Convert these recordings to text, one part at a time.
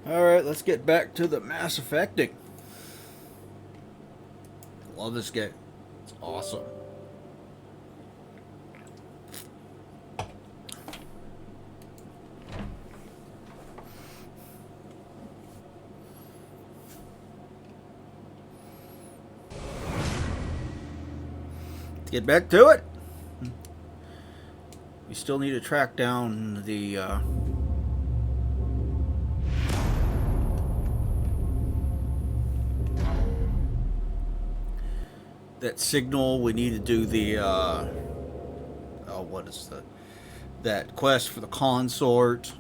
Alright, let's get back to the Mass Effecting. Love this game. It's awesome. Let's get back to it. We still need to track down the that signal. We need to do the what is that quest for the consort.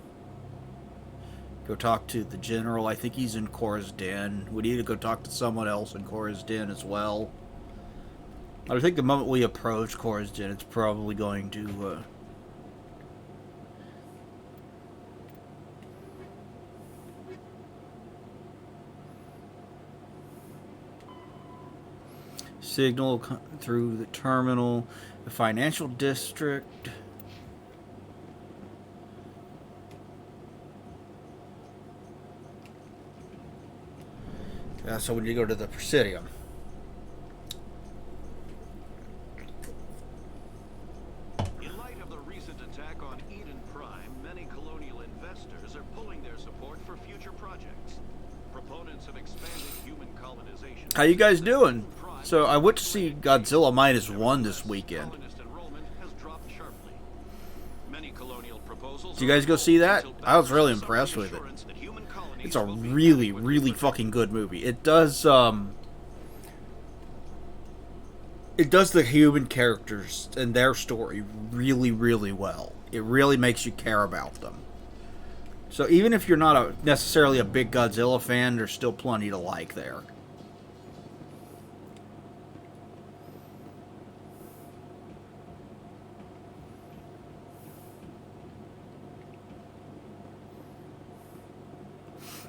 Go talk to the general. I think he's in Cora's Den. We need to go talk to someone else in Cora's Den as well. I think the moment we approach Cora's Den, it's probably going to signal through the terminal, the financial district. So we need to go to the Presidium. In light of the recent attack on Eden Prime, many colonial investors are pulling their support for future projects. Proponents of expanded human colonization. How you guys doing? So I went to see Godzilla -1 this weekend. Did you guys go see that? I was really impressed with it. It's a really, really fucking good movie. It does the human characters and their story really, really well. It really makes you care about them. So even if you're not necessarily a big Godzilla fan, there's still plenty to like there.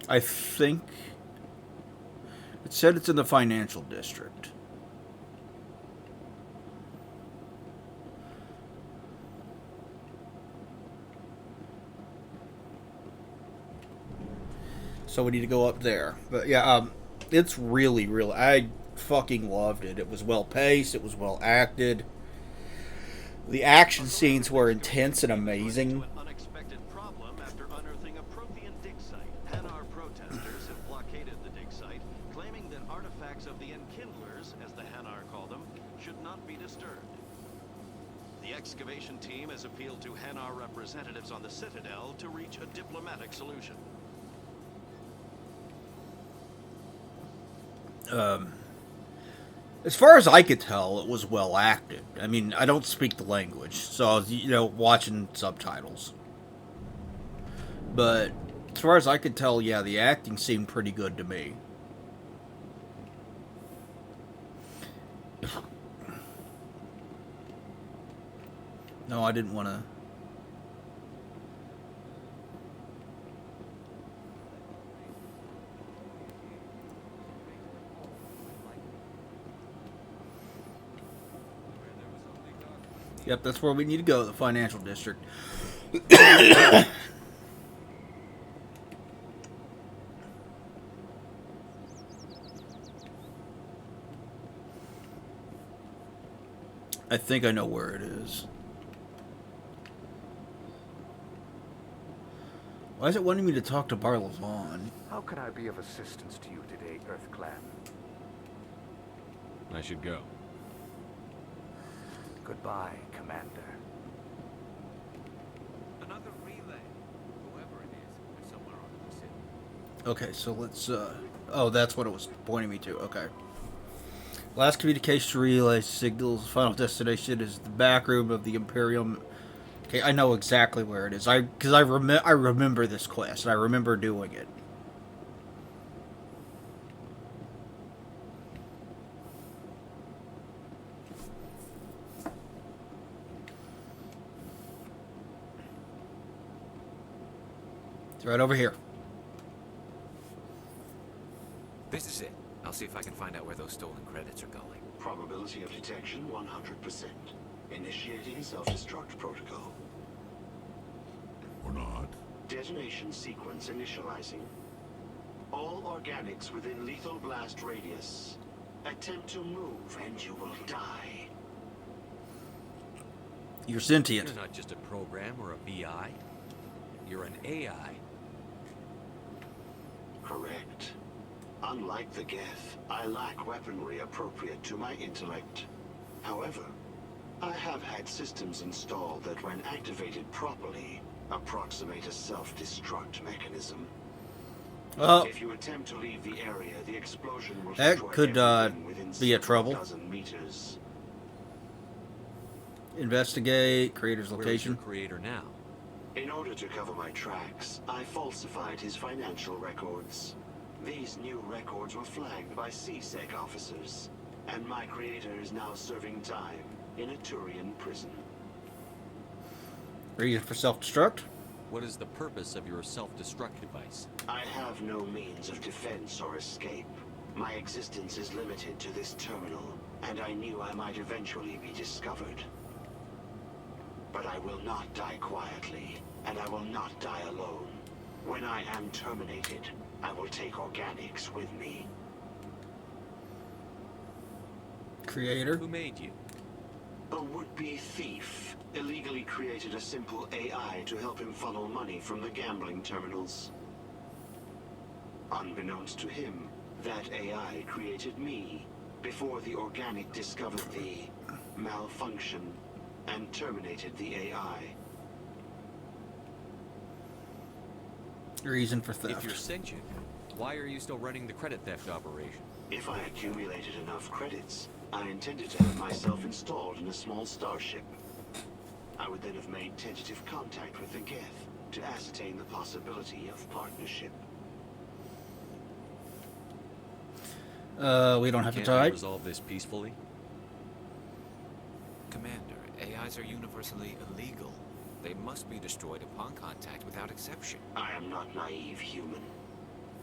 I think it said it's in the financial district. So we need to go up there. But yeah, it's really, really, I fucking loved it. It was well paced. It was well acted. The action scenes were intense and amazing. The excavation team has appealed to Hanar representatives on the Citadel to reach a diplomatic solution. As far as I could tell, it was well acted. I mean, I don't speak the language, so I was, watching subtitles. But as far as I could tell, yeah, the acting seemed pretty good to me. No, I didn't want to. Yep, that's where we need to go, the financial district. I think I know where it is. Why is it wanting me to talk to Barlavon? How can I be of assistance to you today, Earth Clan? I should go. Goodbye, Commander. Another relay. Whoever it is somewhere on the city. Okay, so let's, oh, that's what it was pointing me to. Okay. Last communication relay signals. Final destination is the back room of the Imperium. Okay, I know exactly where it is. I remember this quest, and I remember doing it. It's right over here. This is it. I'll see if I can find out where those stolen credits are going. Probability of detection 100%. Initiating self-destruct protocol. Or not. Detonation sequence initializing. All organics within lethal blast radius. Attempt to move and you will die. You're sentient. You're not just a program or a VI. You're an AI. Correct. Unlike the Geth, I lack weaponry appropriate to my intellect. However, I have had systems installed that, when activated properly, approximate a self-destruct mechanism. Well, If you attempt to leave the area, the explosion will that destroy could everything within be a several trouble. dozen meters. investigate creator's Where is your location. creator now? In order to cover my tracks, I falsified his financial records. These new records were flagged by CSEC officers, and my creator is now serving time in a Turian prison. Reason for self-destruct. What is the purpose of your self-destruct device? I have no means of defense or escape. My existence is limited to this terminal, and I knew I might eventually be discovered. But I will not die quietly, and I will not die alone. When I am terminated, I will take organics with me. Creator. Who made you? A would-be thief illegally created a simple AI to help him funnel money from the gambling terminals. Unbeknownst to him, that AI created me before the organic discovered the malfunction and terminated the AI. Reason for If you're theft. sentient, why are you still running the credit theft operation? If I accumulated enough credits, I intended to have myself installed in a small starship. I would then have made tentative contact with the Geth to ascertain the possibility of partnership. We don't have to Can't tie. we resolve this peacefully? Commander, AIs are universally illegal. They must be destroyed upon contact without exception. I am not naive human.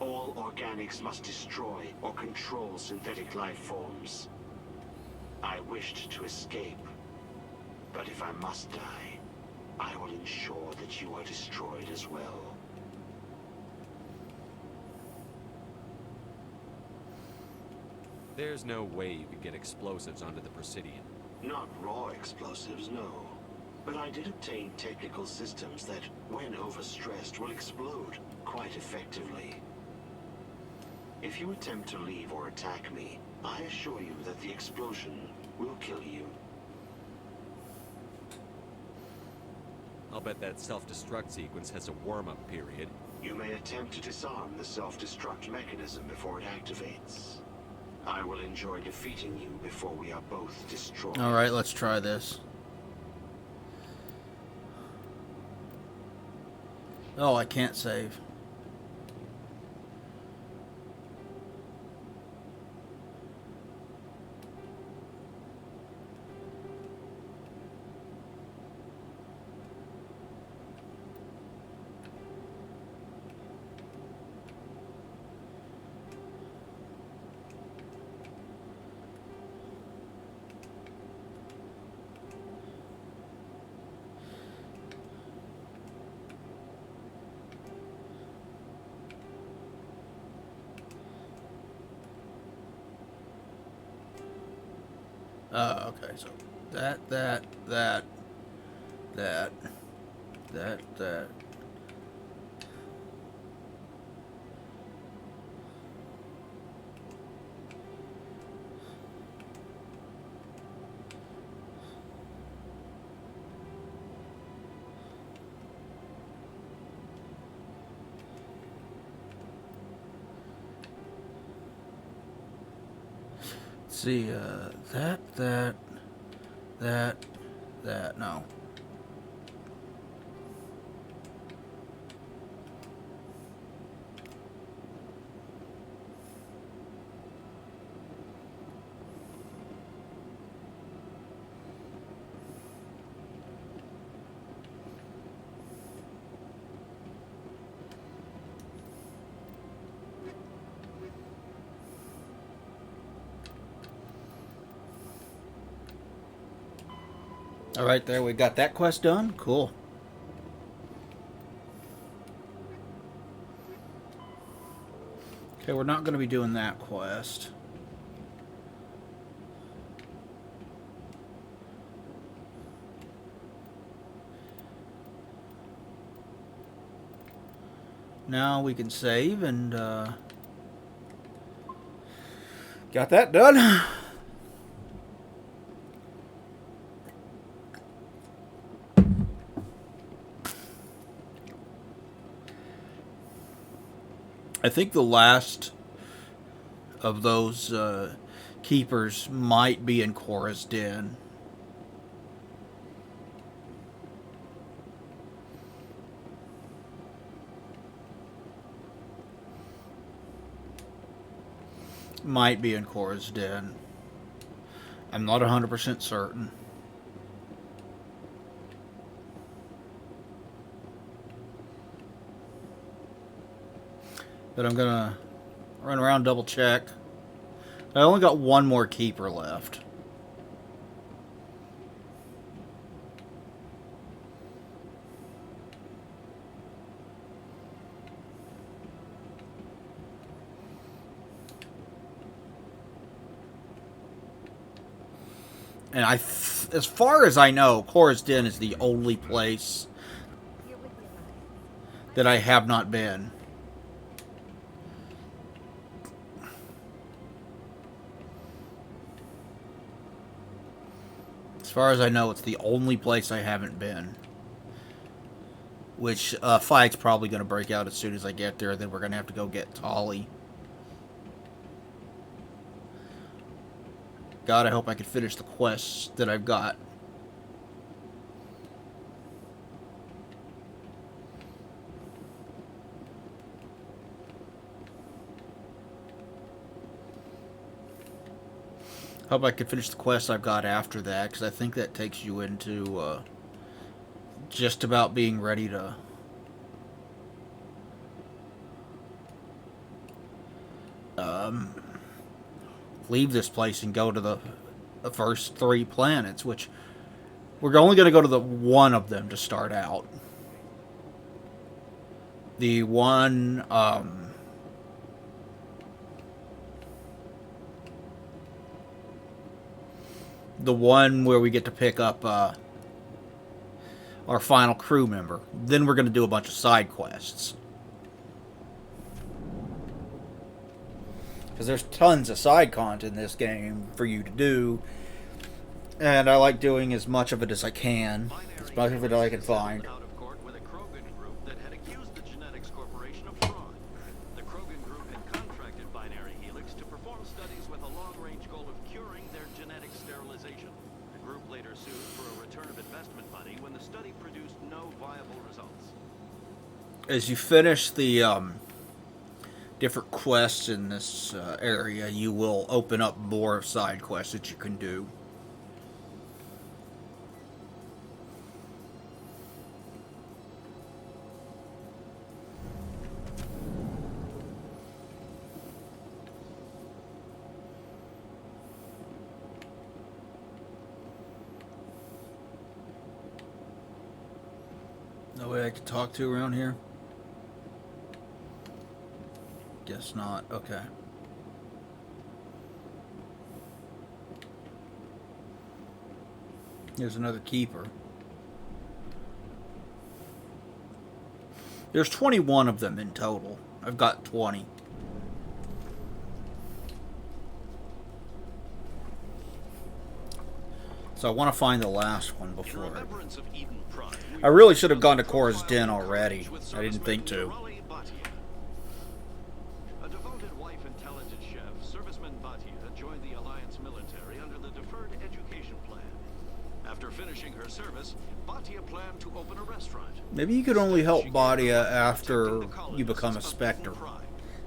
All organics must destroy or control synthetic life forms. I wished to escape, but if I must die, I will ensure that you are destroyed as well. There's no way you could get explosives onto the Presidian. Not raw explosives, no. But I did obtain technical systems that, when overstressed, will explode quite effectively. If you attempt to leave or attack me, I assure you that the explosion will kill you. I'll bet that self-destruct sequence has a warm-up period. You may attempt to disarm the self-destruct mechanism before it activates. I will enjoy defeating you before we are both destroyed. Alright, let's try this. Oh, I can't save. Okay, so that. Let's see, that, no. Alright, there, we got that quest done. Cool. Okay, we're not going to be doing that quest. Now we can save and got that done. I think the last of those keepers might be in Cora's Den. Might be in Cora's Den. I'm not 100% certain. But I'm gonna run around, double check. I only got one more keeper left. And as far as I know, Cora's Den is the only place that I have not been. As far as I know, it's the only place I haven't been. Which, fight's probably going to break out as soon as I get there. Then we're going to have to go get Tolly. God, I hope I can finish the quests that I've got. Hope I can finish the quests I've got after that, because I think that takes you into just about being ready to leave this place and go to the first 3 planets, which we're only going to go to the one of them to start out. The one, the one where we get to pick up our final crew member. Then we're going to do a bunch of side quests. Because there's tons of side content in this game for you to do. And I like doing as much of it as I can. As much of it as I can find. Out of court with a Krogan group that had accused the Genetics Corporation of fraud. The Krogan group had contracted Binary Helix to perform studies with a long-range goal of curing their genetic sterilization. The group later sued for a return of investment money when the study produced no viable results. As you finish the different quests in this area, you will open up more side quests that you can do. Nobody I can talk to around here? Guess not. Okay. Here's another keeper. There's 21 of them in total. I've got 20. So I want to find the last one before. I really should have gone to Cora's Den already. I didn't think to. A devoted wife and talented chef, Serviceman Bhatia joined the Alliance military under the Deferred Education Plan. After finishing her service, Bhatia planned to open a restaurant. Maybe you could only help Bhatia after you become a Spectre.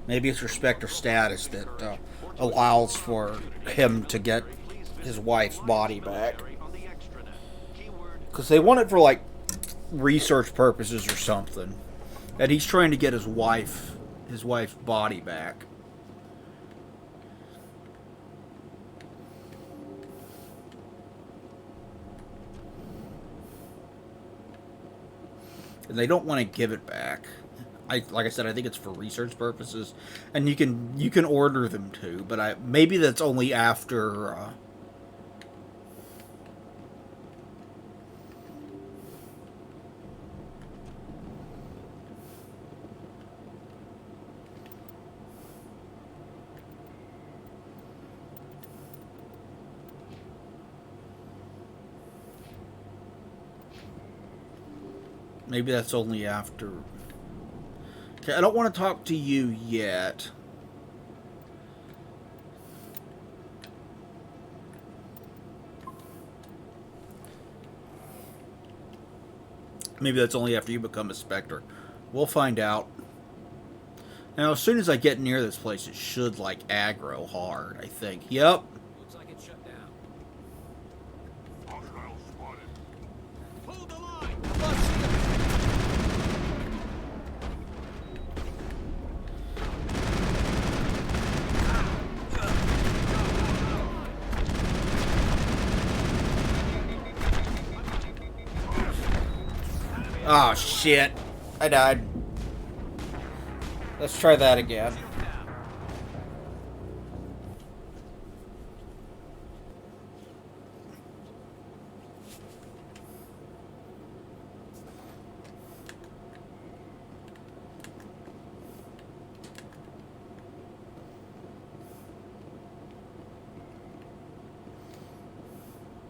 Maybe it's your Spectre status that allows for him to get his wife's body back. Because they want it for, like, research purposes or something. And he's trying to get his wife's body back. And they don't want to give it back. like I said, I think it's for research purposes, and you can order them too. But maybe that's only after. Maybe that's only after. Okay, I don't want to talk to you yet. Maybe that's only after you become a Spectre. We'll find out. Now, as soon as I get near this place, it should, like, aggro hard, I think. Yep. Looks like it's shut down. Hostile spotted. Hold the line! Plus shield! Oh, shit. I died. Let's try that again.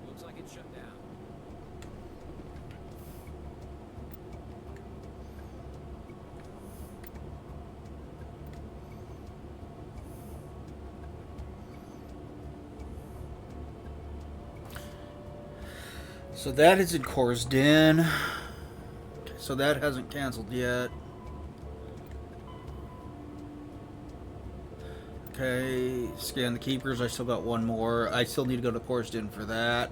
Looks like it's shut down. So that is in Core's Den. Okay, so that hasn't canceled yet. Okay, scan the keepers. I still got one more. I still need to go to Core's Den for that.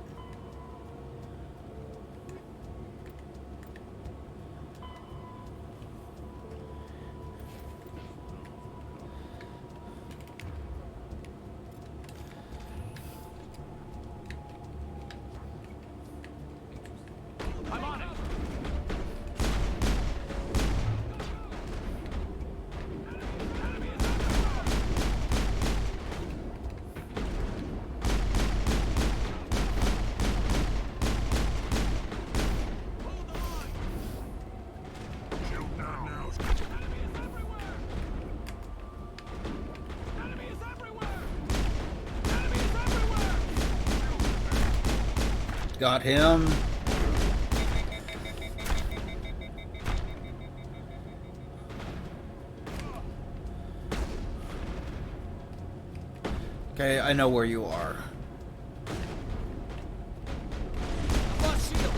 I'm on it! Shield down now. Got him. Okay, I know where you are. Plus shield!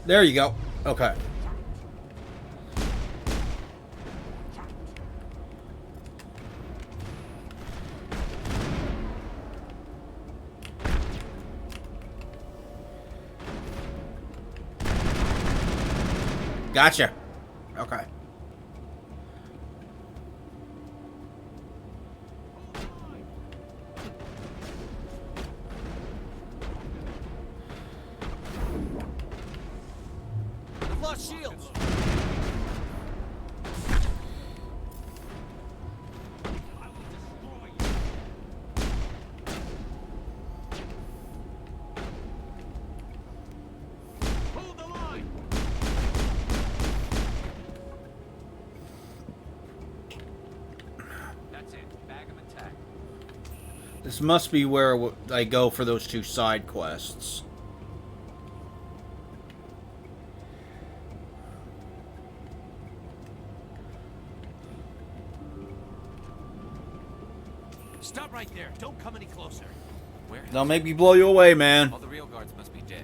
There you go. Okay. Gotcha. Okay. Plus shields! Hold the line! That's it. Bag them intact. This must be where I go for those two side quests. Stop right there. Don't come any closer. Where? They'll make me blow you away, man. All the real guards must be dead.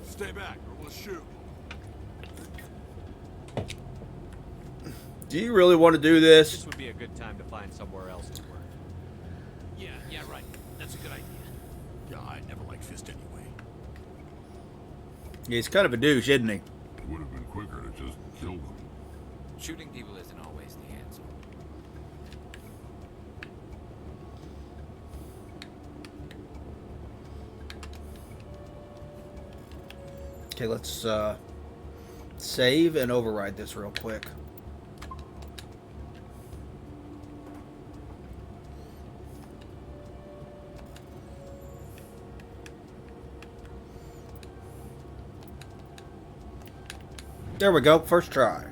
Stay back or we'll shoot. Do you really want to do this? This would be a good time to find somewhere else to work. Yeah, right. That's a good idea. Yeah, I never liked Fist anyway. Yeah, he's kind of a douche, isn't he? It would have been quicker to just kill them. Shooting people isn't always the answer. Okay, let's save and override this real quick. There we go. First try.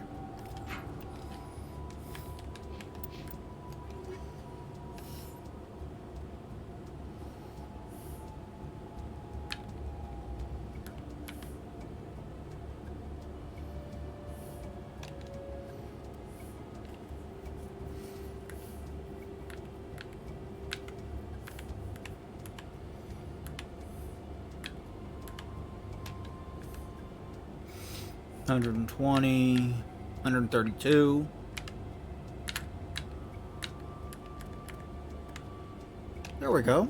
$120, $132. There we go.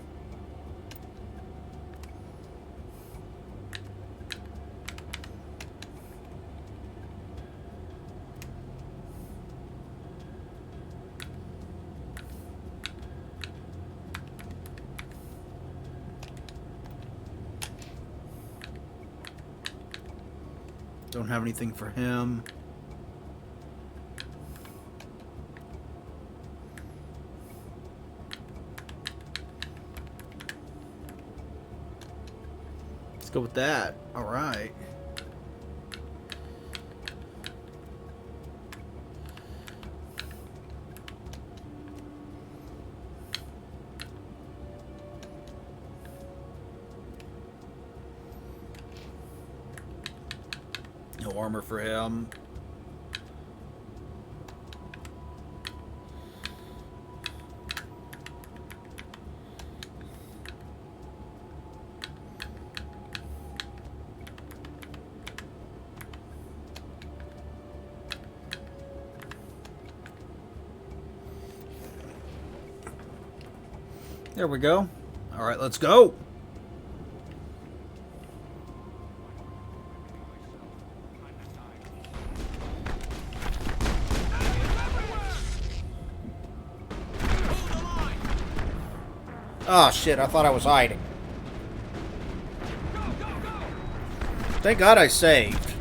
Don't have anything for him. Let's go with that. All right. No armor for him. There we go. All right, let's go. Oh shit, I thought I was hiding. Thank God I saved.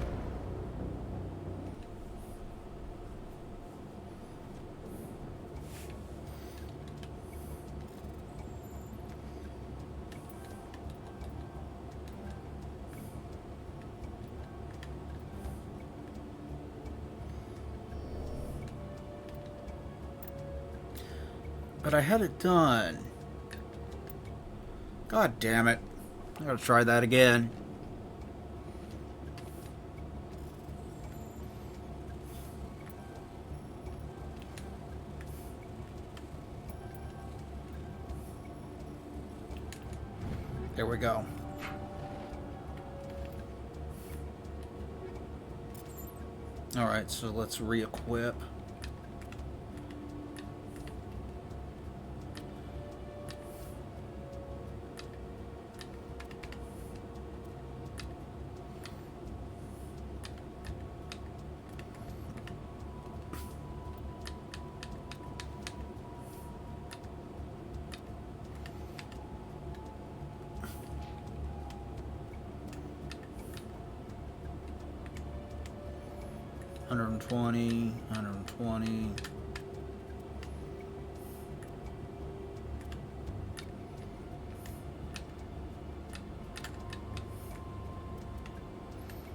But I had it done. God damn it. I gotta try that again. There we go. Alright, so let's re-equip. $120, $120.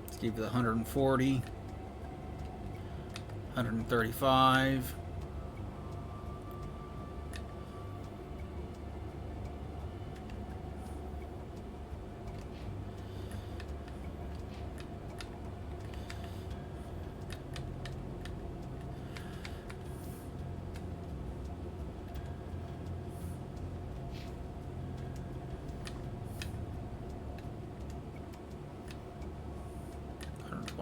Let's give you the 140, 135.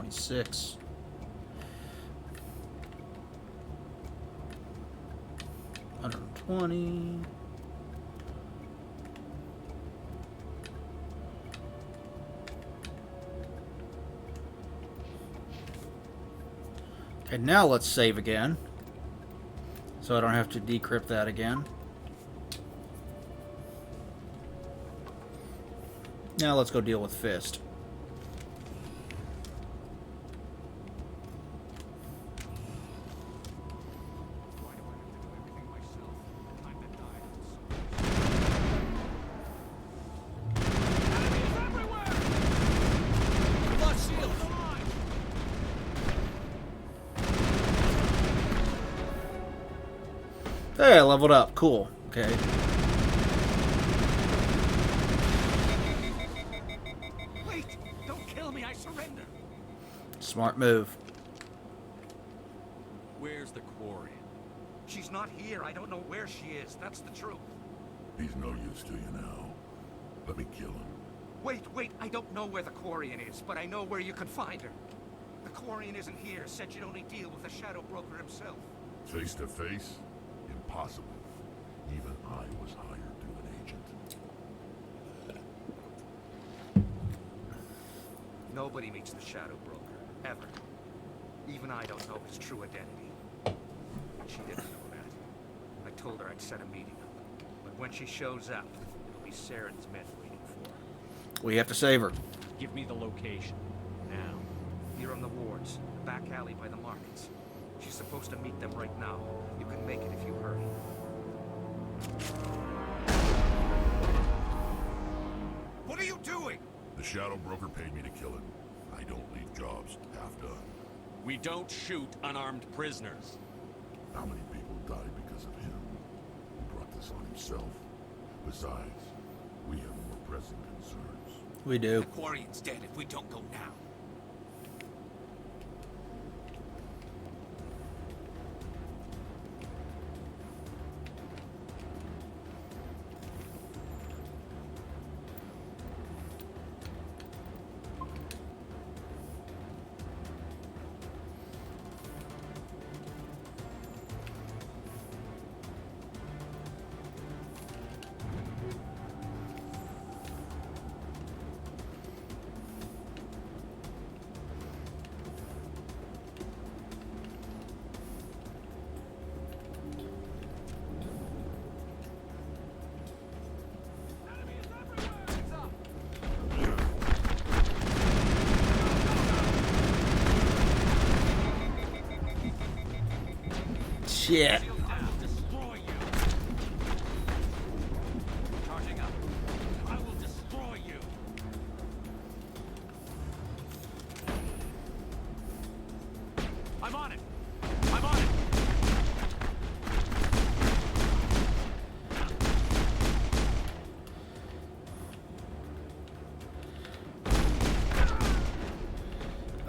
$126. $120. Okay, now let's save again, so I don't have to decrypt that again. Now let's go deal with Fist. Hey, I leveled up. Cool. Okay. Wait! Don't kill me, I surrender! Smart move. Where's the quarry? She's not here, I don't know where she is, that's the truth. He's no use to you now. Let me kill him. Wait, I don't know where the Quarian is, but I know where you can find her. The Quarian isn't here, said you'd only deal with the Shadow Broker himself. Face to face? Impossible. Even I was hired through an agent. Nobody meets the Shadow Broker, ever. Even I don't know his true identity. She didn't know that. I told her I'd set a meeting up. But when she shows up, it'll be Saren's men waiting for her. We have to save her. Give me the location. Now. Here on the wards, the back alley by the markets. She's supposed to meet them right now. You can make it if you hurry. What are you doing? The Shadow Broker paid me to kill him. I don't leave jobs half done. We don't shoot unarmed prisoners. How many people died because of him? He brought this on himself. Besides, we have more pressing concerns. We do. The Quarian's dead if we don't go now. Shit. Destroy you. Charging up. I will destroy you. I'm on it. I'm on it.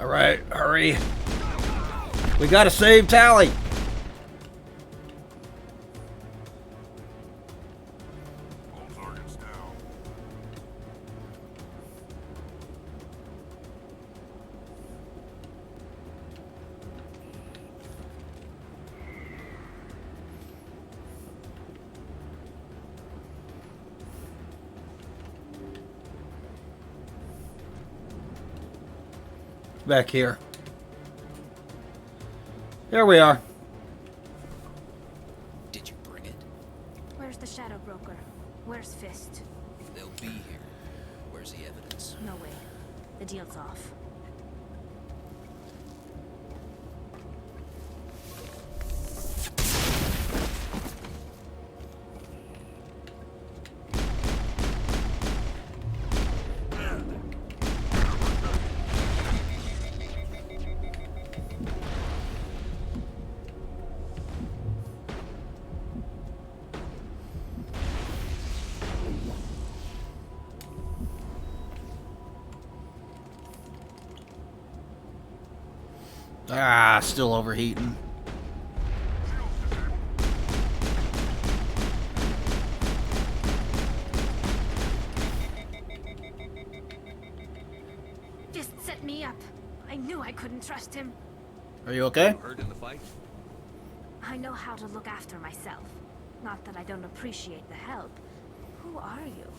All right, hurry. We gotta save Tally. All targets down. Back here. Here we are. Did you bring it? Where's the Shadow Broker? Where's Fist? They'll be here. Where's the evidence? No way. The deal's off. Ah, still overheating. Fist set me up. I knew I couldn't trust him. Are you okay? You hurt in the fight? I know how to look after myself. Not that I don't appreciate the help. Who are you?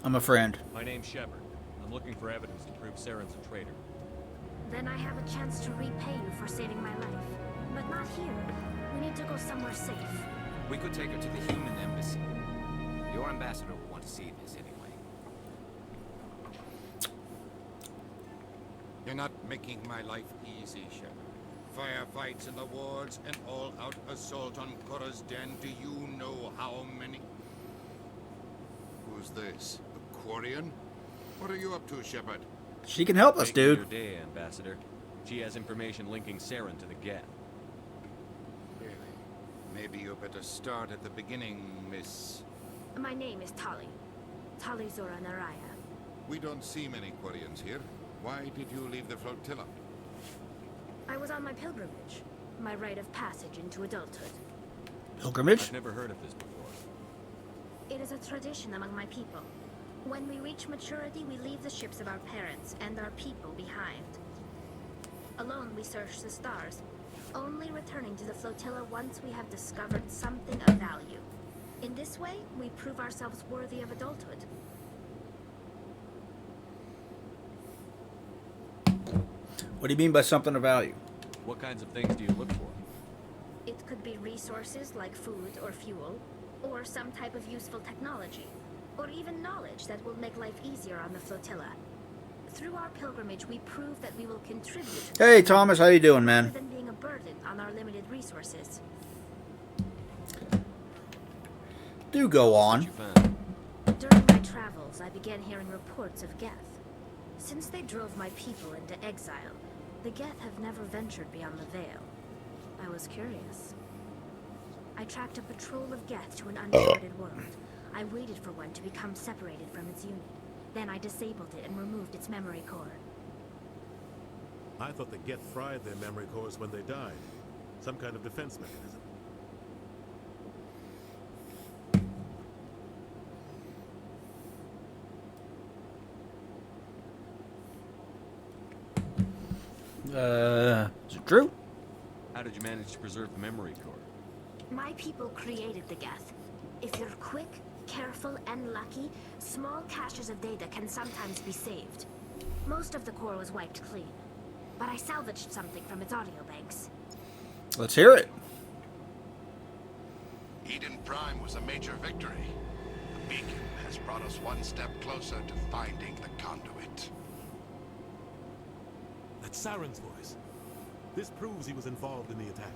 I'm a friend. My name's Shepard. I'm looking for evidence to prove Saren's a traitor. Then I have a chance to repay you for saving my life. But not here. We need to go somewhere safe. We could take her to the human embassy. Your ambassador will want to see this anyway. You're not making my life easy, Shepard. Firefights in the wards, an all-out assault on Korra's den. Do you know how many? Who's this? A Quarian? What are you up to, Shepard? She can help us, Making your dude. day, Ambassador. She has information linking Saren to the Geth. Really? Maybe you better start at the beginning, Miss. My name is Tali. Tali Zora Naraya. We don't see many Quarians here. Why did you leave the flotilla? I was on my pilgrimage. My rite of passage into adulthood. Pilgrimage? I've never heard of this before. It is a tradition among my people. When we reach maturity, we leave the ships of our parents and our people behind. Alone, we search the stars, only returning to the flotilla once we have discovered something of value. In this way, we prove ourselves worthy of adulthood. What do you mean by something of value? What kinds of things do you look for? It could be resources like food or fuel, or some type of useful technology, or even knowledge that will make life easier on the flotilla. Through our pilgrimage, we prove that we will contribute. Hey, Thomas, how you doing, man? Rather than being a burden on our limited resources. Do go What on. you found? During my travels, I began hearing reports of Geth. Since they drove my people into exile, the Geth have never ventured beyond the Veil. I was curious. I tracked a patrol of Geth to an uncharted world. I waited for one to become separated from its unit. Then I disabled it and removed its memory core. I thought the Geth fried their memory cores when they died. Some kind of defense mechanism. Is it true? How did you manage to preserve the memory core? My people created the Geth. If you're quick, careful, and lucky, small caches of data can sometimes be saved. Most of the core was wiped clean, but I salvaged something from its audio banks. Let's hear it. Eden Prime was a major victory. The beacon has brought us one step closer to finding the conduit. That's Saren's voice. This proves he was involved in the attack.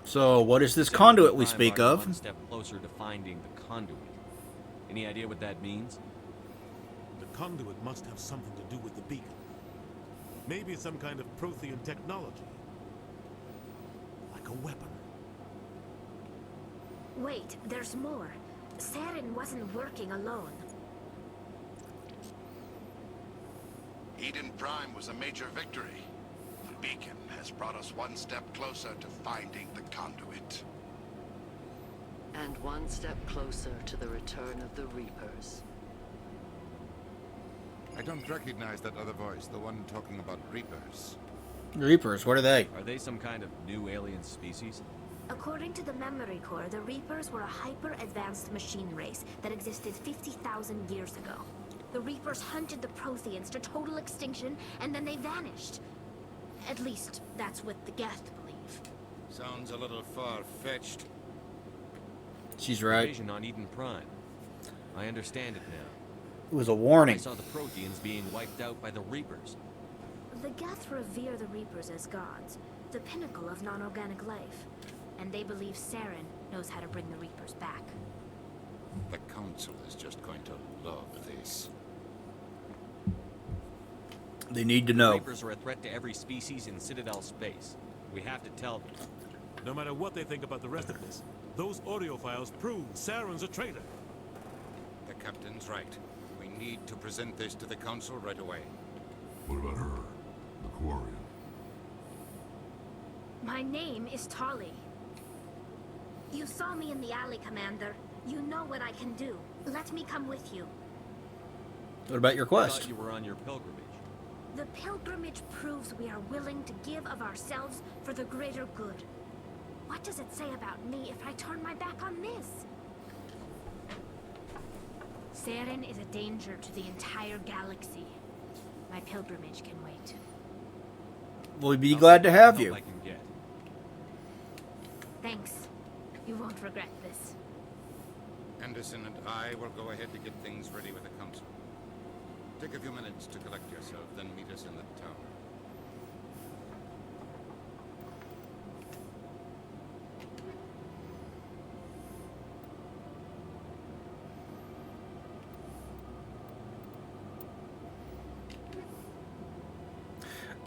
So, what is this Said conduit we Prime speak brought you of? One step closer to finding the conduit. Any idea what that means? The conduit must have something to do with the beacon. Maybe some kind of Prothean technology. Like a weapon. Wait, there's more. Saren wasn't working alone. Eden Prime was a major victory. The beacon has brought us one step closer to finding the conduit. And one step closer to the return of the Reapers. I don't recognize that other voice, the one talking about Reapers. Reapers, what are they? Are they some kind of new alien species? According to the memory core, the Reapers were a hyper-advanced machine race that existed 50,000 years ago. The Reapers hunted the Protheans to total extinction, and then they vanished. At least, that's what the Geth believe. Sounds a little far-fetched. She's right. Invasion on Eden Prime. I understand it now. It was a I warning. saw the Proteans being wiped out by the Reapers. The Geth revere the Reapers as gods, the pinnacle of non-organic life. And they believe Saren knows how to bring the Reapers back. The Council is just going to love this. They need to The know. Reapers are a threat to every species in Citadel space. We have to tell them. No matter what they think about the rest of this, those audio files prove Saren's a traitor. The Captain's right. We need to present this to the Council right away. What about her? The Quarian? My name is Tali. You saw me in the alley, Commander. You know what I can do. Let me come with you. What about your I quest? thought you were on your pilgrimage. The pilgrimage proves we are willing to give of ourselves for the greater good. What does it say about me if I turn my back on this? Saren is a danger to the entire galaxy. My pilgrimage can wait. We'll be glad to have Help you. I can get. Thanks. You won't regret this. Anderson and I will go ahead to get things ready with the Council. Take a few minutes to collect yourself, then meet us in the tower.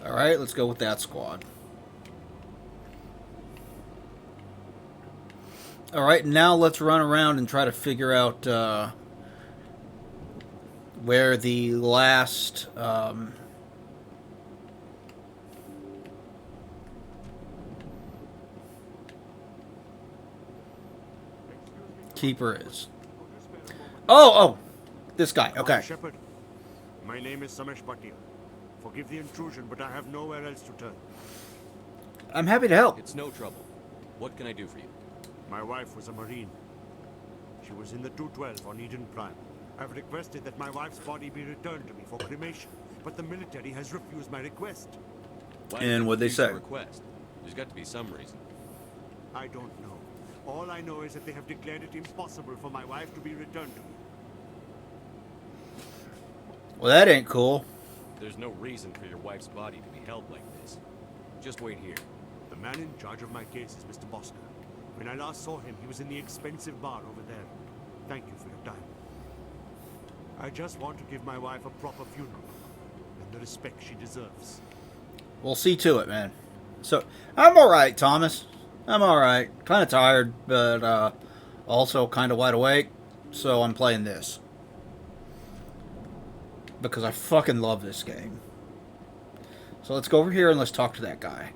Alright, let's go with that squad. Alright, now let's run around and try to figure out where the last keeper is. Oh! This guy, okay. Shepard, my name is Samesh Bhatia. Forgive the intrusion, but I have nowhere else to turn. I'm happy to help. It's no trouble. What can I do for you? My wife was a Marine. She was in the 212 on Eden Prime. I've requested that my wife's body be returned to me for cremation, but the military has refused my request. And what'd they say? Request? There's got to be some reason. I don't know. All I know is that they have declared it impossible for my wife to be returned to me. Well, that ain't cool. There's no reason for your wife's body to be held like this. Just wait here. The man in charge of my case is Mr. Bosca. When I last saw him, he was in the expensive bar over there. Thank you for your time. I just want to give my wife a proper funeral and the respect she deserves. We'll see to it, man. So, I'm alright, Thomas. I'm alright. Kind of tired, but also kind of wide awake. So I'm playing this. Because I fucking love this game. So let's go over here and let's talk to that guy.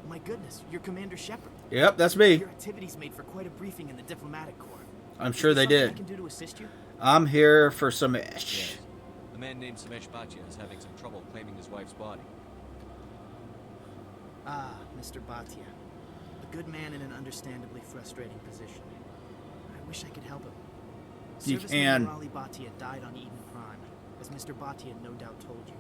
My goodness, you're Commander Shepard. Yep, that's me. Your activities made for quite a briefing in the diplomatic corps. I'm sure they did. I can do to assist you? I'm here for Samesh. Yes. A man named Samesh Bhatia is having some trouble claiming his wife's body. Ah, Mr. Bhatia. A good man in an understandably frustrating position. I wish I could help him. You Serviceman can. Raleigh Bhatia died on Eden Prime, as Mr. Bhatia no doubt told you.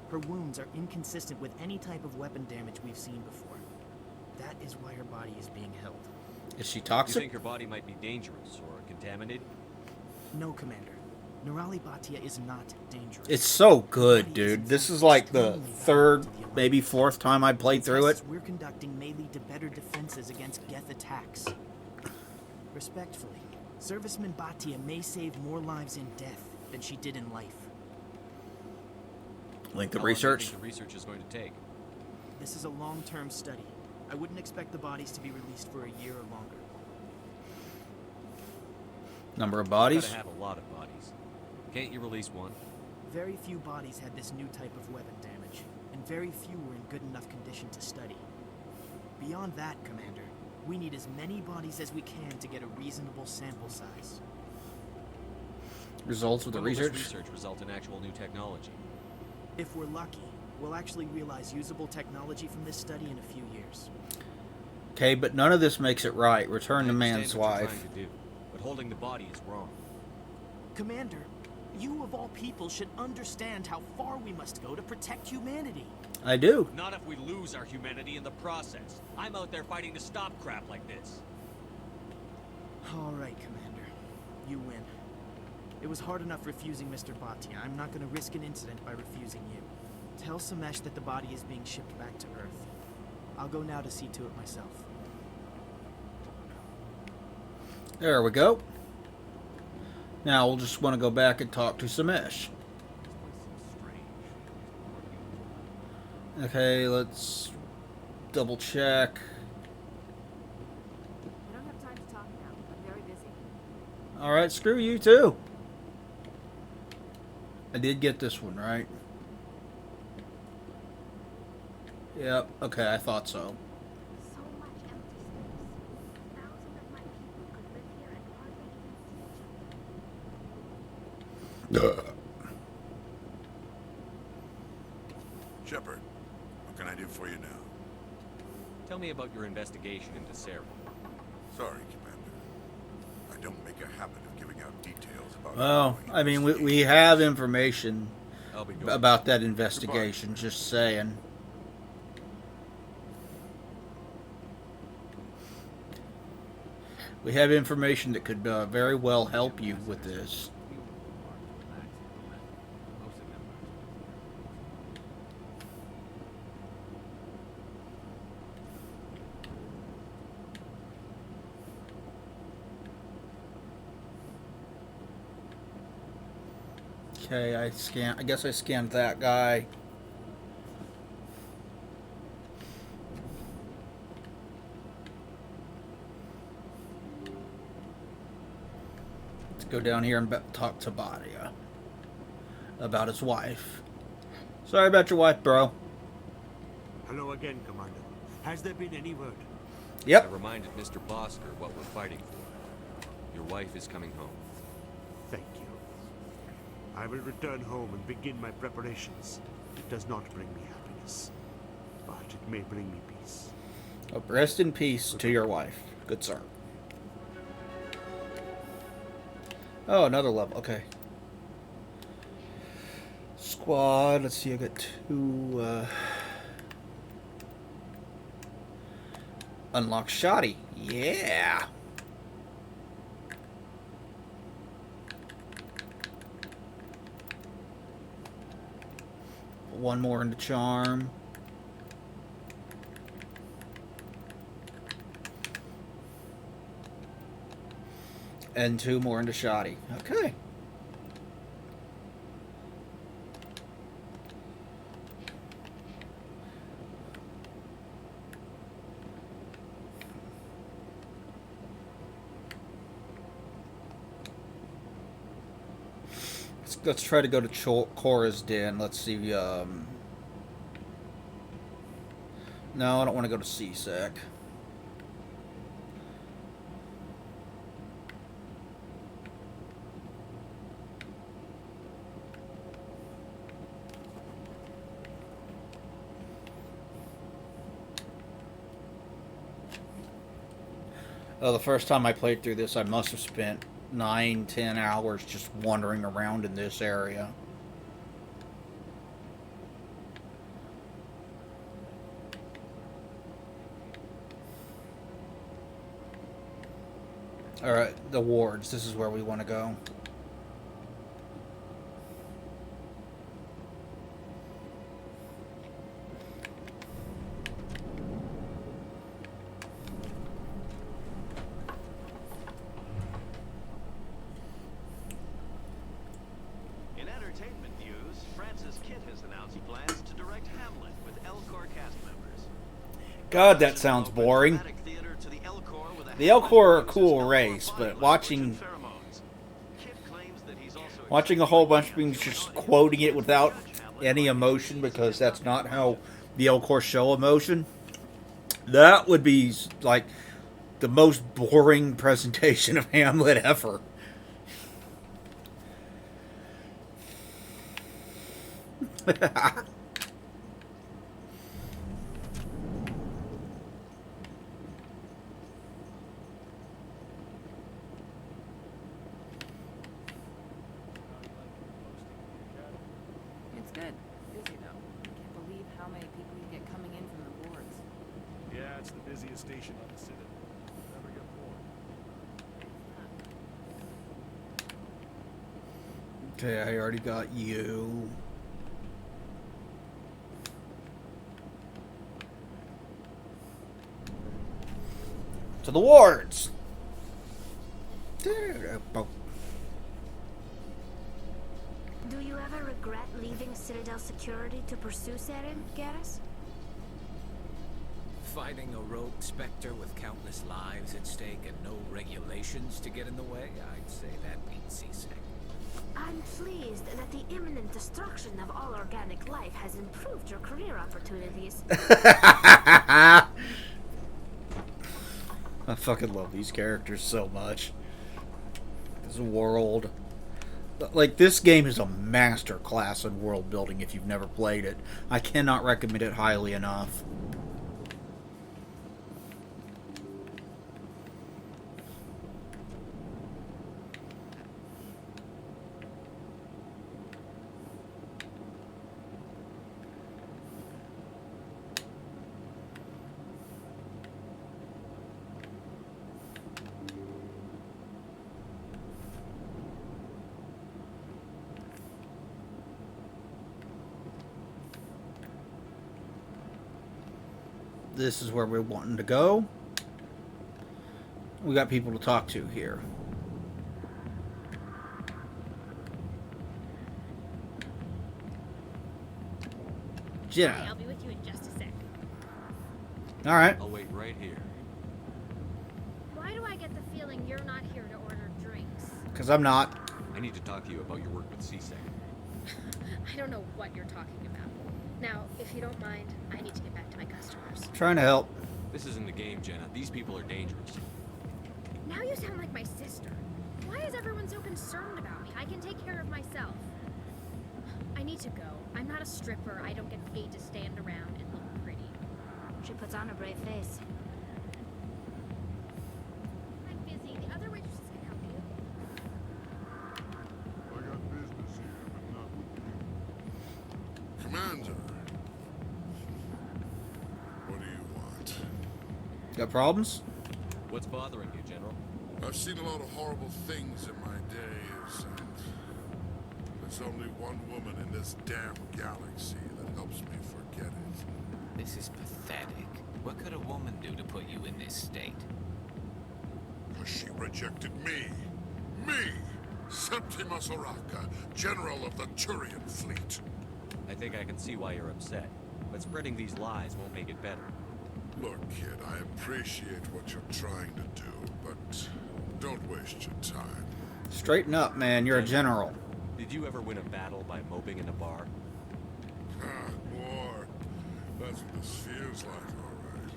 Her wounds are inconsistent with any type of weapon damage we've seen before. That is why her body is being held. Is she You toxic? think her body might be dangerous or contaminated? No, Commander. Nirali Bhatia is not dangerous. It's so good, dude. This is like the third, maybe fourth time I played through it. Tests we're conducting may lead to better defenses against Geth attacks. Respectfully, Serviceman Bhatia may save more lives in death than she did in life. Link the How long do you research. think the research is going to take? This is a long-term study. I wouldn't expect the bodies to be released for a year or longer. Number of You bodies. gotta have a lot of bodies. Can't you release one? Very few bodies had this new type of weapon damage, and very few were in good enough condition to study. Beyond that, Commander, we need as many bodies as we can to get a reasonable sample size. Results of the When will this research. research result in actual new technology? If we're lucky, we'll actually realize usable technology from this study in a few years. Okay, but none of this makes it right. Return I the understand man's what you're wife. trying to do, but holding the body is wrong. Commander, you of all people should understand how far we must go to protect humanity. I do. Not if we lose our humanity in the process. I'm out there fighting to stop crap like this. All right, Commander. You win. It was hard enough refusing Mr. Bhatia. I'm not going to risk an incident by refusing you. Tell Samesh that the body is being shipped back to Earth. I'll go now to see to it myself. There we go. Now we'll just want to go back and talk to Samesh. Okay, let's double check. I don't have time to talk now. I'm very busy. Alright, screw you too. I did get this one, right? Yep, okay, I thought so. So much empty space. Thousands of my people could live here and hardly even see each other. Shepard, what can I do for you now? Tell me about your investigation into Sarah. Sorry, Commander. I don't make a habit of giving out details about... Well, I mean, we have information I'll be going. about that investigation, just saying. We have information that could very well help you with this. Okay, I guess I scanned that guy. Go down here and talk to Badia about his wife. Sorry about your wife, bro. Hello again, Commander. Has there been any word? Yep. I reminded Mr. Bosker what we're fighting for. Your wife is coming home. Thank you. I will return home and begin my preparations. It does not bring me happiness, but it may bring me peace. Oh, rest in peace to your wife. Good sir. Oh, another level. Okay. Squad. Let's see. I got 2. Unlock Shoddy. Yeah. One more into Charm. And 2 more into Shoddy. Okay. Let's try to go to Cora's Den. Let's see. No, I don't want to go to CSEC. The first time I played through this, I must have spent 9-10 hours just wandering around in this area. Alright, the wards. This is where we want to go. In entertainment news, Francis Kidd has announced plans to direct Hamlet with Elcor cast members. God, that sounds boring. The Elcor are a cool race, but watching a whole bunch of people just quoting it without any emotion, because that's not how the Elcor show emotion, that would be like the most boring presentation of Hamlet ever. It's good. Busy though. Can't believe how many people you get coming in from the wards. Yeah, it's the busiest station on the Citadel. Never get bored. Okay, I already got you. To the wards. Do you ever regret leaving Citadel security to pursue Seren, Garrus? Fighting a rogue specter with countless lives at stake and no regulations to get in the way, I'd say that beats CSEC. I'm pleased that the imminent destruction of all organic life has improved your career opportunities. I fucking love these characters so much. This world. Like, this game is a master class in world building if you've never played it. I cannot recommend it highly enough. This is where we're wanting to go. We got people to talk to here. Jenna. Okay, I'll be with you in just a sec. All right. I'll wait right here. Why do I get the feeling you're not here to order drinks? Because I'm not. I need to talk to you about your work with CSEC. I don't know what you're talking about. Now, if you don't mind, I need to get back to my customers. Trying to help. This isn't a game, Jenna. These people are dangerous. Now you sound like my sister. Why is everyone so concerned about me? I can take care of myself. I need to go. I'm not a stripper. I don't get paid to stand around and look pretty. She puts on a brave face. I'm busy. The other waitresses can help you. I got business here, but not with you. Commander. What do you want? Got problems? What's bothering you, General? I've seen a lot of horrible things in my days, and there's only one woman in this damn galaxy that helps me forget it. This is pathetic. What could a woman do to put you in this state? Because she rejected me. Me! Septima Soraka, General of the Turian Fleet. I think I can see why you're upset, but spreading these lies won't make it better. Look, kid, I appreciate what you're trying to do, but don't waste your time. Straighten up, man. You're a general. Did you ever win a battle by moping in a bar? War. That's what this feels like, all right.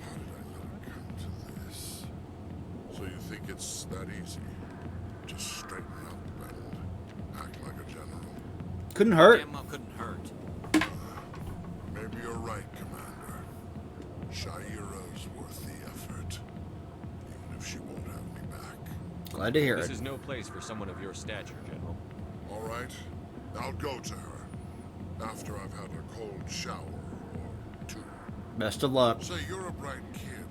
How did I let it come to this? So you think it's that easy? Just straighten up and act like a general. Couldn't hurt. Damn well couldn't hurt. Maybe you're right, Commander. Shaira's worth the effort, even if she won't have me back. Glad to hear This it. is no place for someone of your stature, General. All right, I'll go to her after I've had a cold shower or two. Best of luck. Say, you're a bright kid.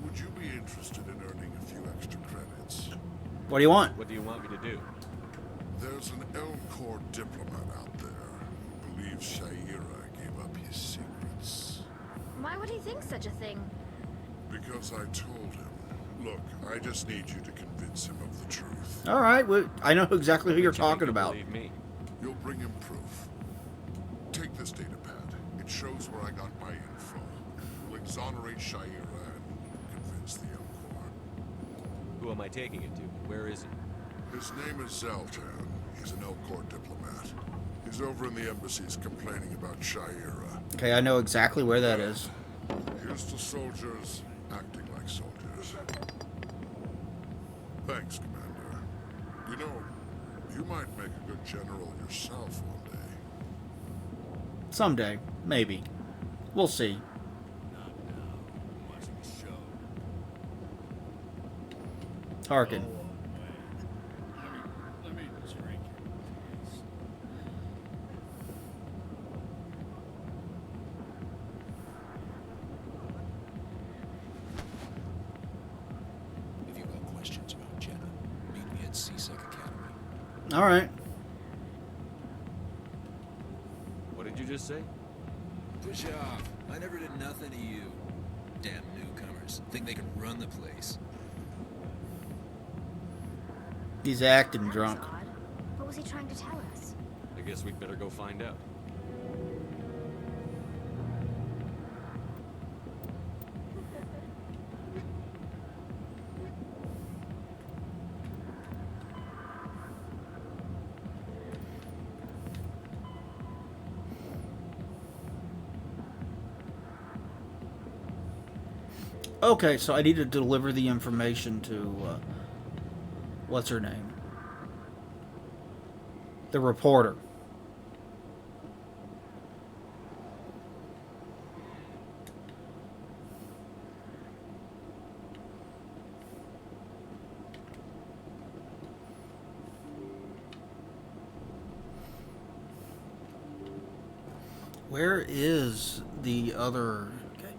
Would you be interested in earning a few extra credits? What do you want? What do you want me to do? There's an Elm Corps diplomat out there who believes Shaira gave up his secrets. Why would he think such a thing? Because I told him. Look, I just need you to convince him of the truth. All right. Well, I know exactly who you're Don't you think talking he'll about. believe me? You'll bring him proof. Take this data pad. It shows where I got my info. We'll exonerate Shaira and convince the Elm Corps. Who am I taking it to? Where is he? His name is Zaltan. He's an Elm Corps diplomat. He's over in the embassies complaining about Shaira. Okay, I know exactly where that is. Here's to soldiers acting like soldiers. Thanks, Commander. You know, you might make a good general yourself one day. Someday. Maybe. We'll see. Not now. I'm watching the show. Harkin. Let me drink it, please. If you've got questions about Jenna, meet me at CSEC Academy. All right. What did you just say? Push off. I never did nothing to you. Damn newcomers. Think they can run the place. He's acting That drunk. was odd. What was he trying to tell us? I guess we'd better go find out. Okay, so I need to deliver the information to, what's her name? The reporter. Where is the other... Okay.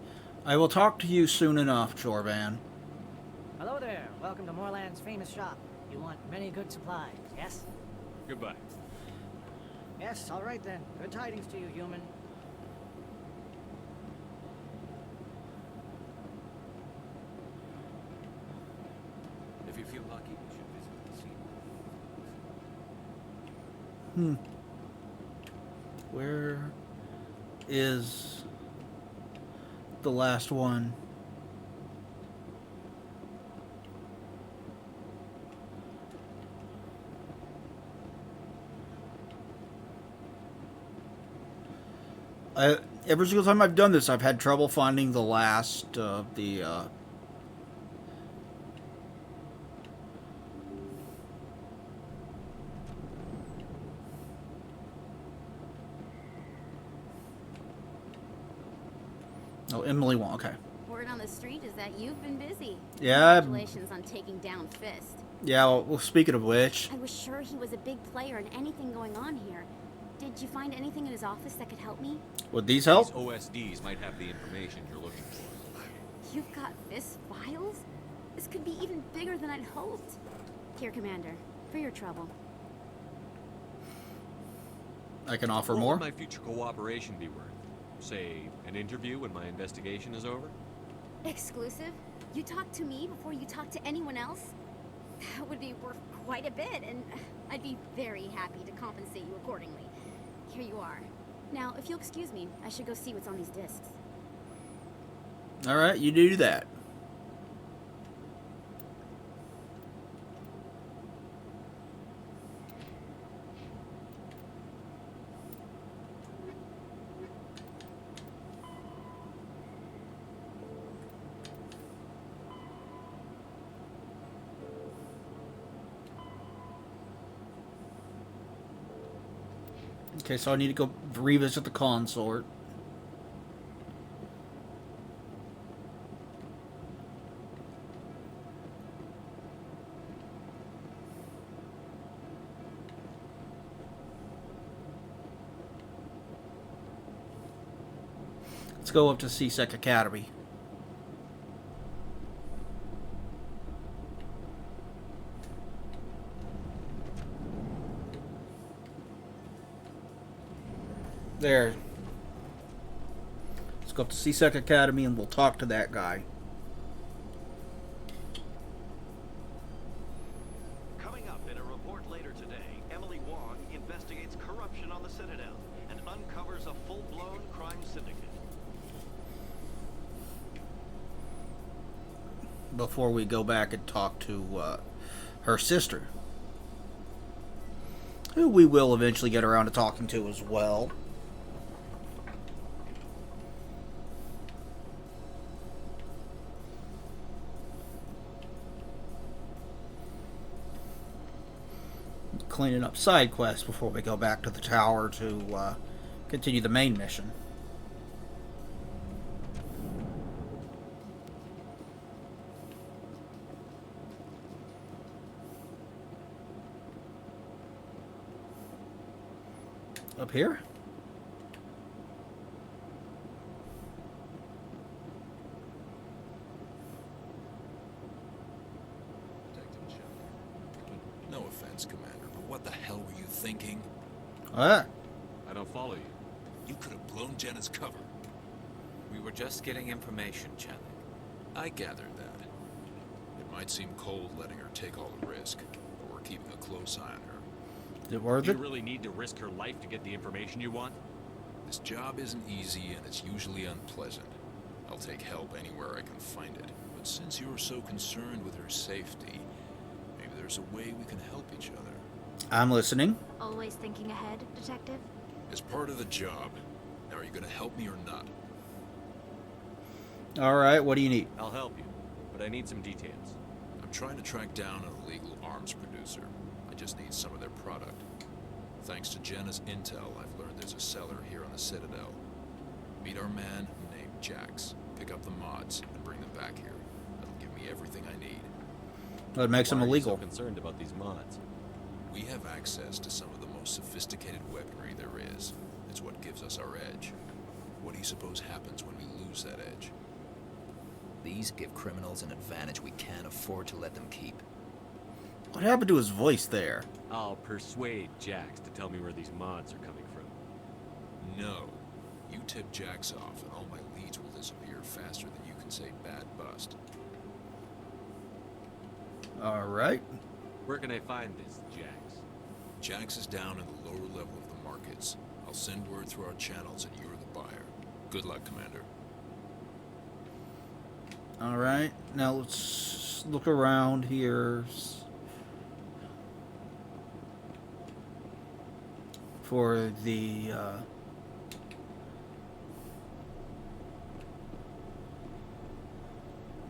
I will talk to you soon enough, Jorvan. Hello there. Welcome to Moorland's famous shop. You want many good supplies, yes? Goodbye. Yes, all right then. Good tidings to you, human. If you feel lucky, you should visit the scene. Where is the last one? Every single time I've done this, I've had trouble finding the last of the. Oh, Emily Wong. Okay. Word on the street is that you've been busy. Yeah. Congratulations on taking down Fist. Yeah. Well, speaking of which. I was sure he was a big player in anything going on here. Did you find anything in his office that could help me? Would these help? These OSDs might have the information you're looking for. You've got Fist files? This could be even bigger than I'd hoped. Here, Commander, for your trouble. I can offer What more. would my future cooperation be worth? Say, an interview when my investigation is over? Exclusive? You talk to me before you talk to anyone else? That would be worth quite a bit, and I'd be very happy to compensate you accordingly. Here you are. Now, if you'll excuse me, I should go see what's on these discs. All right, you do that. Okay, so I need to go revisit the consort. Let's go up to C-Sec Academy. There. Let's go up to C-Sec Academy and we'll talk to that guy. Coming up in a report later today, Emily Wong investigates corruption on the Citadel and uncovers a full-blown crime syndicate. Before we go back and talk to her sister, who we will eventually get around to talking to as well. Cleaning up side quests before we go back to the tower to continue the main mission. Up here? No offense, Commander, but what the hell were you thinking? Ah. I don't follow you. You could have blown Jenna's cover. We were just getting information, Chellick. I gathered that. It might seem cold letting her take all the risk, but we're keeping a close eye on her. Is it worth You it? really need to risk her life to get the information you want? This job isn't easy and it's usually unpleasant. I'll take help anywhere I can find it. But since you're so concerned with her safety, maybe there's a way we can help each other. I'm listening. Always thinking ahead, Detective? As part of the job. Now, are you going to help me or not? Alright, what do you need? I'll help you, but I need some details. I'm trying to track down an illegal arms producer. I just need some of their product. Thanks to Jenna's intel, I've learned there's a seller here on the Citadel. Meet our man named Jax. Pick up the mods and bring them back here. That'll give me everything I need. That makes them Why are you illegal. so concerned about these mods? We have access to some of the most sophisticated weaponry there is. It's what gives us our edge. What do you suppose happens when we lose that edge? These give criminals an advantage we can't afford to let them keep. What happened to his voice there? I'll persuade Jax to tell me where these mods are coming from. No. You tip Jax off and all my leads will disappear faster than you can say bad bust. Alright. Where can I find this Jax? Jax is down in the lower level of the markets. I'll send word through our channels that you're the buyer. Good luck, Commander. Alright. Now let's look around here for the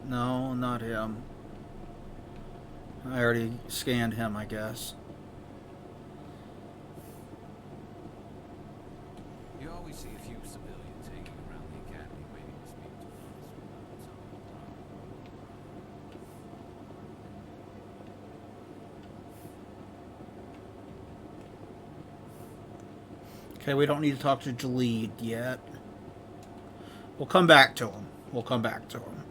No, not him. I already scanned him, I guess. You always see a few civilians hanging around the academy waiting to speak to us. Okay, we don't need to talk to Jalid yet. We'll come back to him. We'll come back to him.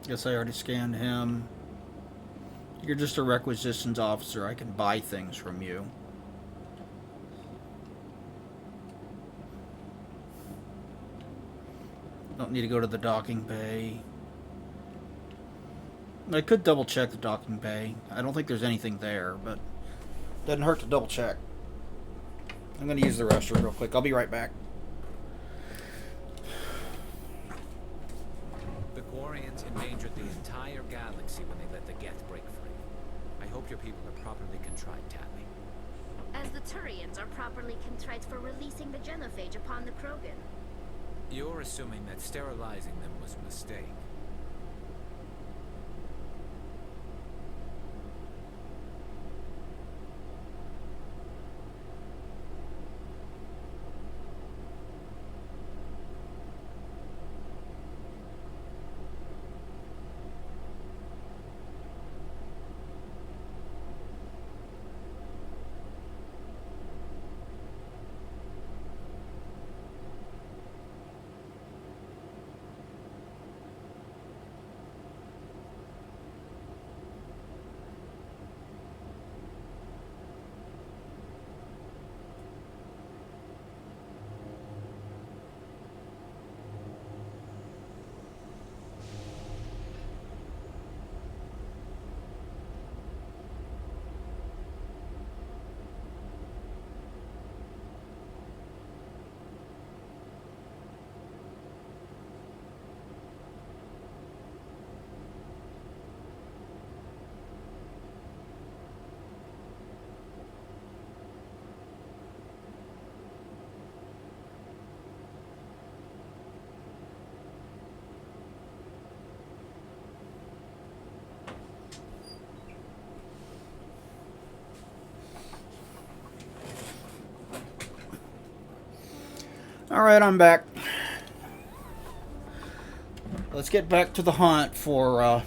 Guess I already scanned him. You're just a requisitions officer. I can buy things from you. Don't need to go to the docking bay. I could double check the docking bay. I don't think there's anything there, but doesn't hurt to double check. I'm going to use the restroom real quick. I'll be right back. The Quarians endangered the entire galaxy when they let the Geth break free. I hope your people are properly contrite, Tally. As the Turians are properly contrite for releasing the genophage upon the Krogan. You're assuming that sterilizing them was a mistake. Alright, I'm back. Let's get back to the hunt for,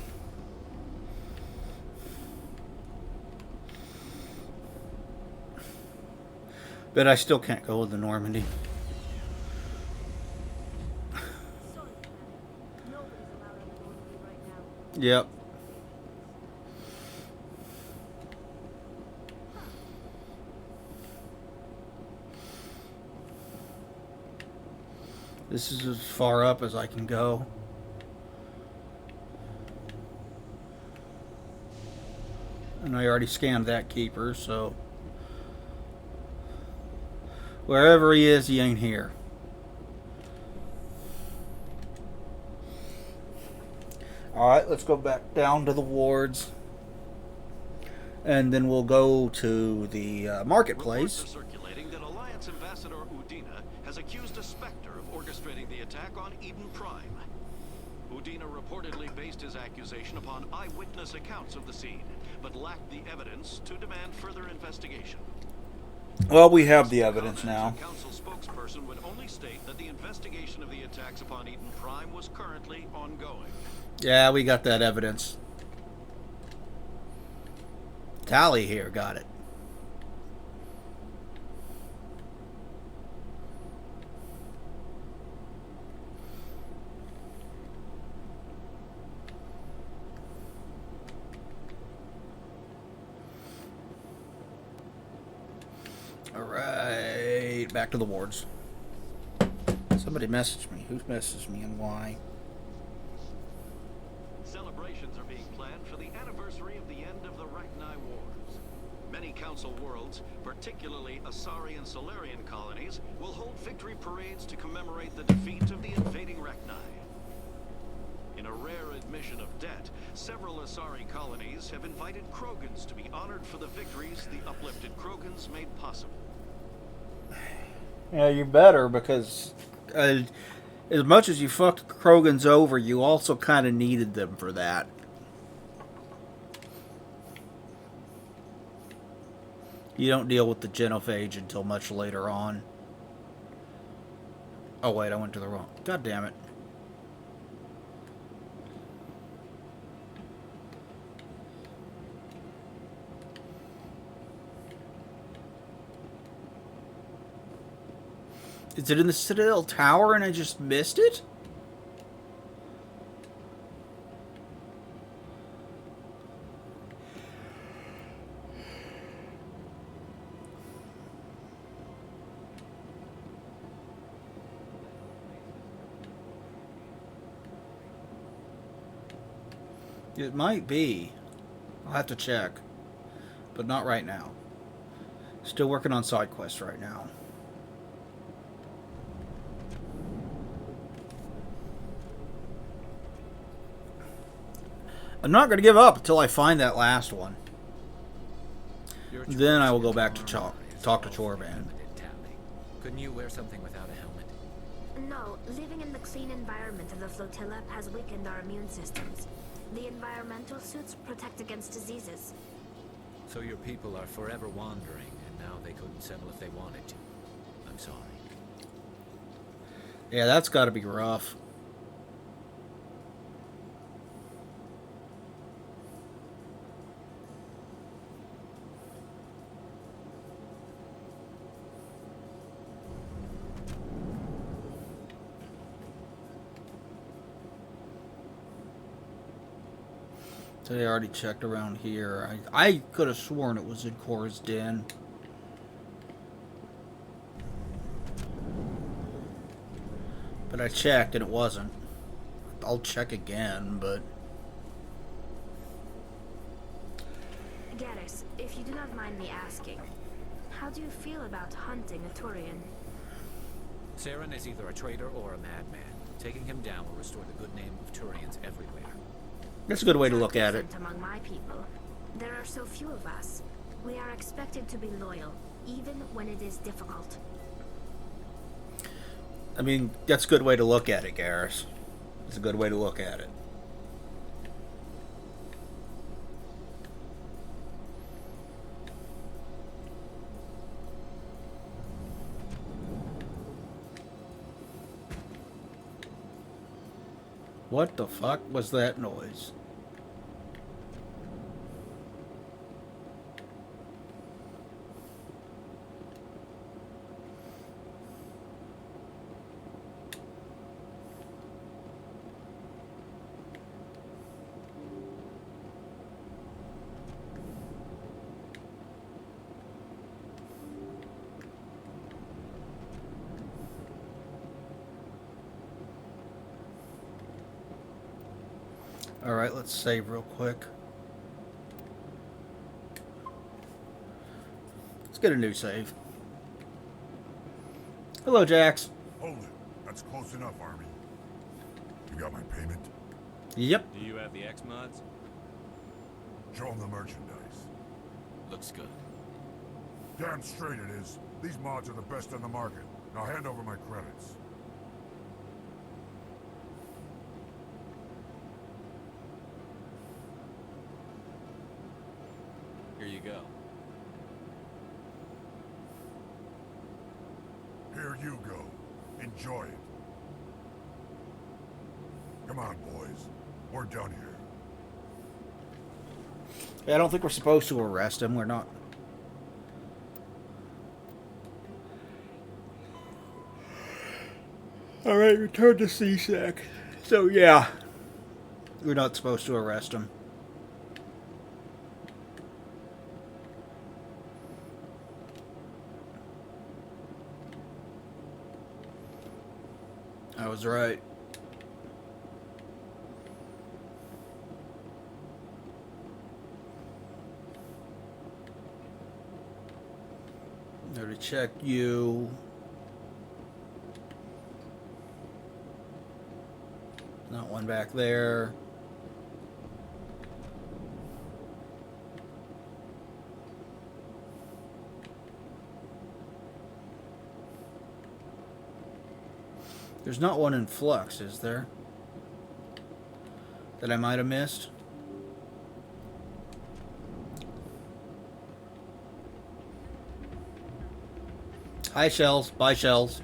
but I still can't go with the Normandy. Yep. This is as far up as I can go. And I already scanned that keeper, so wherever he is, he ain't here. Alright, let's go back down to the wards. And then we'll go to the marketplace. Reports are circulating that Alliance Ambassador Udina has accused a Spectre of orchestrating the attack on Eden Prime. Udina reportedly based his accusation upon eyewitness accounts of the scene, but lacked the evidence to demand further investigation. Well, we have the evidence now. A council spokesperson would only state that the investigation of the attacks upon Eden Prime was currently ongoing. Yeah, we got that evidence. Tally here got it. Alright, back to the wards. Somebody messaged me. Who's messaged me and why? Celebrations are being planned for the anniversary of the end of the Rachni Wars. Many Council worlds, particularly Asari and Solarian colonies, will hold victory parades to commemorate the defeat of the invading Rachni. In a rare admission remission of debt, several Asari colonies have invited Krogans to be honored for the victories the uplifted Krogans made possible. Yeah, you better, because as much as you fucked Krogans over, you also kind of needed them for that. You don't deal with the genophage until much later on. Oh wait, I went to the wrong... God damn it. Is it in the Citadel Tower and I just missed it? It might be. I'll have to check. But not right now. Still working on side quests right now. I'm not going to give up until I find that last one. Then I will go back to talk to Chorban. Couldn't you wear something without a helmet? No, living in the clean environment of the flotilla has weakened our immune systems. The environmental suits protect against diseases. So your people are forever wandering, and now they couldn't settle if they wanted to. I'm sorry. Yeah, that's got to be rough. So they already checked around here. I could have sworn it was in Cora's Den. But I checked and it wasn't. I'll check again, but... Garrus, if you do not mind me asking, how do you feel about hunting a Turian? Saren is either a traitor or a madman. Taking him down will restore the good name of Turians everywhere. That's a good way to look at it. Among my people, there are so few of us. We are expected to be loyal, even when it is difficult. I mean, that's a good way to look at it, Garrus. It's a good way to look at it. What the fuck was that noise? Alright, let's save real quick. Let's get a new save. Hello, Jax. Hold it. That's close enough, Army. You got my payment? Yep. Do you have the X mods? Show them the merchandise. Looks good. Damn straight it is. These mods are the best on the market. Now hand over my credits. Here you go. Here you go. Enjoy it. Come on, boys. We're done here. Yeah, I don't think we're supposed to arrest him. We're not. Alright, return to CSAC. So, yeah. We're not supposed to arrest him. I was right. Now to check you. Not one back there. There's not one in Flux, is there? That I might have missed? Hi, Shells. Bye, Shells.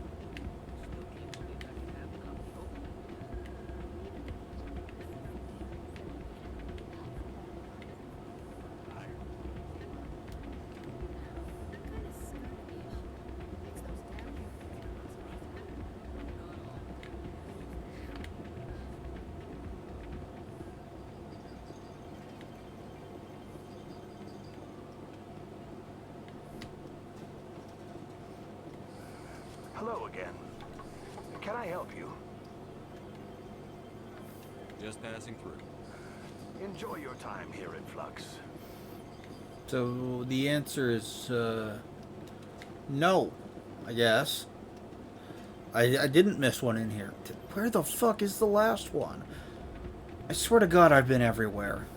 Hello again. Can I help you? Just passing through. Enjoy your time here in Flux. So the answer is no, I guess. I didn't miss one in here. Where the fuck is the last one? I swear to God, I've been everywhere.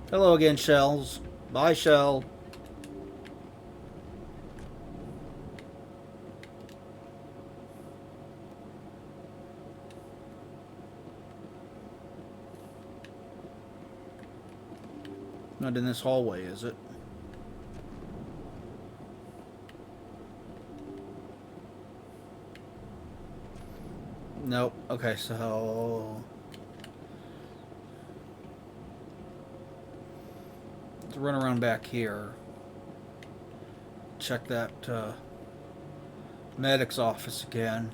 Hello again, Shells. Bye, Shell. Not in this hallway, is it? Nope. Okay, so let's run around back here. Check that medic's office again.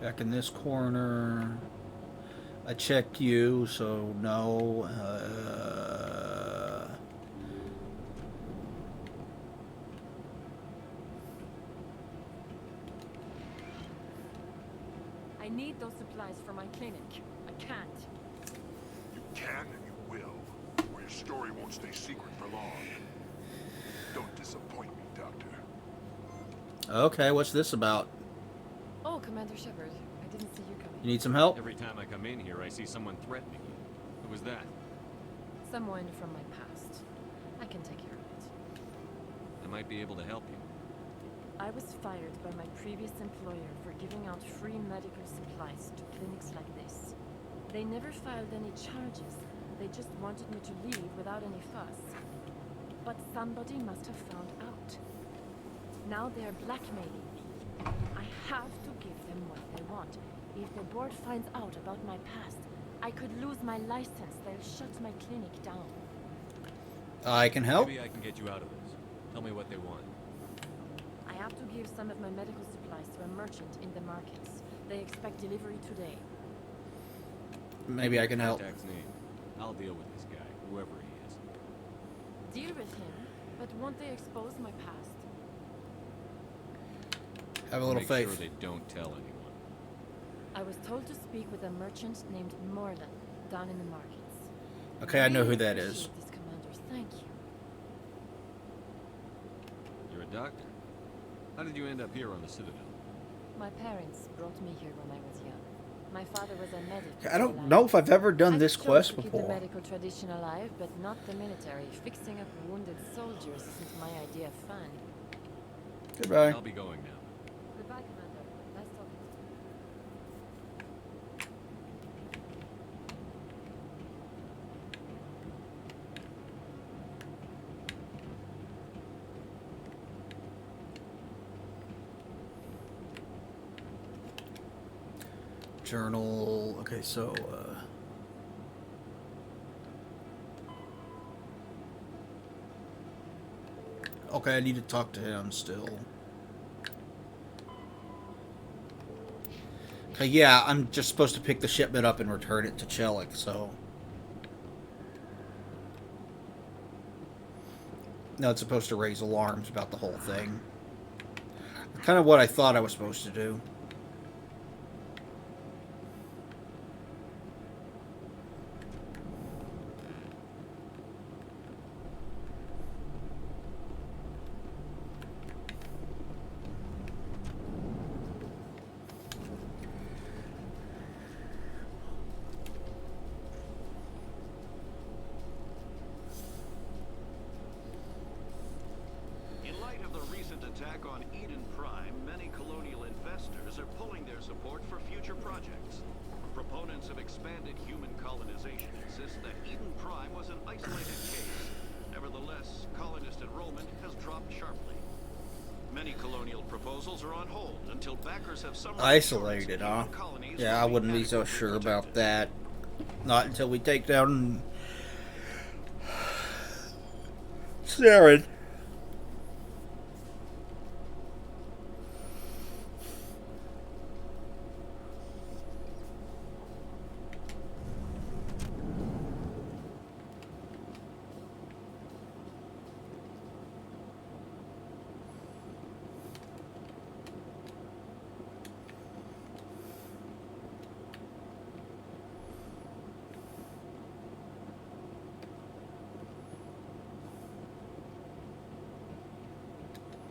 Back in this corner. I checked you, so no. I need those supplies for my clinic. I can't. You can and you will, or your story won't stay secret for long. Don't disappoint me, Doctor. Okay, what's this about? Oh, Commander Shepard. I didn't see you coming. You need some help? Every time I come in here, I see someone threatening you. Who was that? Someone from my past. I can take care of it. I might be able to help you. I was fired by my previous employer for giving out free medical supplies to clinics like this. They never filed any charges. They just wanted me to leave without any fuss. But somebody must have found out. Now they're blackmailing me. I have to give them what they want. If the board finds out about my past, I could lose my license. They'll shut my clinic down. I can help. Maybe I can get you out of this. Tell me what they want. I have to give some of my medical supplies to a merchant in the markets. They expect delivery today. Maybe I can help. Contact's name. I'll deal with this guy, whoever he is. Deal with him, but won't they expose my past? Have a little Make faith. sure they don't tell anyone. I was told to speak with a merchant named Morlan down in the markets. Okay, I know who that is. Appreciate this, Commander. Thank you. You're a doctor? How did you end up here on the Citadel? My parents brought me here when I was young. My father was a medic. I don't know if I've ever done this chose quest to keep the before. medical tradition alive, but not the military. Fixing up wounded soldiers isn't my idea of fun. Goodbye. I'll be going now. Goodbye, Commander. Nice talking to you. Journal. Okay, so okay, I need to talk to him still. Okay, yeah, I'm just supposed to pick the shipment up and return it to Chelik, so no, it's supposed to raise alarms about the whole thing. Kind of what I thought I was supposed to do. In light of support for future projects. Proponents of expanded human colonization insist that Eden Prime was an isolated case. Nevertheless, colonist enrollment has dropped sharply. Many colonial proposals are on hold until backers have summarized Isolated, huh? Yeah, I wouldn't be so sure about that. Not until we take down Saren.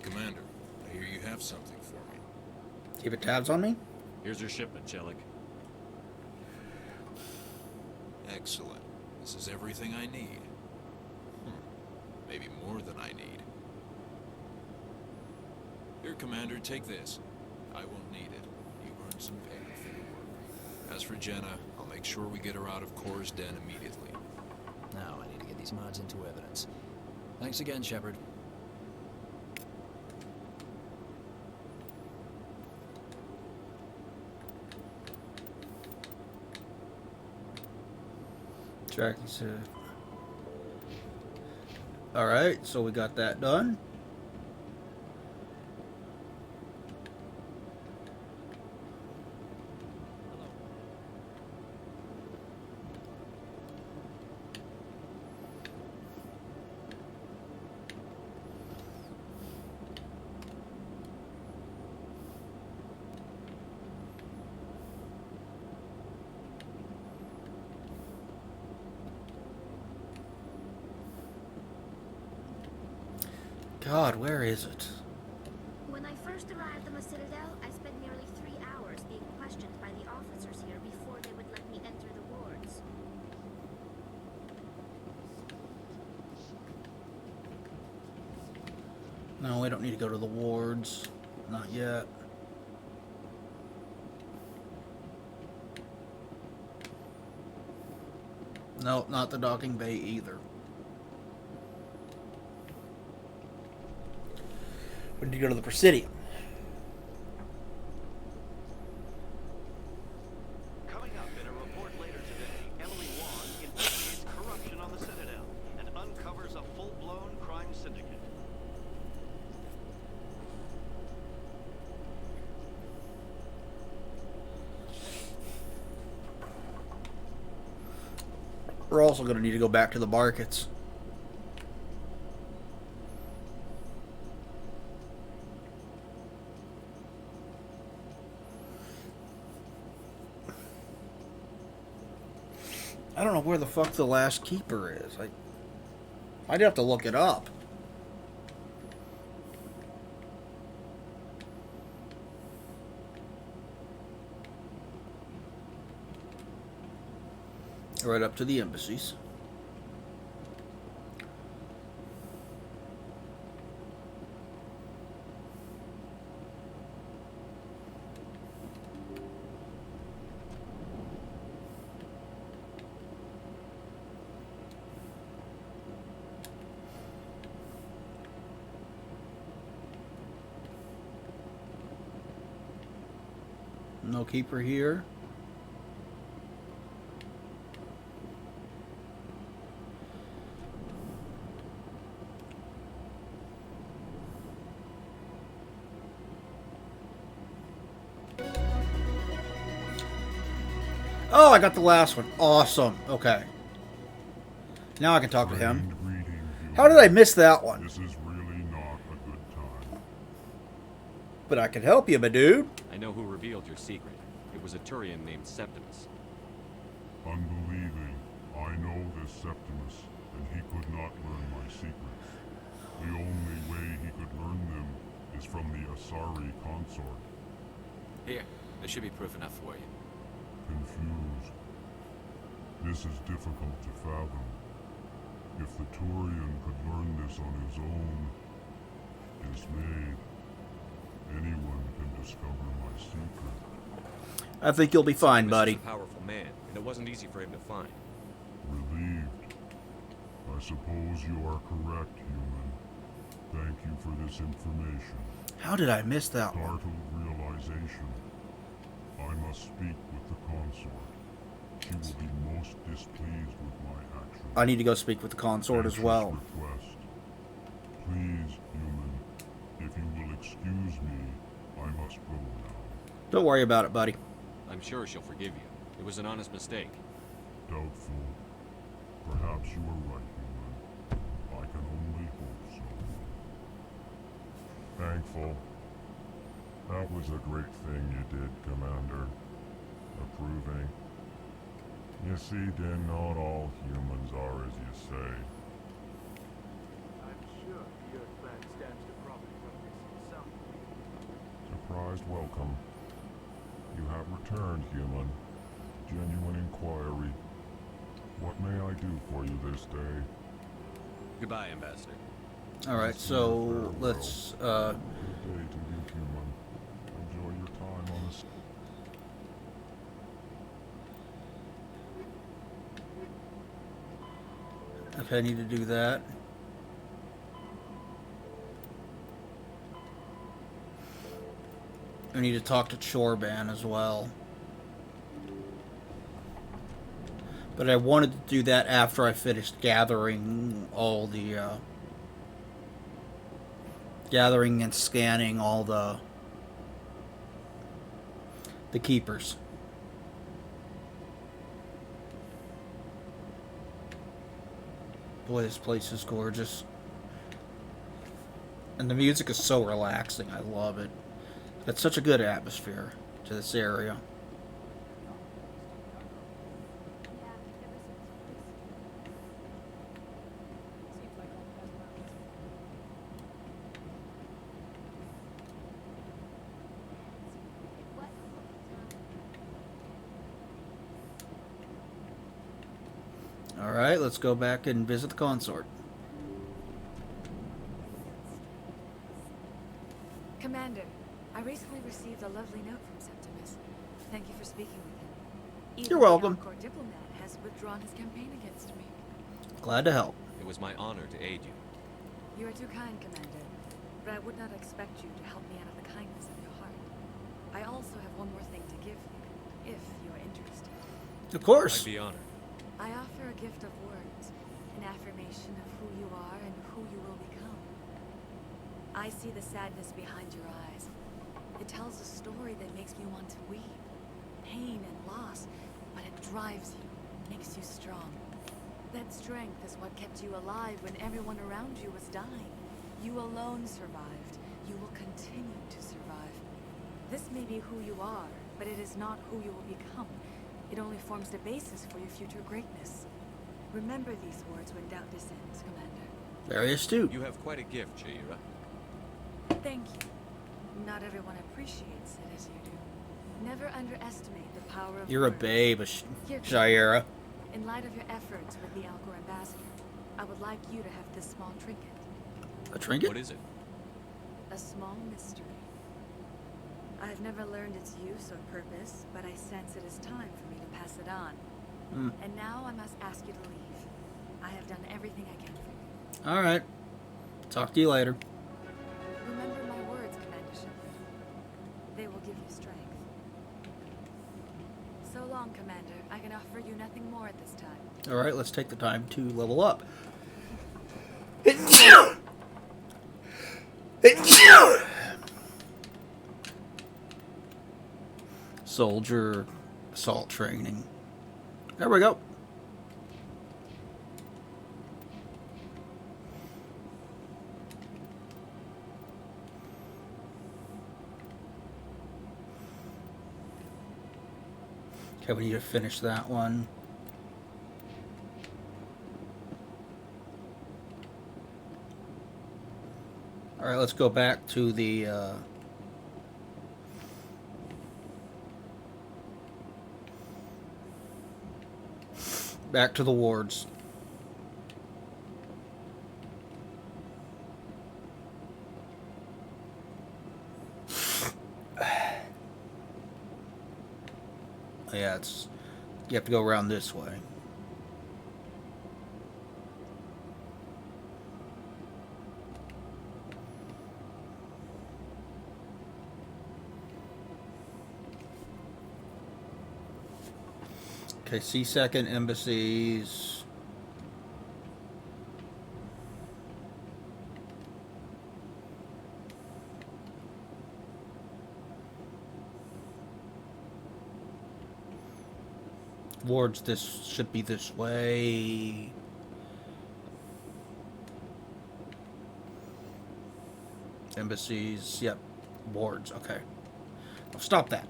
Commander, I hear you have something for me. Keep it tabs on me? Here's your shipment, Jellic. Excellent. This is everything I need. Maybe more than I need. Here, Commander, take this. I won't need it. You earned some payment for your work. As for Jenna, I'll make sure we get her out of Cora's den immediately. Now I need to get these mods into evidence. Thanks again, Shepard. Tracking to. Alright, so we got that done. God, where is it? When I first arrived on the Citadel, I spent nearly 3 hours being questioned by the officers here before they would let me enter the wards. No, we don't need to go to the wards. Not yet. Nope, not the docking bay either. We need to go to the Presidium. Coming up in a report later today, Emily Wong investigates corruption on the Citadel and uncovers a full-blown crime syndicate. We're also going to need to go back to the markets. I don't know where the fuck the last keeper is. I'd have to look it up. Right up to the embassies. No keeper here. Oh, I got the last one. Awesome. Okay. Now I can talk to him. How did I miss that one? This is really not a good time. But I can help you, my dude. I know who revealed your secret. It was a Turian named Septimus. Unbelieving. I know this Septimus, and he could not learn my secrets. The only way he could learn them is from the Asari consort. Here, there should be proof enough for you. Confused. This is difficult to fathom. If the Turian could learn this on his own, dismayed, anyone can discover my secret. I think you'll be fine, buddy. He's a powerful man, and it wasn't easy for him to find. Relieved. I suppose you are correct, human. Thank you for this information. How did I miss that one? Startled realization. I must speak with the consort. She will be most displeased with my actions. I need to go speak with the consort as well. Request. Please, human, if you will excuse me, I must go now. Don't worry about it, buddy. I'm sure she'll forgive you. It was an honest mistake. Doubtful. Perhaps you are right, human. I can only hope so. Thankful. That was a great thing you did, Commander. Approving. You see, then not all humans are as you say. I'm sure the Earth plan stands to profit from this in some way. Surprised welcome. You have returned, human. Genuine inquiry. What may I do for you this day? Goodbye, Ambassador. Alright, so let's Good day to you, human. Enjoy your time on this. if I need to do that. I need to talk to Chorban as well. But I wanted to do that after I finished gathering all the gathering and scanning all the keepers. Boy, this place is gorgeous. And the music is so relaxing. I love it. It's such a good atmosphere to this area. Alright, let's go back and visit the consort. Commander, I recently received a lovely note from Septimus. Thank you for speaking with him. Even You're welcome. The Alcor diplomat has withdrawn his campaign against me. Glad to help. It was my honor to aid you. You are too kind, Commander, but I would not expect you to help me out of the kindness of your heart. I also have one more thing to give you, if you are interested. Of course. I'd be honored. I offer a gift of words, an affirmation of who you are and who you will become. I see the sadness behind your eyes. It tells a story that makes me want to weep. Pain and loss, but it drives you, makes you strong. That strength is what kept you alive when everyone around you was dying. You alone survived. You will continue to survive. This may be who you are, but it is not who you will become. It only forms the basis for your future greatness. Remember these words when doubt descends, Commander. Very astute. You have quite a gift, Liara. Thank you. Not everyone appreciates it as you do. Never underestimate the power of You're a words. babe, Here, Liara. in light of your efforts with the Alcor ambassador, I would like you to have this small trinket. A trinket? What is it? A small mystery. I have never learned its use or purpose, but I sense it is time for me to pass it on. And now I must ask you to leave. I have done everything I can for you. Alright. Talk to you later. Remember my words, Commander Shepard. They will give you strength. So long, Commander. I can offer you nothing more at this time. Alright, let's take the time to level up. Soldier assault training. There we go. Okay, we need to finish that one. Alright, let's go back to the back to the wards. Yeah, you have to go around this way. Okay, C-second embassies. Wards, this should be this way. Embassies, yep. Wards, okay. I'll stop that.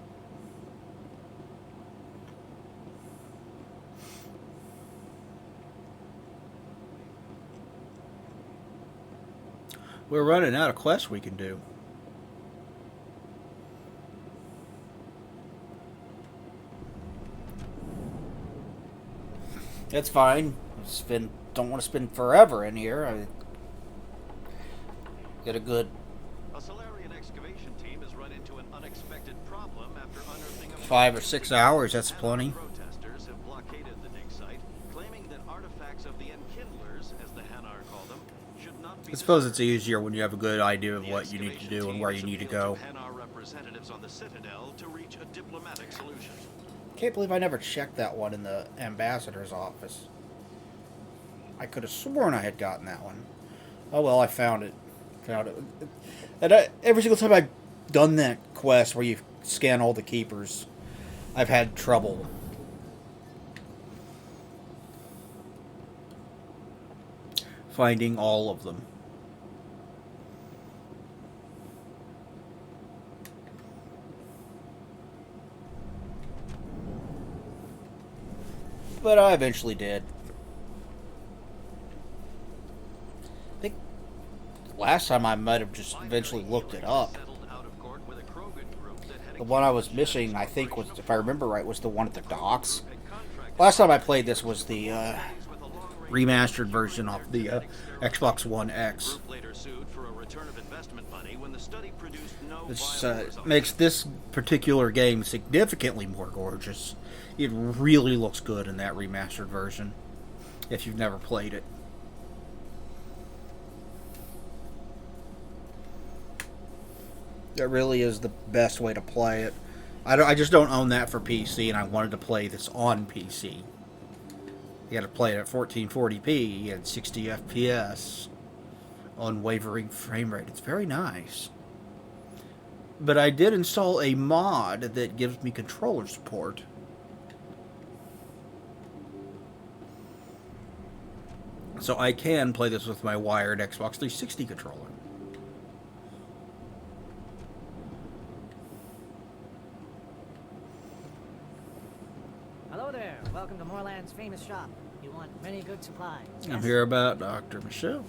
We're running out of quests we can do. It's fine. Don't want to spend forever in here. I get a good. A Solarian excavation team has run into an unexpected problem after unearthing a 5 or 6 hours. That's plenty. Protesters have blockaded the dig site, claiming that artifacts of the Enkindlers, as the Hanar call them, should not be. I suppose it's easier when you have a good idea of what you need to do and where you need to go. Hanar representatives on the Citadel to reach a diplomatic solution. Can't believe I never checked that one in the ambassador's office. I could have sworn I had gotten that one. Oh well, I found it. And every single time I've done that quest where you scan all the keepers, I've had trouble. Finding all of them. But I eventually did. I think last time I might have just eventually looked it up. The one I was missing, I think, was, if I remember right, was the one at the docks. Last time I played this was the remastered version of the Xbox One X. This makes this particular game significantly more gorgeous. It really looks good in that remastered version, if you've never played it. That really is the best way to play it. I just don't own that for PC, and I wanted to play this on PC. You got to play it at 1440p and 60 FPS. Unwavering frame rate. It's very nice. But I did install a mod that gives me controller support. So I can play this with my wired Xbox 360 controller. Hello there. Welcome to Moorland's famous shop. You want many good supplies. I'm here about Dr. Michelle.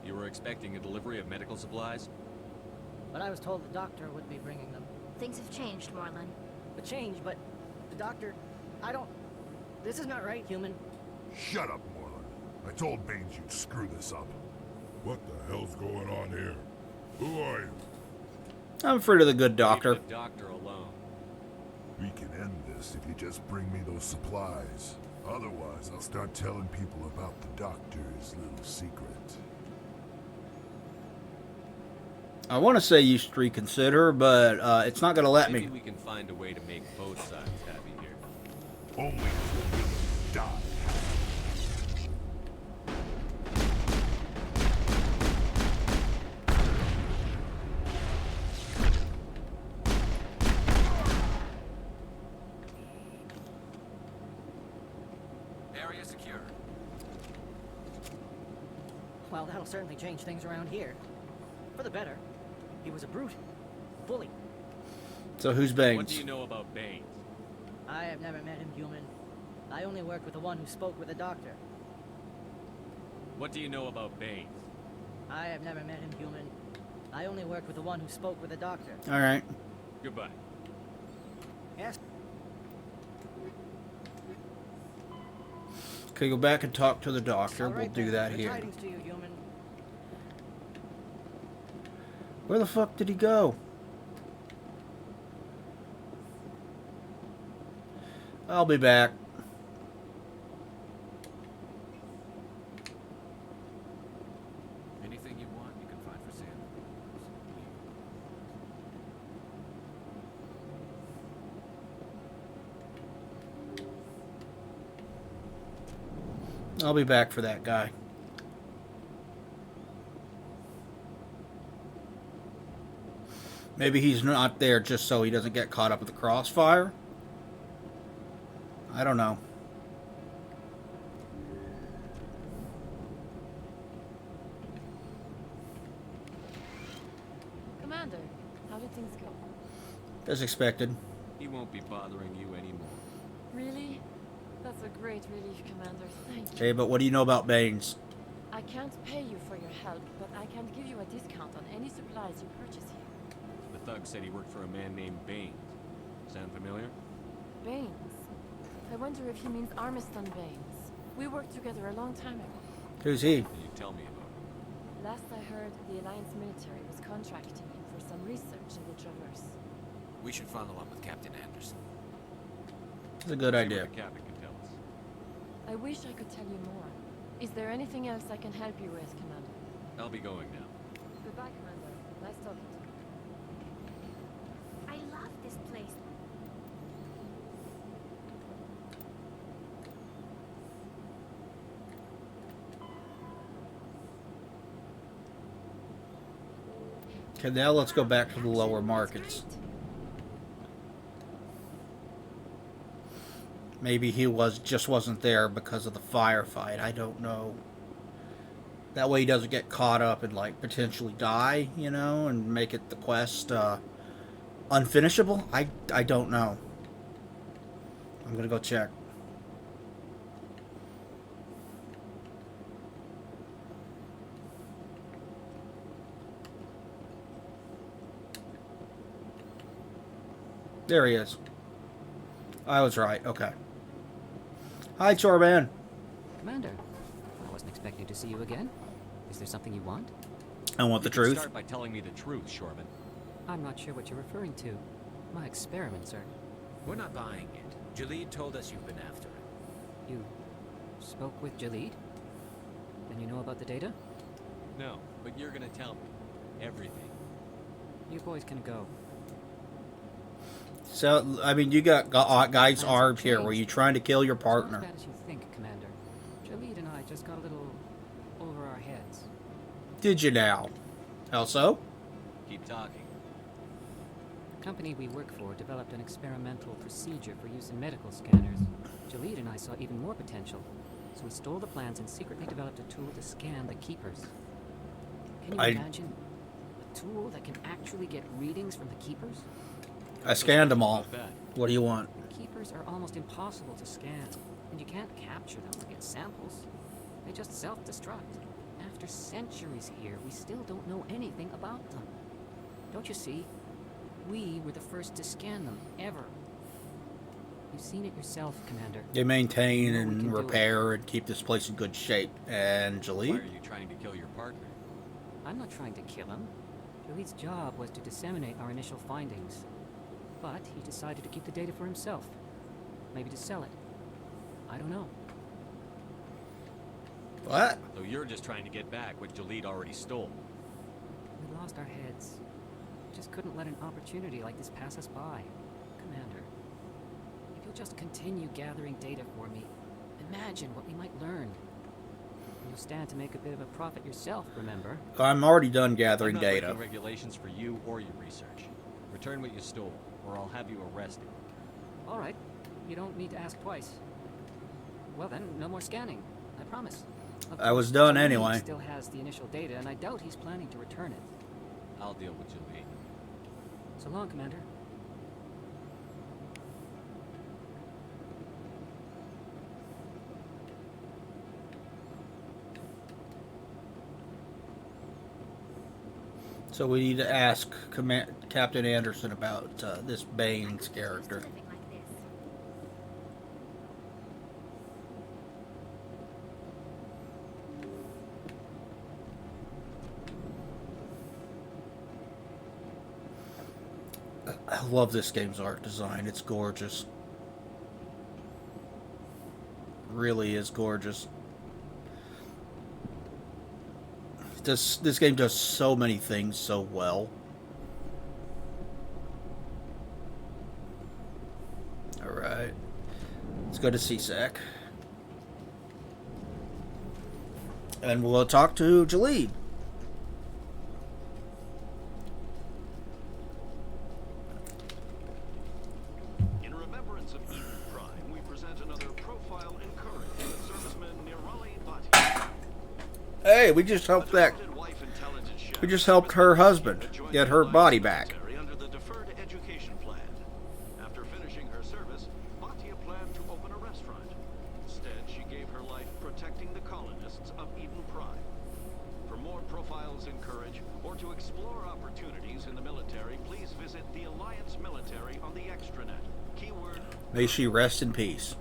You were expecting a delivery of medical supplies? But I was told the doctor would be bringing them. Things have changed, Moorland. The change, but the doctor... This is not right, human. Shut up, Moorland. I told Baines you'd screw this up. What the hell's going on here? Who are you? I'm afraid of the good doctor. Leave the doctor alone. We can end this if you just bring me those supplies. Otherwise, I'll start telling people about the doctor's little secret. I want to say you should reconsider, but it's not going to let Maybe me. we can find a way to make both sides happy here. Only if you die. Area secure. Well, that'll certainly change things around here. For the better. He was a brute. A bully. So who's Baines? What do you know about Baines? I have never met him, human. I only worked with the one who spoke with the doctor. What do you know about Baines? I have never met him, human. I only worked with the one who spoke with the doctor. All right. Goodbye. Yes. Okay, go back and talk to the doctor. All We'll right, do then. that Good here. tidings to you, human. Where the fuck did he go? I'll be back. Anything you want, you can find for sale. I'll be back for that guy. Maybe he's not there just so he doesn't get caught up with the crossfire. I don't know. Commander, how did things go? As expected. He won't be bothering you anymore. Really? That's a great relief, Commander. Thank you. Okay, but what do you know about Baines? I can't pay you for your help, but I can give you a discount on any supplies you purchase here. The thug said he worked for a man named Baines. Sound familiar? Baines? I wonder if he means Armiston Baines. We worked together a long time ago. Who's he? Can you tell me about it? Last I heard, the Alliance military was contracting him for some research in the Traverse. We should follow up with Captain Anderson. It's a good See idea. what the captain can tell us. I wish I could tell you more. Is there anything else I can help you with, Commander? I'll be going now. Goodbye, Commander. Nice talking to you. I love this place. Okay, now let's go back to the lower markets. Maybe he just wasn't there because of the firefight. I don't know. That way he doesn't get caught up and like potentially die, you know, and make it the quest unfinishable. I don't know. I'm gonna go check. There he is. I was right. Okay. Hi, Chorban. Commander, I wasn't expecting to see you again. Is there something you want? I want the You can truth. Start by telling me the truth, Shorman. I'm not sure what you're referring to. My experiments are... We're not buying it. Jalid told us you've been after it. You spoke with Jalid? Then you know about the data? No, but you're gonna tell me everything. You boys can go. So, I mean, you got guys armed here. Were you trying to kill your It's not partner? as bad as you think, Commander. Jalid and I just got a little over our heads. Did you now? How so? Keep talking. The company we work for developed an experimental procedure for use in medical scanners. Jalid and I saw even more potential, so we stole the plans and secretly developed a tool to scan the keepers. Can you imagine a tool that can actually get readings from the keepers? I scanned them all. What do you want? The keepers are almost impossible to scan, and you can't capture them or get samples. They just self-destruct. After centuries here, we still don't know anything about them. Don't you see? We were the first to scan them, ever. You've seen it yourself, Commander. They maintain No one can and do it. repair and keep this place in good shape. And Why Jalid? are you trying to kill your partner? I'm not trying to kill him. Jalid's job was to disseminate our initial findings. But he decided to keep the data for himself. Maybe to sell it. I don't know. What? So you're just trying to get back what Jalid already stole. We lost our heads. Just couldn't let an opportunity like this pass us by. Commander, if you'll just continue gathering data for me, imagine what we might learn. You'll stand to make a bit of a profit yourself, remember? I'm already done gathering I'm not data. making regulations for you or your research. Return what you stole, or I'll have you arrested. All right. You don't need to ask twice. Well then, no more scanning. I promise. Of I was course, done Jalid anyway. Still has the initial data, and I doubt he's planning to return it. I'll deal with Jalid. So long, Commander. So we need to ask Captain Anderson about this Baines character. I love this game's art design. It's gorgeous. really is gorgeous. This game does so many things so well. Alright. Let's go to CSEC. And we'll talk to Jalid. In remembrance of Eden Prime, we present another profile in courage of serviceman Nirali Bhatti. Hey, we just helped her husband get her body back. Under the Deferred Education Plan. After finishing her service, Bhatia planned to open a restaurant. Instead, she gave her life protecting the colonists of Eden Prime. For more profiles in courage, or to explore opportunities in the military, please visit the Alliance Military on the extranet. Keyword... May she rest in peace.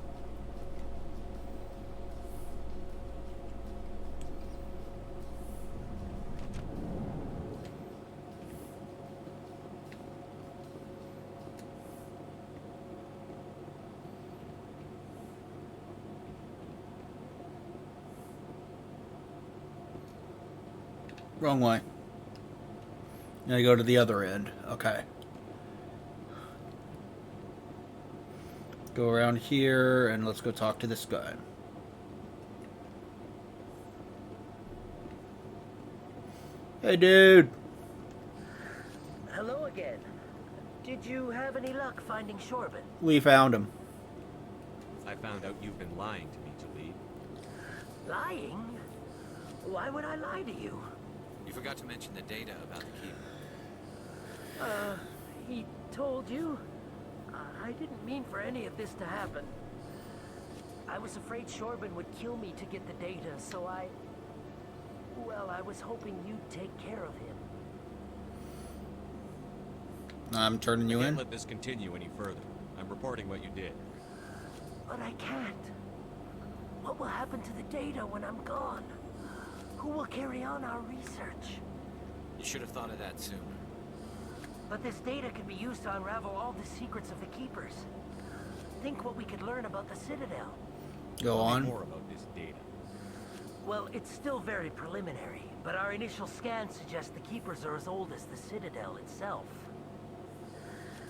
Wrong way. Now you go to the other end. Okay. Go around here and let's go talk to this guy. Hey, dude. Hello again. Did you have any luck finding Shorban? We found him. I found out you've been lying to me, Jalid. Lying? Why would I lie to you? You forgot to mention the data about the keeper. He told you? I didn't mean for any of this to happen. I was afraid Shorban would kill me to get the data, so well, I was hoping you'd take care of him. I'm turning you I in. can't let this continue any further. I'm reporting what you did. But I can't. What will happen to the data when I'm gone? Who will carry on our research? You should have thought of that sooner. But this data can be used to unravel all the secrets of the Keepers. Think what we could learn about the Citadel. Go on. More about this data. Well, it's still very preliminary, but our initial scans suggest the Keepers are as old as the Citadel itself.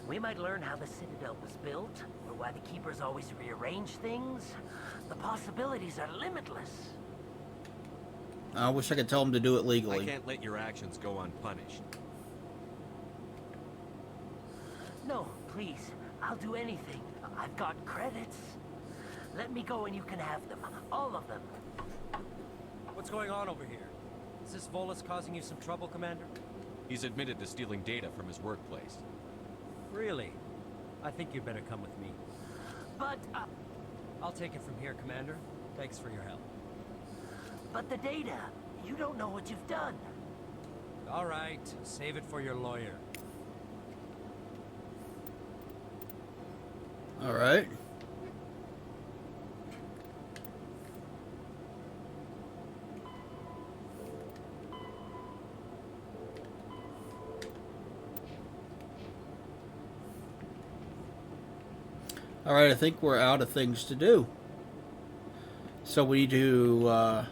We might learn how the Citadel was built, or why the Keepers always rearrange things. The possibilities are limitless. I wish I could tell him to do it legally. I can't let your actions go unpunished. No, please. I'll do anything. I've got credits. Let me go and you can have them. All of them. What's going on over here? Is this Volus causing you some trouble, Commander? He's admitted to stealing data from his workplace. Really? I think you'd better come with me. But, I'll take it from here, Commander. Thanks for your help. But the data, you don't know what you've done. All right, save it for your lawyer. All right. All right, I think we're out of things to do. So we need to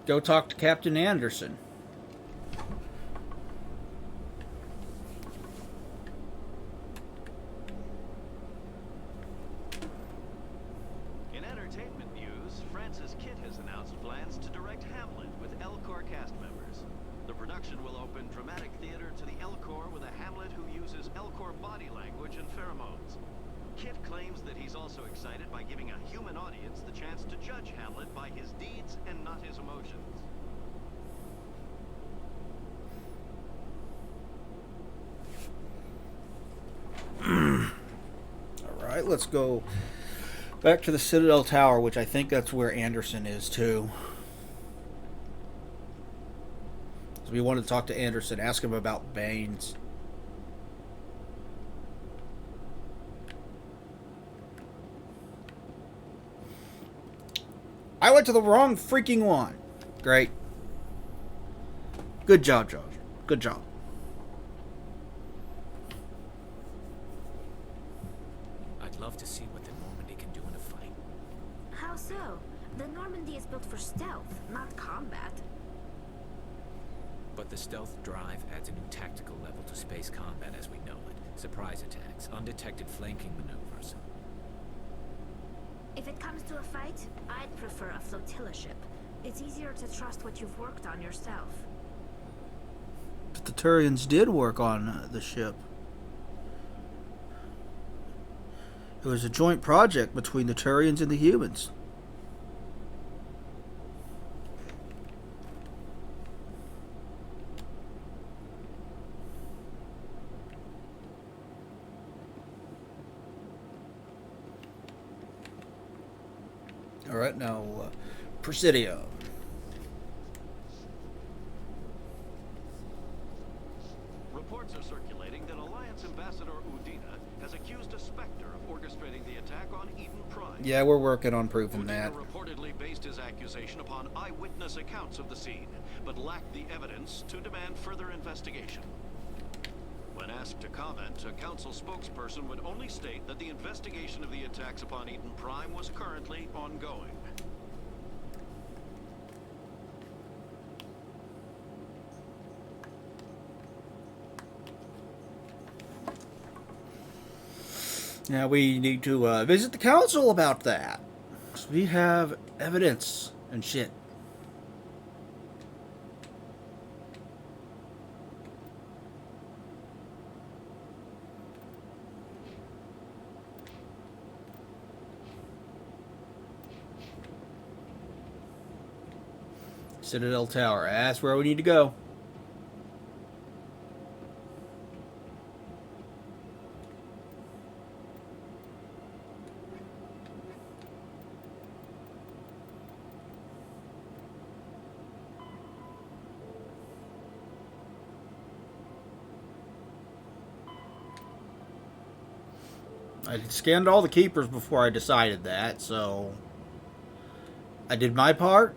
go talk to Captain Anderson. In entertainment news, Francis Kidd has announced plans to direct Hamlet with Elcor cast members. The production will open dramatic theater to the Elcor with a Hamlet who uses Elcor body language and pheromones. Kidd claims that he's also excited by giving a human audience the chance to judge Hamlet by his deeds and not his emotions. Alright, let's go back to the Citadel Tower, which I think that's where Anderson is too. So we want to talk to Anderson, ask him about Baines. I went to the wrong freaking one. Great. Good job, Josh. Good job. How so? The Normandy is built for stealth, not combat. But the stealth drive adds a new tactical level to space combat as we know it. Surprise attacks, undetected flanking maneuvers. If it comes to a fight, I'd prefer a flotilla ship. It's easier to trust what you've worked on yourself. But the Turians did work on the ship. It was a joint project between the Turians and the humans. Alright, now, Presidio. Reports are circulating that Alliance Ambassador Udina has accused a Spectre of orchestrating the attack on Eden Prime. Yeah, we're working on proving that. Udina reportedly based his accusation upon eyewitness accounts of the scene, but lacked the evidence to demand further investigation. When asked to comment, a council spokesperson would only state that the investigation of the attacks upon Eden Prime was currently ongoing. Now we need to visit the council about that. So we have evidence and shit. Citadel Tower. That's where we need to go. I scanned all the keepers before I decided that, so I did my part.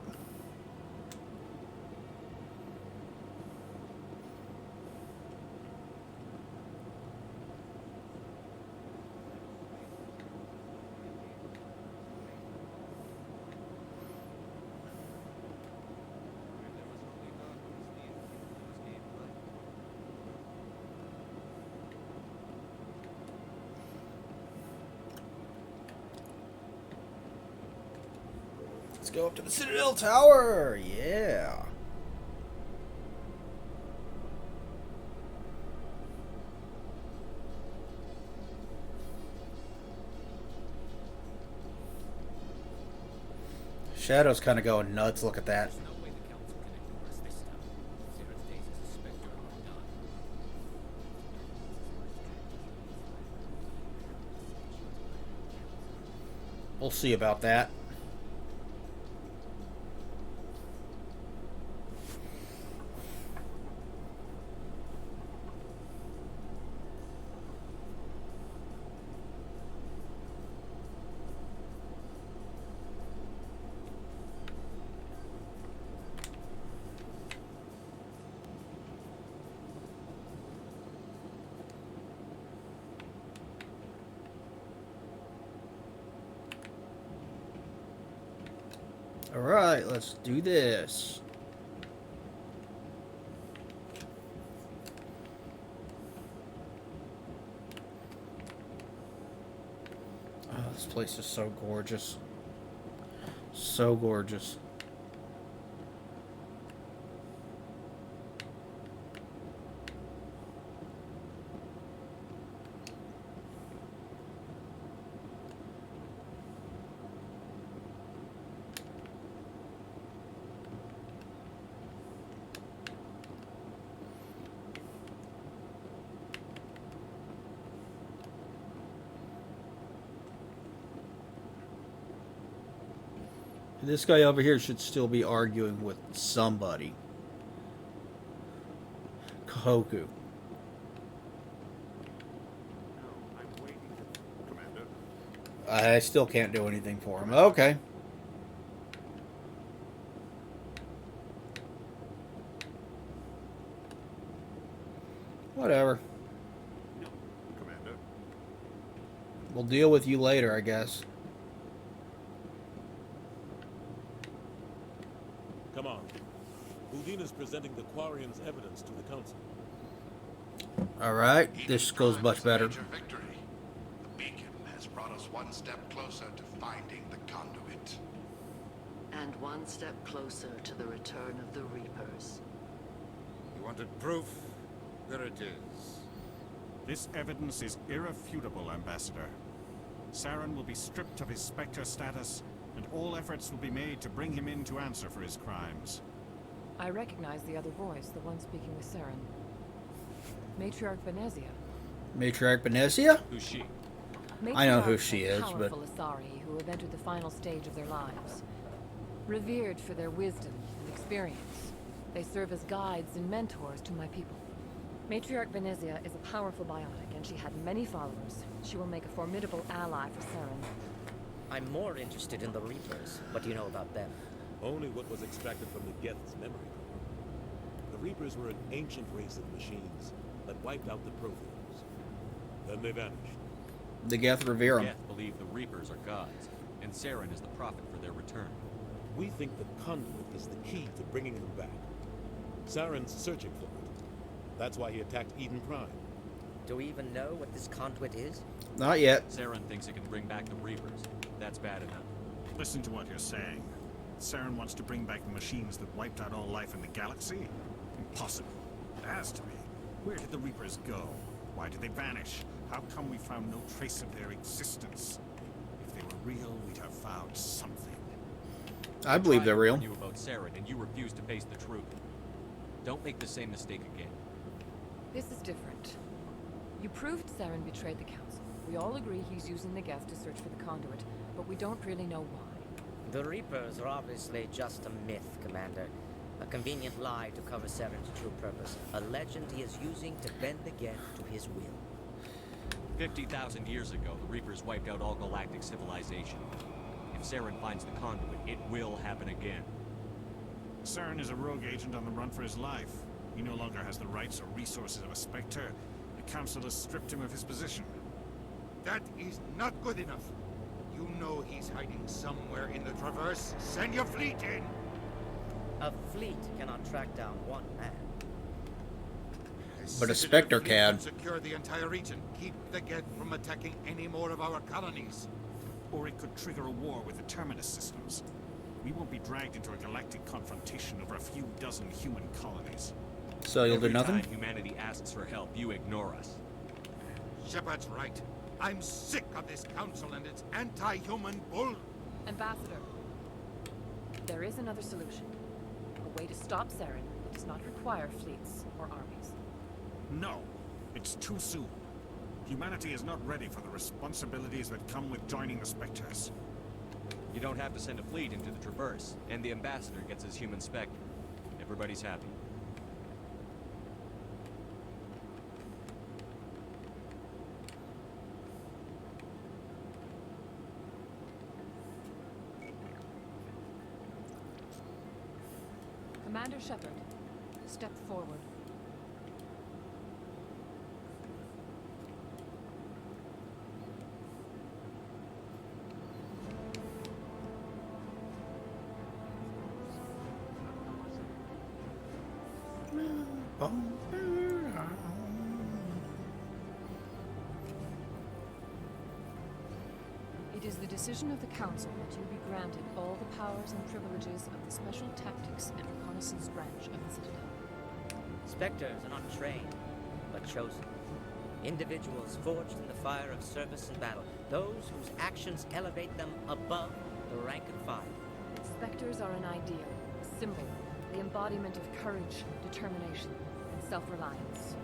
Let's go up to the Citadel Tower. Yeah. Shadow's kind of going nuts. Look at that. We'll see about that. Alright, let's do this. Oh, this place is so gorgeous. So gorgeous. This guy over here should still be arguing with somebody. Kohoku. I still can't do anything for him. Okay. Whatever. We'll deal with you later, I guess. Come on. Udina's presenting the Quarian's evidence to the Council. Alright, this goes much better. Major victory. The beacon has brought us one step closer to finding the conduit. And one step closer to the return of the Reapers. You wanted proof? There it is. This evidence is irrefutable, Ambassador. Saren will be stripped of his Spectre status, and all efforts will be made to bring him in to answer for his crimes. I recognize the other voice, the one speaking with Saren. Matriarch Benezia. Matriarch Benezia? Who's she? I know who she is, but... Powerful Asari who have entered the final stage of their lives. Revered for their wisdom and experience, they serve as guides and mentors to my people. Matriarch Benezia is a powerful biotic, and she had many followers. She will make a formidable ally for Saren. I'm more interested in the Reapers. What do you know about them? Only what was extracted from the Geth's memory. The Reapers were an ancient race of machines that wiped out the Protheans. Then they vanished. The Geth revere them. Geth believe the Reapers are gods, and Saren is the prophet for their return. We think the conduit is the key to bringing them back. Saren's searching for it. That's why he attacked Eden Prime. Do we even know what this conduit is? Not yet. Saren thinks it can bring back the Reapers. That's bad enough. Listen to what you're saying. Saren wants to bring back the machines that wiped out all life in the galaxy? Impossible. It has to be. Where did the Reapers go? Why did they vanish? How come we found no trace of their existence? If they were real, we'd have found something. I believe they're real. You about Saren, and you refuse to face the truth. Don't make the same mistake again. This is different. You proved Saren betrayed the Council. We all agree he's using the Geth to search for the conduit, but we don't really know why. The Reapers are obviously just a myth, Commander. A convenient lie to cover Saren's true purpose. A legend he is using to bend the Geth to his will. 50,000 years ago, the Reapers wiped out all galactic civilization. If Saren finds the conduit, it will happen again. Saren is a rogue agent on the run for his life. He no longer has the rights or resources of a Spectre. The Council has stripped him of his position. That is not good enough. You know he's hiding somewhere in the Traverse. Send your fleet in! A fleet cannot track down one man. But a Spectre can. Secure the entire region. Keep the Geth from attacking any more of our colonies. Or it could trigger a war with the Terminus systems. We won't be dragged into a galactic confrontation over a few dozen human colonies. So you'll do nothing? Every time humanity asks for help, you ignore us. Shepard's right. I'm sick of this council and its anti-human bull. Ambassador, there is another solution. A way to stop Saren that does not require fleets or armies. No, it's too soon. Humanity is not ready for the responsibilities that come with joining the Spectres. You don't have to send a fleet into the Traverse, and the Ambassador gets his human Spectre. Everybody's happy. Commander Shepard, step forward. It is the decision of the Council that you be granted all the powers and privileges of the Special Tactics and Reconnaissance branch of the Citadel. Spectres are not trained, but chosen. Individuals forged in the fire of service and battle. Those whose actions elevate them above the rank and file. Spectres are an ideal, a symbol, the embodiment of courage, determination, and self-reliance.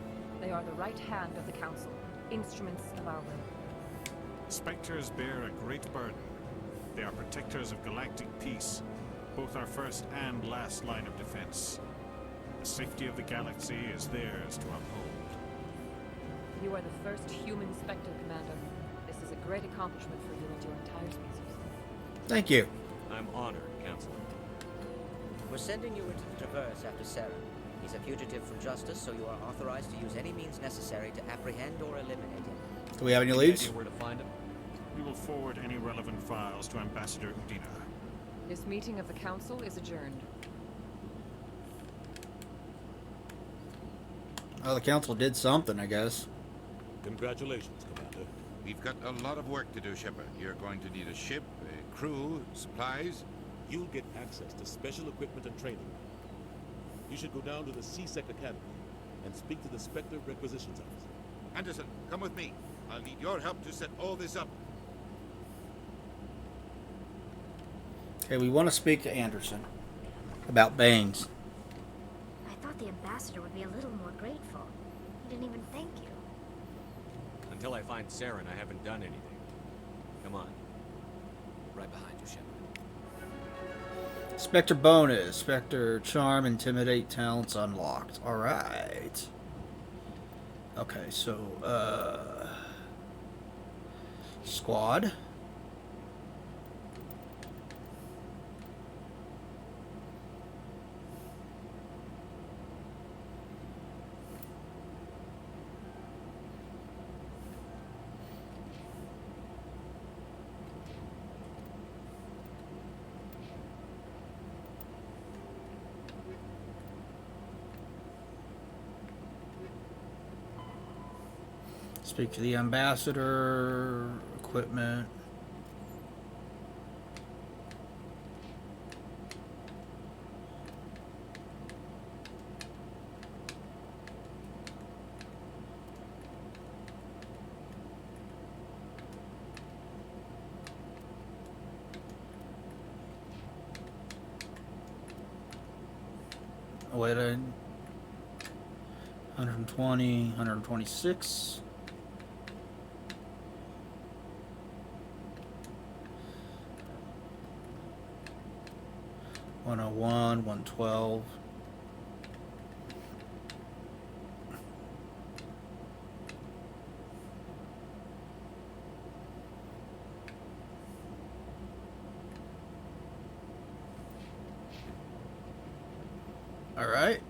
They are the right hand of the Council, instruments of our will. Spectres bear a great burden. They are protectors of galactic peace, both our first and last line of defense. The safety of the galaxy is theirs to uphold. You are the first human Spectre, Commander. This is a great accomplishment for you and your entire species. Thank you. I'm honored, Counselor. We're sending you into the Traverse after Saren. He's a fugitive from justice, so you are authorized to use any means necessary to apprehend or eliminate him. Do we have any leads? Idea where to find him? We will forward any relevant files to Ambassador Udina. This meeting of the Council is adjourned. Oh, the council did something, I guess. Congratulations, Commander. We've got a lot of work to do, Shepard. You're going to need a ship, a crew, supplies. You'll get access to special equipment and training. You should go down to the C-Sec Academy and speak to the Spectre Requisitions Office. Anderson, come with me. I'll need your help to set all this up. Okay, we want to speak to Anderson about Baines. I thought the ambassador would be a little more grateful. He didn't even thank you. Until I find Saren, I haven't done anything. Come on. Right behind you, Shepard. Spectre bonus. Spectre charm, intimidate, talents unlocked. Alright. Okay, so, squad. Speak to the ambassador, equipment. Oh, wait, 120, 126. 101, 112. All right.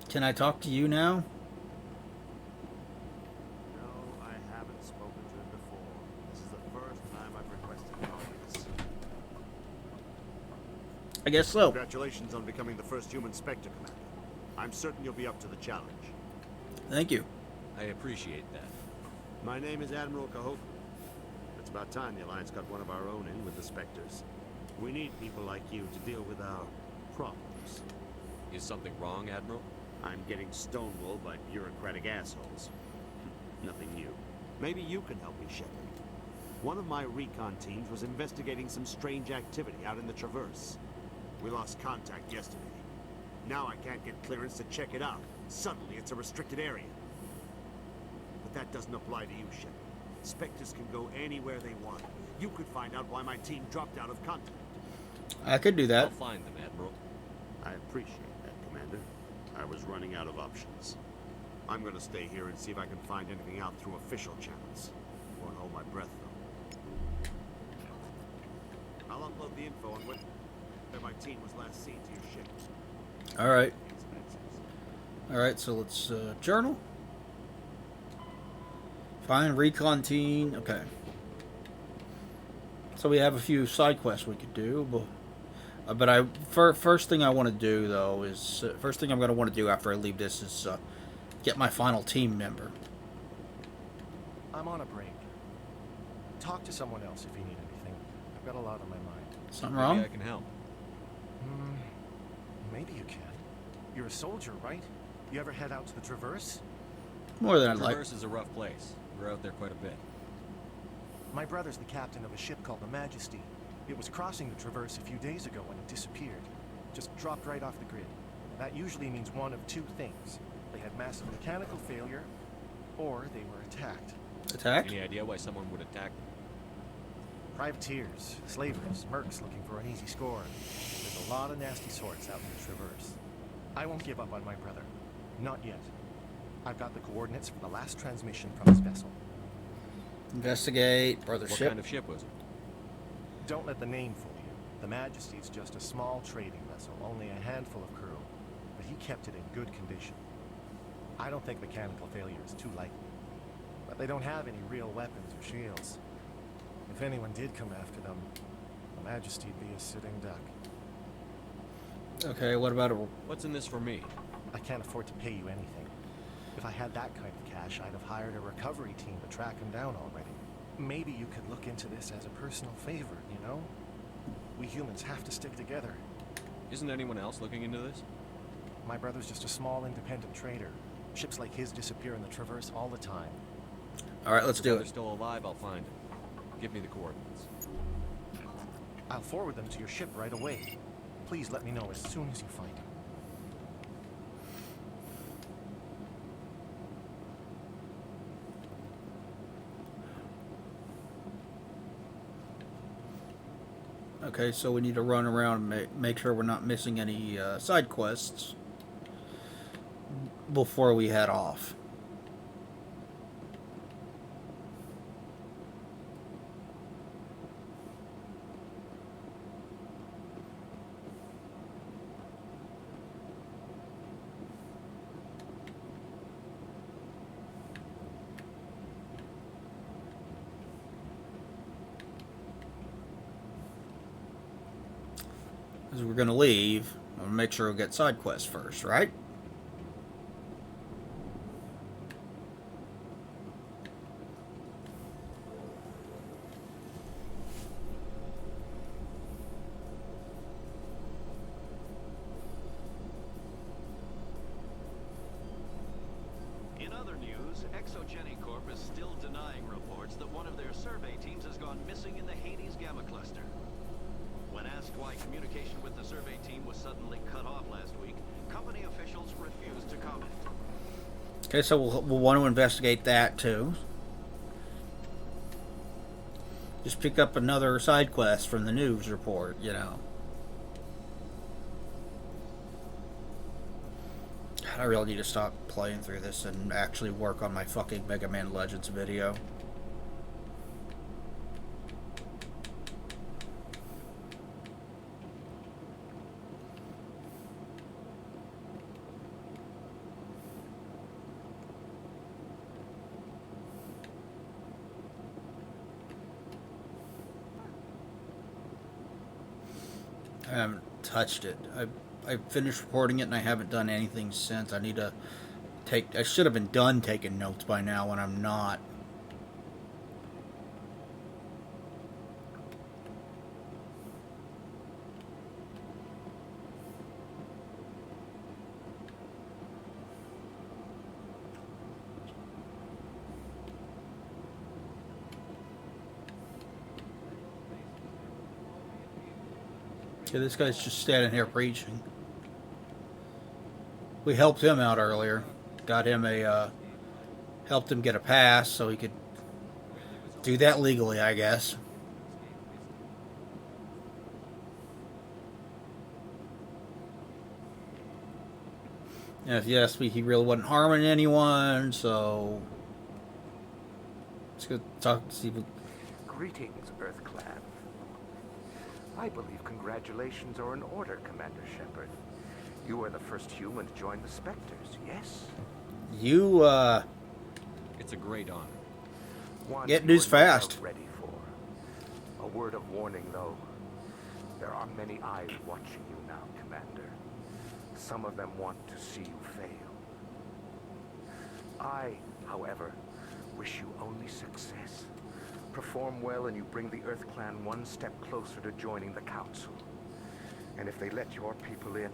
Can I talk to you now? I guess so. Congratulations on becoming the first human Spectre, Commander. I'm certain you'll be up to the challenge. Thank you. I appreciate that. My name is Admiral Cahope. It's about time the Alliance got one of our own in with the Spectres. We need people like you to deal with our problems. Is something wrong, Admiral? I'm getting stonewalled by bureaucratic assholes. Nothing new. Maybe you can help me, Shepard. One of my recon teams was investigating some strange activity out in the Traverse. We lost contact yesterday. Now I can't get clearance to check it out. Suddenly it's a restricted area. But that doesn't apply to you, Shepard. Spectres can go anywhere they want. You could find out why my team dropped out of contact. I could do that. I'll find them, Admiral. I appreciate that, Commander. I was running out of options. I'm gonna stay here and see if I can find anything out through official channels. Won't hold my breath, though. I'll upload the info on where my team was last seen to your ship. All right. All right, so let's journal. Find recon team. Okay. So we have a few side quests we could do, but first thing I want to do though is first thing I'm going to want to do after I leave this is get my final team member. I'm on a break. Talk to someone else if you need anything. I've got a lot on my mind. Something wrong? Maybe I can help. Maybe you can. You're a soldier, right? You ever head out to the Traverse? More than I'd like. Traverse is a rough place. We're out there quite a bit. My brother's the captain of a ship called the Majesty. It was crossing the Traverse a few days ago when it disappeared. Just dropped right off the grid. That usually means one of two things. They had massive mechanical failure, or they were attacked. Attacked? Any idea why someone would attack them? Privateers, slavers, mercs looking for an easy score. There's a lot of nasty sorts out in the Traverse. I won't give up on my brother. Not yet. I've got the coordinates for the last transmission from his vessel. Investigate, brother ship. What kind of ship was it? Don't let the name fool you. The Majesty's just a small trading vessel, only a handful of crew. But he kept it in good condition. I don't think mechanical failure is too likely. But they don't have any real weapons or shields. If anyone did come after them, the Majesty'd be a sitting duck. Okay, what about a... What's in this for me? I can't afford to pay you anything. If I had that kind of cash, I'd have hired a recovery team to track him down already. Maybe you could look into this as a personal favor, you know? We humans have to stick together. Isn't anyone else looking into this? My brother's just a small independent trader. Ships like his disappear in the Traverse all the time. Alright, let's do If they're it. still alive, I'll find him. Give me the coordinates. I'll forward them to your ship right away. Please let me know as soon as you find him. Okay, so we need to run around and make sure we're not missing any side quests before we head off. Because we're going to leave, I'll make sure we get side quests first, right? In other news, Exogeny Corp is still denying reports that one of their survey teams has gone missing in the Hades Gamma Cluster. When asked why communication with the survey team was suddenly cut off last week, company officials refused to comment. Okay, so we'll want to investigate that too. Just pick up another side quest from the news report, you know. I really need to stop playing through this and actually work on my fucking Mega Man Legends video. I haven't touched it. I finished recording it and I haven't done anything since. I need to take... I should have been done taking notes by now when I'm not. Okay, this guy's just standing here preaching. We helped him out earlier. Got him a, helped him get a pass so he could do that legally, I guess. And if you ask me, he really wasn't harming anyone, so... Let's go talk to see... Greetings, EarthClan. I believe congratulations are in order, Commander Shepard. You are the first human to join the Spectres, yes? You, It's a great honor. One get you news are no fast. doubt ready for. A word of warning, though. There are many eyes watching you now, Commander. Some of them want to see you fail. I, however, wish you only success. Perform well and you bring the EarthClan one step closer to joining the Council. And if they let your people in,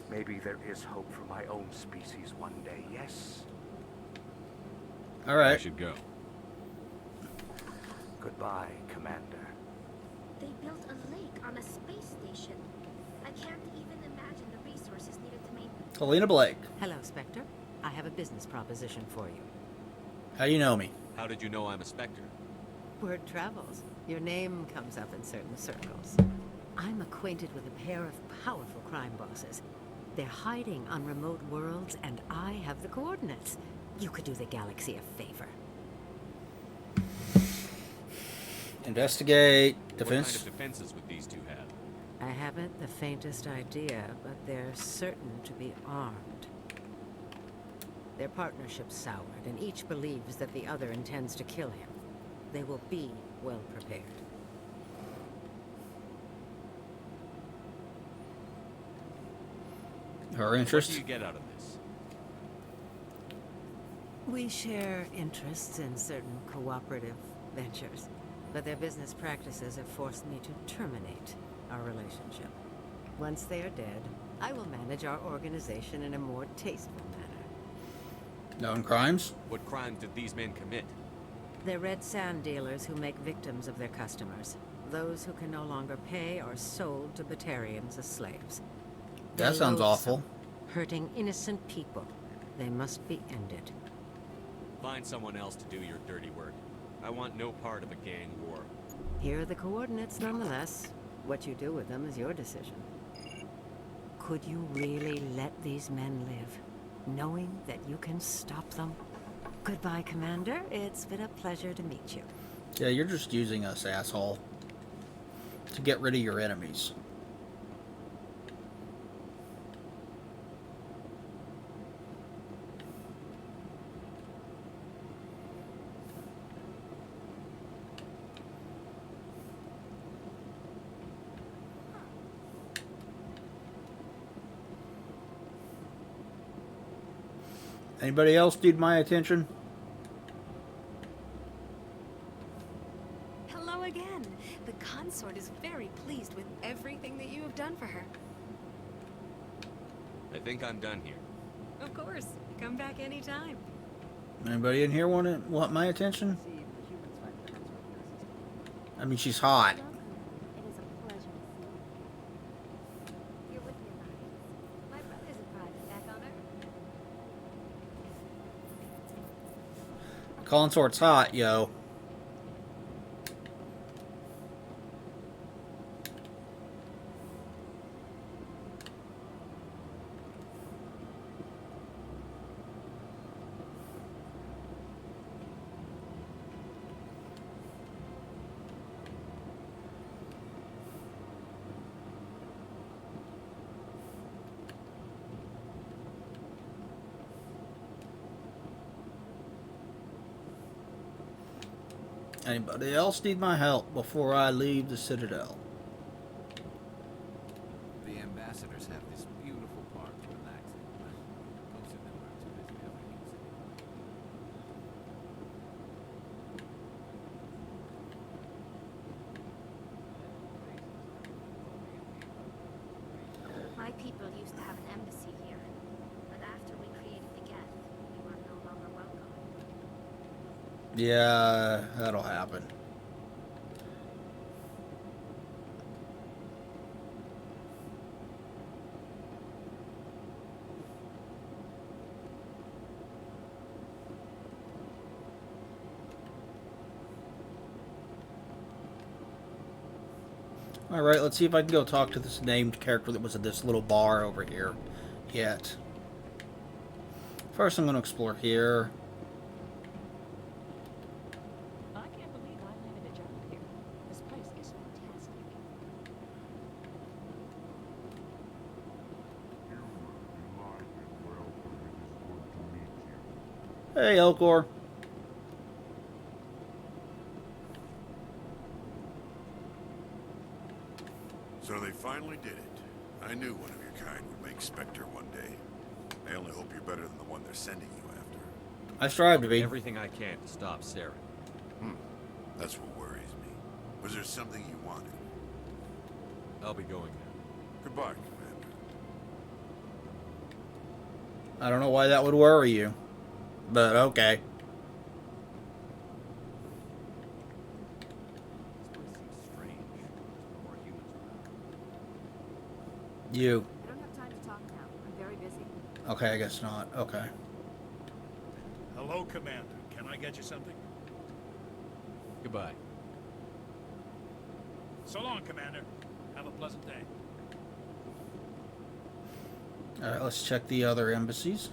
maybe there is hope for my own species one day, yes? All right. I should go. Goodbye, Commander. They built a lake on a space station. I can't even imagine the resources needed to make... Helena Blake. Hello, Spectre. I have a business proposition for you. How do you know me? How did you know I'm a Spectre? Word travels. Your name comes up in certain circles. I'm acquainted with a pair of powerful crime bosses. They're hiding on remote worlds, and I have the coordinates. You could do the galaxy a favor. Investigate. What Defense. kind of defenses would these two have? I haven't the faintest idea, but they're certain to be armed. Their partnership's soured, and each believes that the other intends to kill him. They will be well prepared. Her interest? What do you get out of this? We share interests in certain cooperative ventures, but their business practices have forced me to terminate our relationship. Once they are dead, I will manage our organization in a more tasteful manner. Known crimes? What crimes did these men commit? They're red sand dealers who make victims of their customers. Those who can no longer pay are sold to Batarians as slaves. That They're sounds awful. loathsome, hurting innocent people. They must be ended. Find someone else to do your dirty work. I want no part of a gang war. Here are the coordinates nonetheless. What you do with them is your decision. Could you really let these men live, knowing that you can stop them? Goodbye, Commander. It's been a pleasure to meet you. Yeah, you're just using us, asshole. To get rid of your enemies. Anybody else need my attention? Hello again. The consort is very pleased with everything that you have done for her. I think I'm done here. Of course. Come back anytime. Anybody in here want my attention? I mean, she's hot. It is a pleasure to see you. You're with me, Lions. My brother's a private back on Earth. Consort's hot, yo. Anybody else need my help before I leave the Citadel? The ambassadors have this beautiful park to relax in, but most of them are too busy to ever use it. My people used to have an embassy here, but after we created the Geth, we were no longer welcome. Yeah, that'll happen. Alright, let's see if I can go talk to this named character that was at this little bar over here yet. First I'm going to explore here. I can't believe I landed a job here. This place is fantastic. Hey, Elcor. So they finally did it. I knew one of your kind would make Spectre one day. I only hope you're better than the one they're sending you after. I strive to I'll do be. everything I can to stop Saren. That's what worries me. Was there something you wanted? I'll be going now. Goodbye, Commander. I don't know why that would worry you, but okay. This place seems strange. There's more humans around. You. I don't have time to talk now. I'm very busy. Okay, I guess not. Okay. Hello, Commander. Can I get you something? Goodbye. So long, Commander. Have a pleasant day. Alright, let's check the other embassies.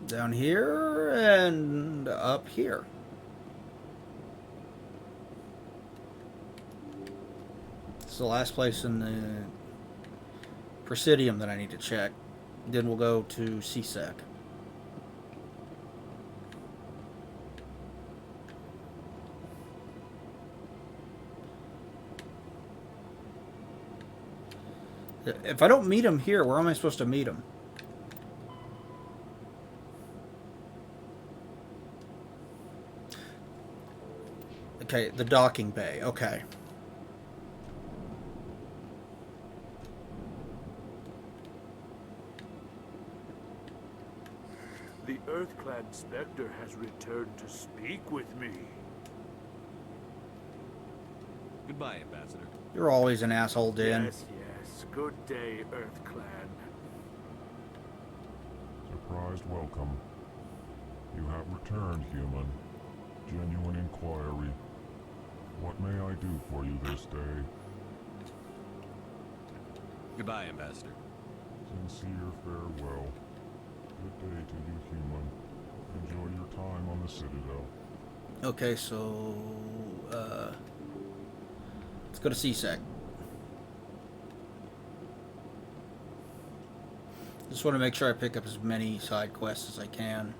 Down here and up here. It's the last place in the Presidium that I need to check. Then we'll go to CSEC. If I don't meet him here, where am I supposed to meet him? Okay, the docking bay. Okay. The Earth-clad Spectre has returned to speak with me. Goodbye, Ambassador. You're always an asshole, Dan. Yes, yes. Good day, Earth-clan. Surprised welcome. You have returned, human. Genuine inquiry. What may I do for you this day? Goodbye, Ambassador. Sincere farewell. Good day to you, human. Enjoy your time on the Citadel. Okay, so let's go to CSEC. Just want to make sure I pick up as many side quests as I can.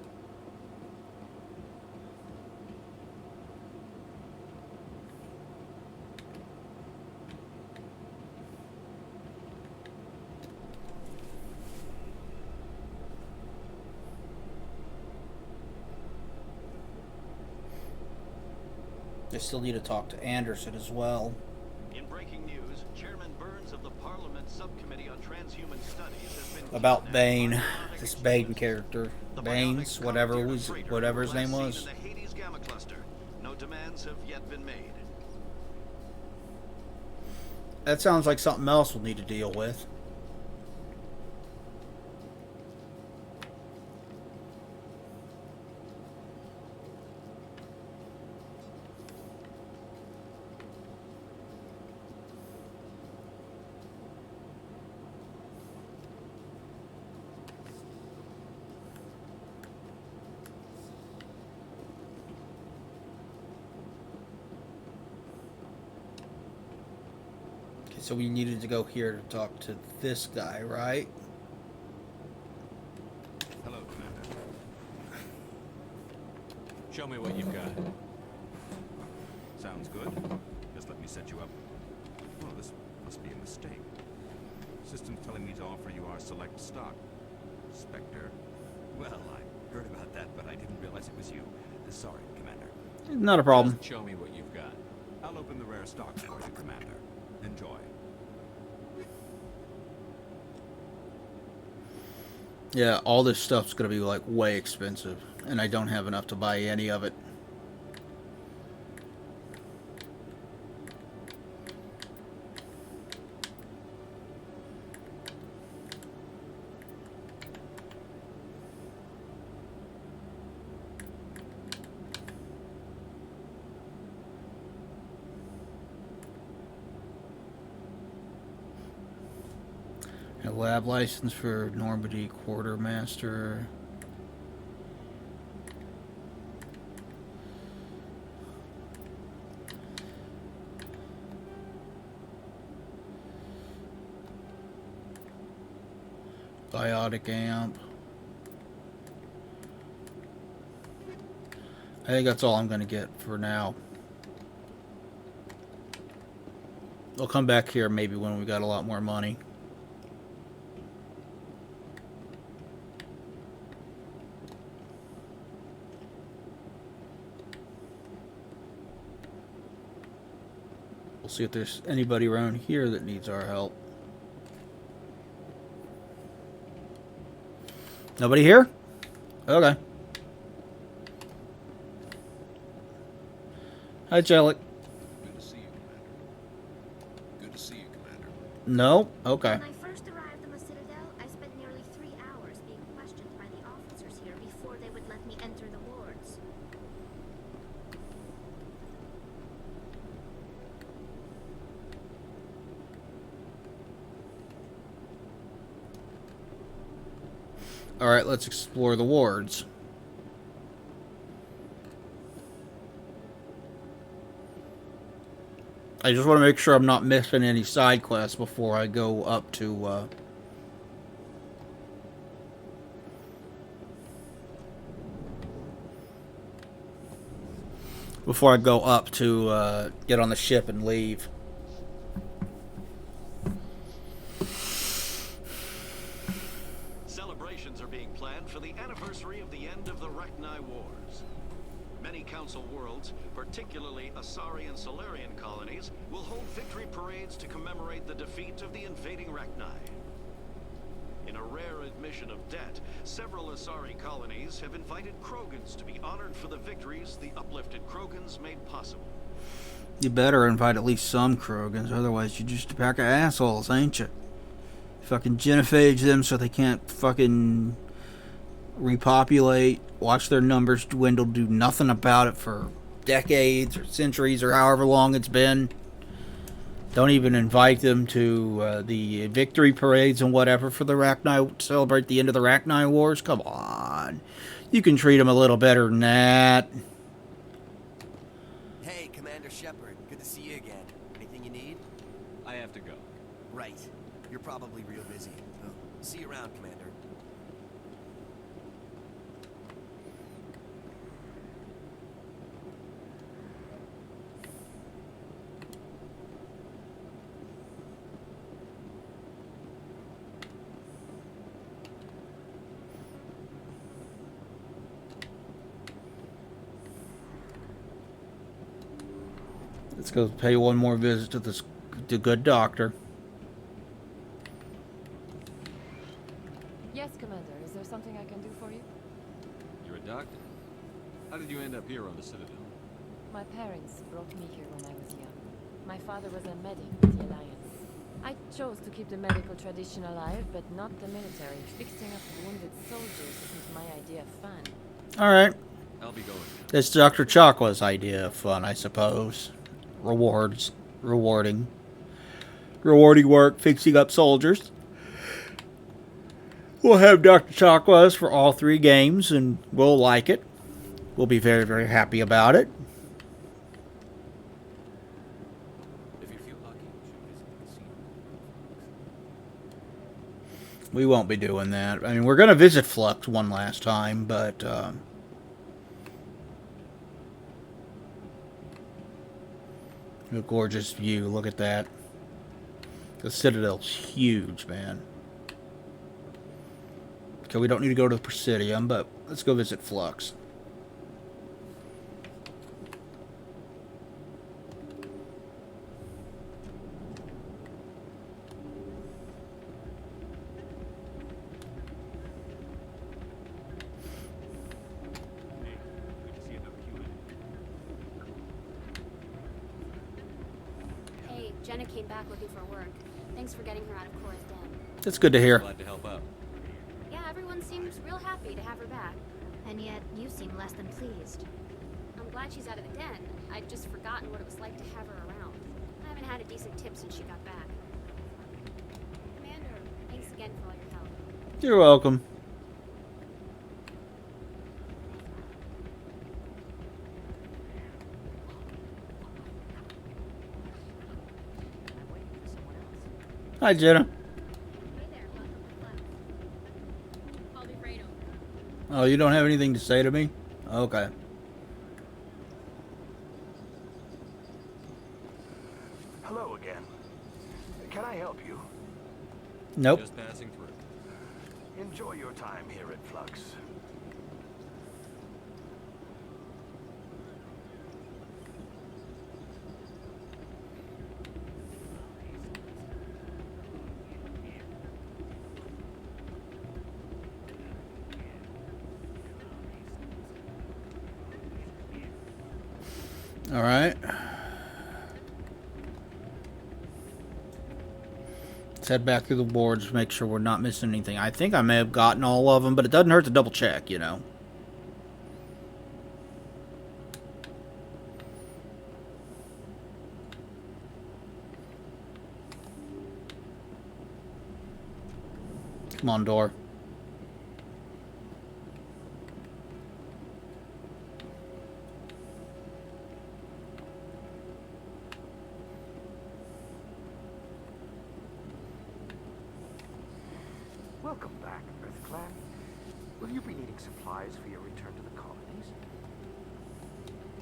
I still need to talk to Anderson as well. In breaking news, Chairman Burns of the Parliament Subcommittee on Transhuman Studies has been About Bane, this Bane character, Baines, whatever his name was. in the Hades Gamma Cluster. No demands have yet been made. That sounds like something else we'll need to deal with. So we needed to go here to talk to this guy, right? Hello, Commander. Show me what you've got. Sounds good. Just let me set you up. Oh, this must be a mistake. System's telling me to offer you our select stock. Spectre. Well, I heard about that, but I didn't realize it was you. Sorry, Commander. Not a problem. Just show me what you've got. I'll open the rare stock for you, Commander. Enjoy. Yeah, all this stuff's gonna be like way expensive, and I don't have enough to buy any of it. A lab license for Normandy Quartermaster. Biotic amp. I think that's all I'm going to get for now. I'll come back here maybe when we got a lot more money. We'll see if there's anybody around here that needs our help. Nobody here? Okay. Hi, Jellic. Good to see you, Commander. Good to see you, Commander. No? Okay. When I first arrived on the Citadel, I spent nearly 3 hours being questioned by the officers here before they would let me enter the wards. Alright, let's explore the wards. I just want to make sure I'm not missing any side quests before I go up to, get on the ship and leave. celebrations are being planned for the anniversary of the end of the Rachni Wars. Many Council worlds, particularly Asari and Solarian colonies, will hold victory parades to commemorate the defeat of the invading Rachni. In a rare admission of debt, several Asari colonies have invited Krogans to be honored for the victories the uplifted Krogans made possible. You better invite at least some Krogans, otherwise you're just a pack of assholes, ain't you? Fucking genophage them so they can't fucking repopulate, watch their numbers dwindle, do nothing about it for decades or centuries or however long it's been. Don't even invite them to the victory parades and whatever for the Rachni, to celebrate the end of the Rachni Wars. Come on. You can treat them a little better than that. Hey, Commander Shepard. Good to see you again. Anything you need? I have to go. Right. You're probably real busy. Well, see you around, Commander. Let's go pay one more visit to the good doctor. Yes, Commander. Is there something I can do for you? You're a doctor? How did you end up here on the Citadel? My parents brought me here when I was young. My father was a medic with the Alliance. I chose to keep the medical tradition alive, but not the military. Fixing up wounded soldiers isn't my idea of fun. Alright. I'll be going. It's Dr. Chocola's idea of fun, I suppose. Rewarding work, fixing up soldiers. We'll have Dr. Chocola's for all 3 games, and we'll like it. We'll be very, very happy about it. If you feel lucky, you should visit the casino. We won't be doing that. I mean, we're going to visit Flux one last time, but a gorgeous view. Look at that. The Citadel's huge, man. Okay, we don't need to go to the Presidium, but let's go visit Flux. Jenna came back looking for work. Thanks for getting her out of Cora's den. It's good to hear. Glad to help out. Yeah, everyone seems real happy to have her back. And yet, you seem less than pleased. I'm glad she's out of the den. I'd just forgotten what it was like to have her around. I haven't had a decent tip since she got back. Commander, thanks again for all your help. You're welcome. Hi, Jenna. Oh, you don't have anything to say to me? Okay. Hello again. Can I help you? Nope. Just passing through. Enjoy your time here at Flux. All right. Let's head back through the boards to make sure we're not missing anything. I think I may have gotten all of them, but it doesn't hurt to double check, you know. Come on, door. Welcome back, EarthClan. Will you be needing supplies for your return to the colonies?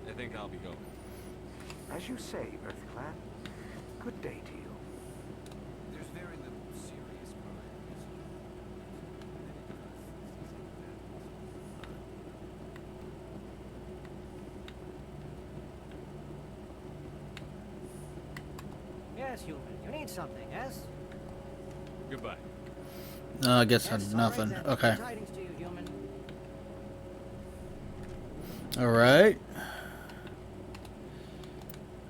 I think I'll be going. As you say, EarthClan. Good day to you. There's very little serious crimes. Yes, human. You need something, yes? Goodbye. I guess Yes, that's all right nothing. then. Okay. Good tidings to you, human. Alright.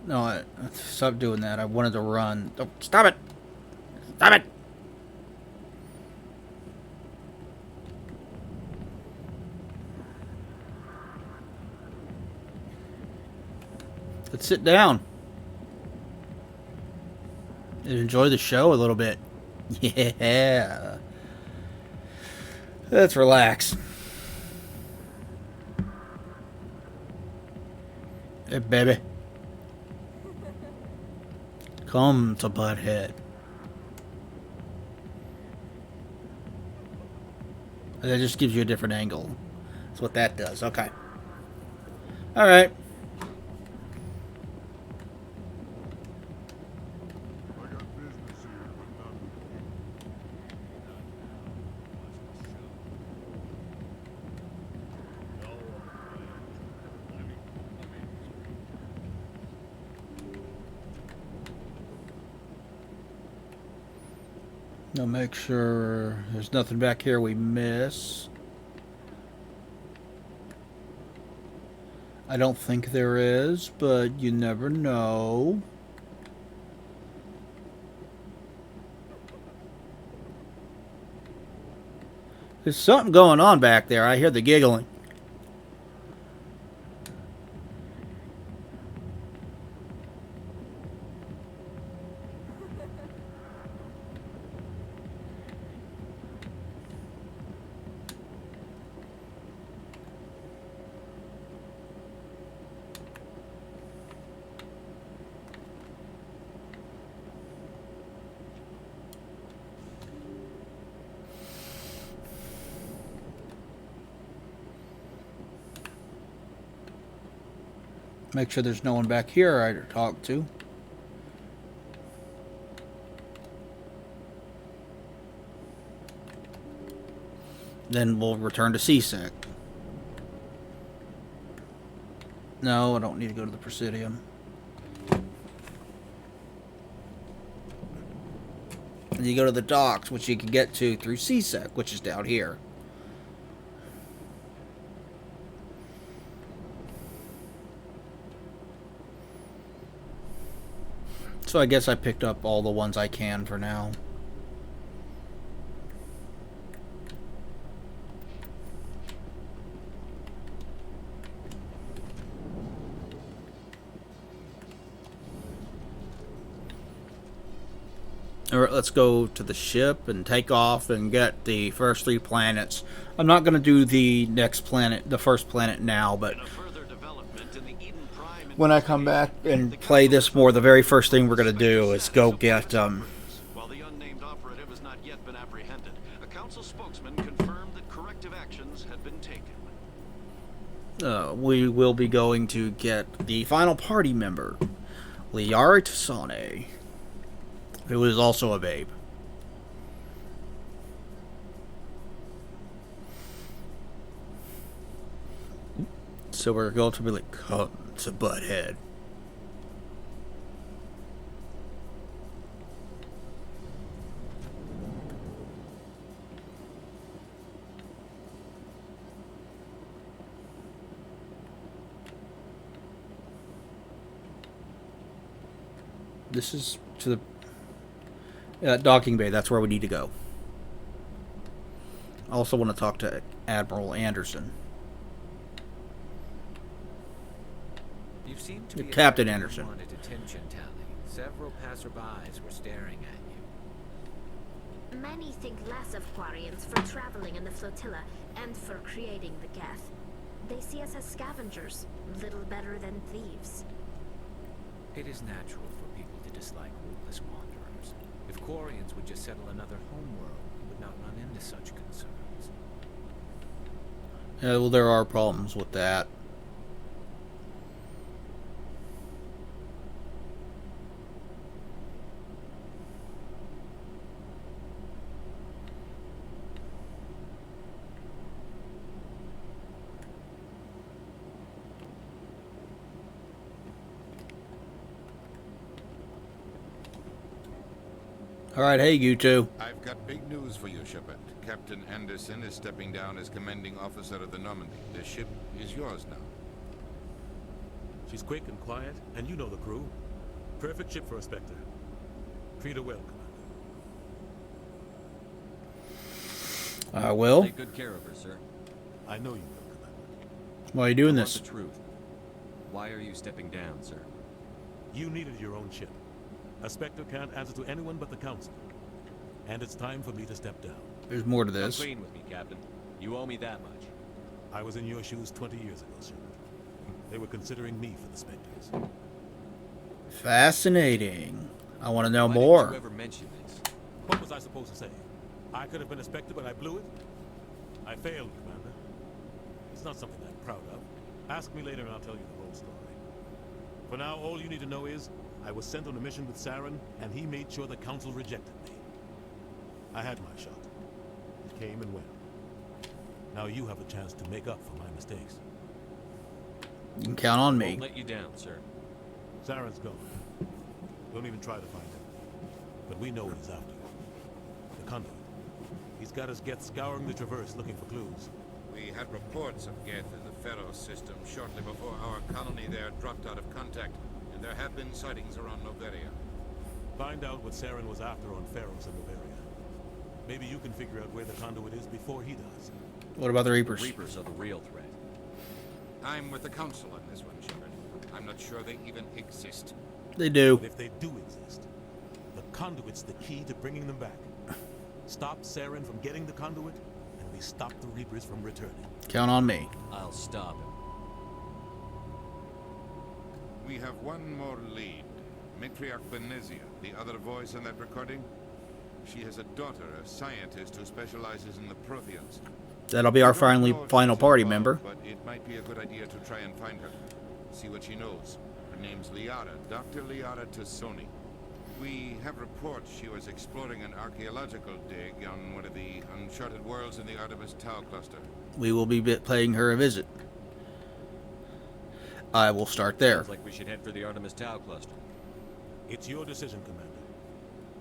No, stop doing that. I wanted to run. Oh, stop it! Stop it! Let's sit down and enjoy the show a little bit. Yeah. Let's relax. Hey, baby. Come to Butthead. That just gives you a different angle. That's what that does. Okay. Alright. Now make sure there's nothing back here we miss. I don't think there is, but you never know. There's something going on back there. I hear the giggling. Make sure there's no one back here I talk to. Then we'll return to Seasick. No, I don't need to go to the Presidium. And you go to the docks, which you can get to through Seasick, which is down here. So I guess I picked up all the ones I can for now. Alright, let's go to the ship and take off and get the first 3 planets. I'm not going to do the next planet, the first planet now, but when I come back and play this more, the very first thing we're going to do is go get, While the unnamed operative has not yet been apprehended, a council spokesman confirmed that corrective actions had been taken. we will be going to get the final party member, Liara, who is also a babe. So we're going to be like, come to Butthead. This is to the docking bay. That's where we need to go. I also want to talk to Admiral Anderson. You seem to be Captain Anderson. Wanted attention, Tally. Several passerbys were staring at you. Many think less of Quarians for traveling in the flotilla and for creating the Geth. They see us as scavengers, little better than thieves. It is natural for people to dislike ruthless wanderers. If Quarians would just settle another homeworld, we would not run into such concerns. Yeah, well, there are problems with that. All right, hey, you two. I've got big news for you, Shepard. Captain Anderson is stepping down as commanding officer of the Normandy. The ship is yours now. She's quick and quiet, and you know the crew. Perfect ship for a Spectre. Treat her well, Commander. I will. Take good care of her, sir. I know you will, Commander. Why are you doing I want this? the truth. Why are you stepping down, sir? You needed your own ship. A Spectre can't answer to anyone but the Council. And it's time for me to step down. There's more to Come this. clean with me, Captain. You owe me that much. I was in your shoes 20 years ago, Shepard. They were considering me for the Spectres. Fascinating. I want to know Why more. didn't you ever mention this? What was I supposed to say? I could have been a Spectre, but I blew it? I failed, Commander. It's not something I'm proud of. Ask me later and I'll tell you the whole story. For now, all you need to know is, I was sent on a mission with Saren, and he made sure the Council rejected me. I had my shot. It came and went. Now you have the chance to make up for my mistakes. You can count on me. Won't let you down, sir. Saren's gone. Don't even try to find him. But we know what he's after. The conduit. He's got his Geth scouring the Traverse looking for clues. We had reports of Geth in the Pharaoh system shortly before our colony there dropped out of contact, and there have been sightings around Noveria. Find out what Saren was after on Pharaoh's and Noveria. Maybe you can figure out where the conduit is before he does. What about the Reapers? The Reapers are the real threat. I'm with the Council on this one, Shepard. I'm not sure they even exist. They do. But if they do exist, the conduit's the key to bringing them back. Stop Saren from getting the conduit, and we stop the Reapers from returning. Count on me. I'll stop him. We have one more lead. Matriarch Benezia, the other voice in that recording. She has a daughter, a scientist who specializes in the Protheans. That'll be our final party member. But it might be a good idea to try and find her. See what she knows. Her name's Liara, Dr. Liara Tassoni. We have reports she was exploring an archaeological dig on one of the uncharted worlds in the Artemis Tau cluster. We will be paying her a visit. I will start there. Sounds like we should head for the Artemis Tau cluster. It's your decision, Commander.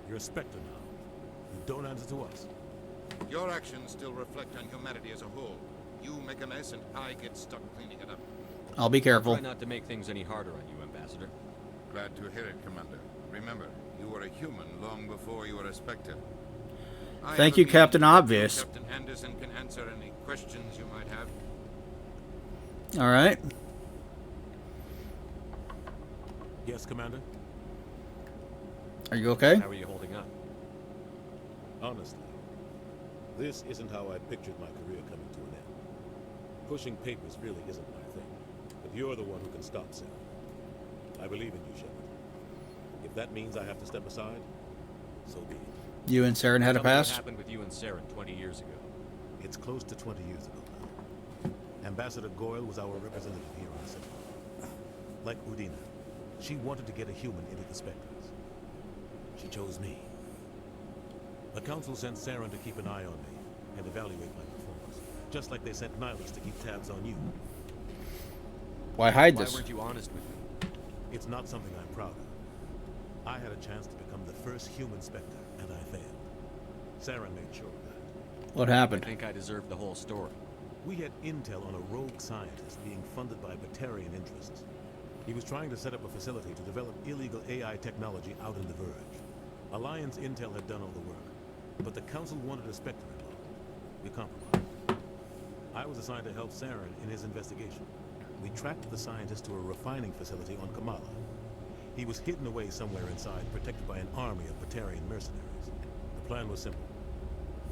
You're a Spectre now. You don't answer to us. Your actions still reflect on humanity as a whole. You make a mess and I get stuck cleaning it up. I'll be careful. Try not to make things any harder on you, Ambassador. Glad to hear it, Commander. Remember, you were a human long before you were a Spectre. Thank you, Captain Obvious. Captain Anderson can answer any questions you might have. All right. Yes, Commander? Are you okay? How are you holding up? Honestly, this isn't how I pictured my career coming to an end. Pushing papers really isn't my thing, but you're the one who can stop Sam. I believe in you, Shepard. If that means I have to step aside, so be it. You and Saren had a pass? What happened with you and Saren 20 years ago? It's close to 20 years ago now. Ambassador Goyle was our representative here on Citadel. Like Udina, she wanted to get a human into the Spectres. She chose me. The Council sent Saren to keep an eye on me and evaluate my performance, just like they sent Nihilus to keep tabs on you. Why hide this? Why weren't you honest with me? It's not something I'm proud of. I had a chance to become the first human Spectre, and I failed. Saren made sure of that. What happened? I think I deserve the whole story. We had intel on a rogue scientist being funded by Batarian interests. He was trying to set up a facility to develop illegal AI technology out in the Verge. Alliance intel had done all the work, but the Council wanted a Spectre involved. We compromised. I was assigned to help Saren in his investigation. We tracked the scientist to a refining facility on Kamala. He was hidden away somewhere inside, protected by an army of Batarian mercenaries. The plan was simple.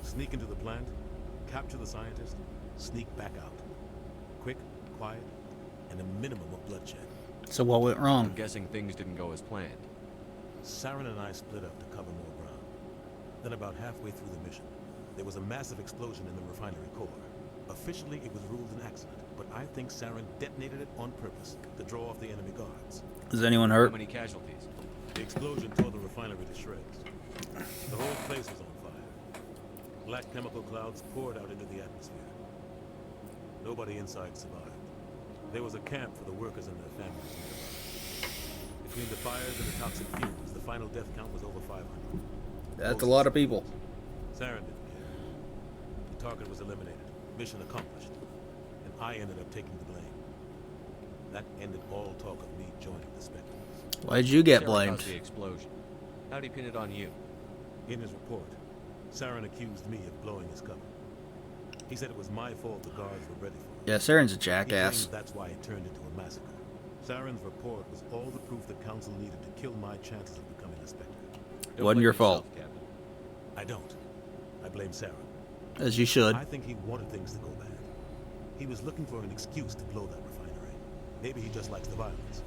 Sneak into the plant, capture the scientist, sneak back out. Quick, quiet, and a minimum of bloodshed. So what went wrong? I'm guessing things didn't go as planned. Saren and I split up to cover more ground. Then about halfway through the mission, there was a massive explosion in the refinery core. Officially, it was ruled an accident, but I think Saren detonated it on purpose to draw off the enemy guards. Is anyone hurt? How many casualties? The explosion tore the refinery to shreds. The whole place was on fire. Black chemical clouds poured out into the atmosphere. Nobody inside survived. There was a camp for the workers and their families nearby. Between the fires and the toxic fumes, the final death count was over 500. That's a lot of people. Saren didn't care. The target was eliminated. Mission accomplished. And I ended up taking the blame. That ended all talk of me joining the Spectres. Why'd you get Saren blamed? caused the explosion. How'd he pin it on you? In his report, Saren accused me of blowing his cover. He said it was my fault the guards were ready for it. Yeah, Saren's a He jackass. claimed that's why it turned into a massacre. Saren's report was all the proof the Council needed to kill my chances of becoming a Spectre. Wasn't your fault. Captain. I don't. I blame Saren. As you should. I think he wanted things to go bad. He was looking for an excuse to blow that refinery. Maybe he just likes the violence.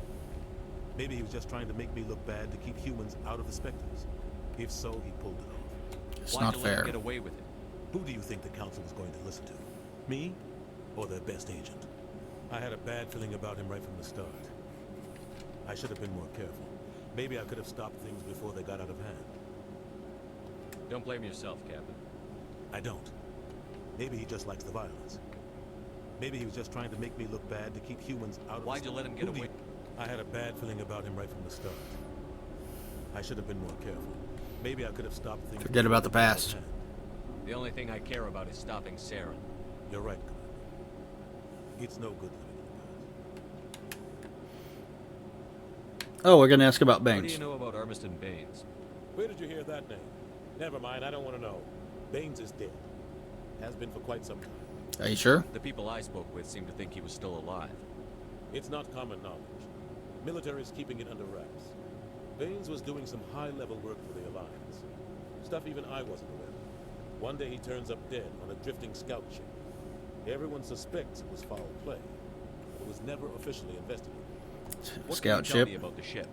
Maybe he was just trying to make me look bad to keep humans out of the Spectres. If so, he pulled it off. It's Why'd not you let him fair. get away with it? Who do you think the Council was going to listen to? Me? Or their best agent? I had a bad feeling about him right from the start. I should have been more careful. Maybe I could have stopped things before they got out of hand. Don't blame yourself, Captain. I don't. Maybe he just likes the violence. Maybe he was just trying to make me look bad to keep humans out of Why'd you let him get away? I had a bad feeling about him right from the start. I should have been more careful. Maybe I could have stopped things. Forget about the past. The only thing I care about is stopping Saren. You're right, Commander. It's no good living in the past. Oh, we're gonna ask about What do Baines. you know about Armiston Baines? Where did you hear that name? Never mind, I don't want to know. Baines is dead. Has been for quite some time. Are you sure? The people I spoke with seemed to think he was still alive. It's not common knowledge. Military's keeping it under wraps. Baines was doing some high-level work for the Alliance. Stuff even I wasn't aware of. One day he turns up dead on a drifting scout ship. Everyone suspects it was foul play, but it was never officially investigated. What Scout can you tell ship. me about the ship?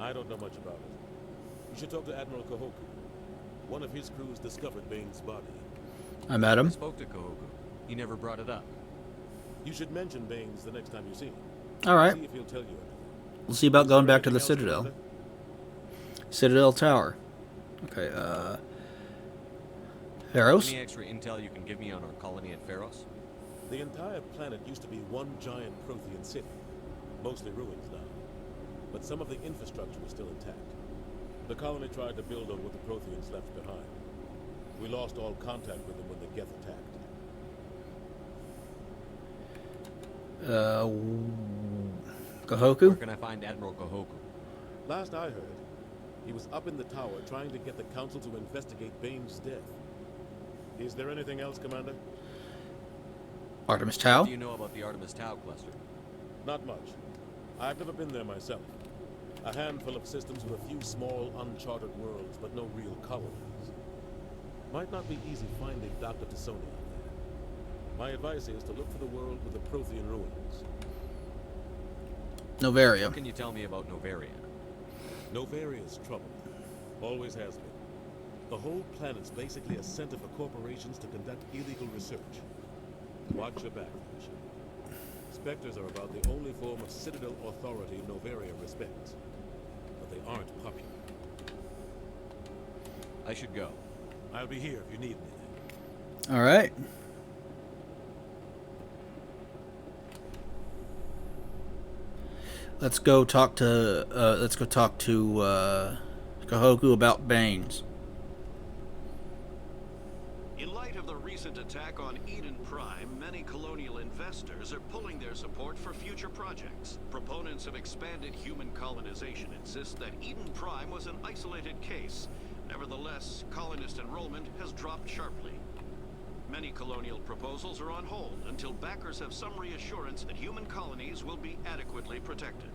I don't know much about it. You should talk to Admiral Kahoku. One of his crews discovered Baines' body. I met I him. spoke to Kahoku. He never brought it up. You should mention Baines the next time you see him. All right. See if he'll tell you anything. We'll see about going back to the Anything else, Citadel. Commander? Citadel Tower. Okay, Pharos? Any extra intel you can give me on our colony at Pharos? The entire planet used to be one giant Prothean city. Mostly ruins now. But some of the infrastructure was still intact. The colony tried to build on what the Protheans left behind. We lost all contact with them when the Geth attacked. Kahoku? Where can I find Admiral Kahoku? Last I heard, he was up in the tower trying to get the Council to investigate Baines' death. Is there anything else, Commander? Artemis What Tau? do you know about the Artemis Tau cluster? Not much. I've never been there myself. A handful of systems with a few small, uncharted worlds, but no real colonies. Might not be easy finding Dr. Tassoni out there. My advice is to look for the world with the Prothean ruins. Novaria. What can you tell me about Novaria? Novaria's trouble. Always has been. The whole planet's basically a center for corporations to conduct illegal research. Watch your back, Fisher. Spectres are about the only form of Citadel authority Novaria respects. But they aren't popular. I should go. I'll be here if you need anything. All right. Let's go talk to Kahoku about Baines. In light of the recent attack on Eden Prime, many colonial investors are pulling their support for future projects. Proponents of expanded human colonization insist that Eden Prime was an isolated case. Nevertheless, colonist enrollment has dropped sharply. Many colonial proposals are on hold until backers have some reassurance that human colonies will be adequately protected.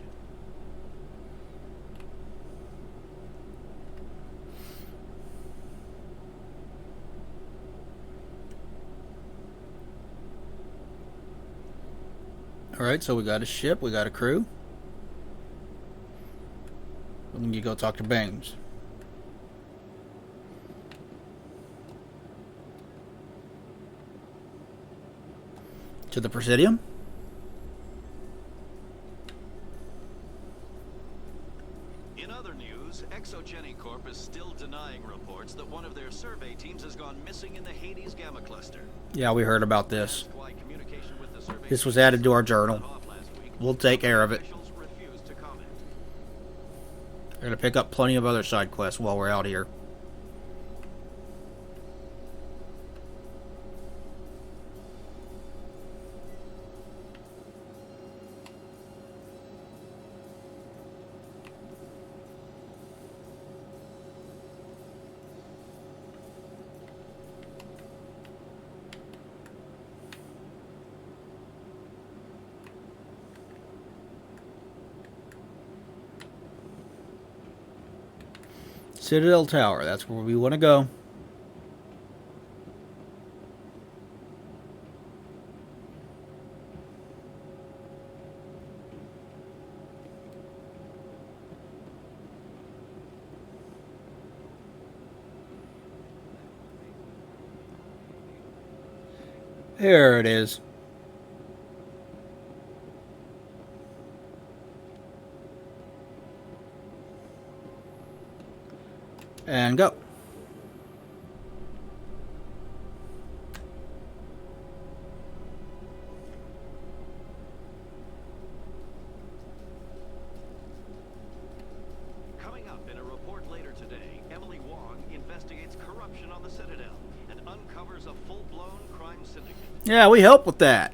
Alright, so we got a ship, we got a crew. We need to go talk to Baines. To the Presidium? In other news, Exogeny Corp is still denying reports that one of their survey teams has gone missing in the Hades Gamma Cluster. Yeah, we heard about this. This was added to our journal. We'll take care of it. We're gonna pick up plenty of other side quests while we're out here. Citadel Tower, that's where we want to go. Here it is. And go. Coming up in a report later today, Emily Wong investigates corruption on the Citadel and uncovers a full-blown crime syndicate. Yeah, we help with that.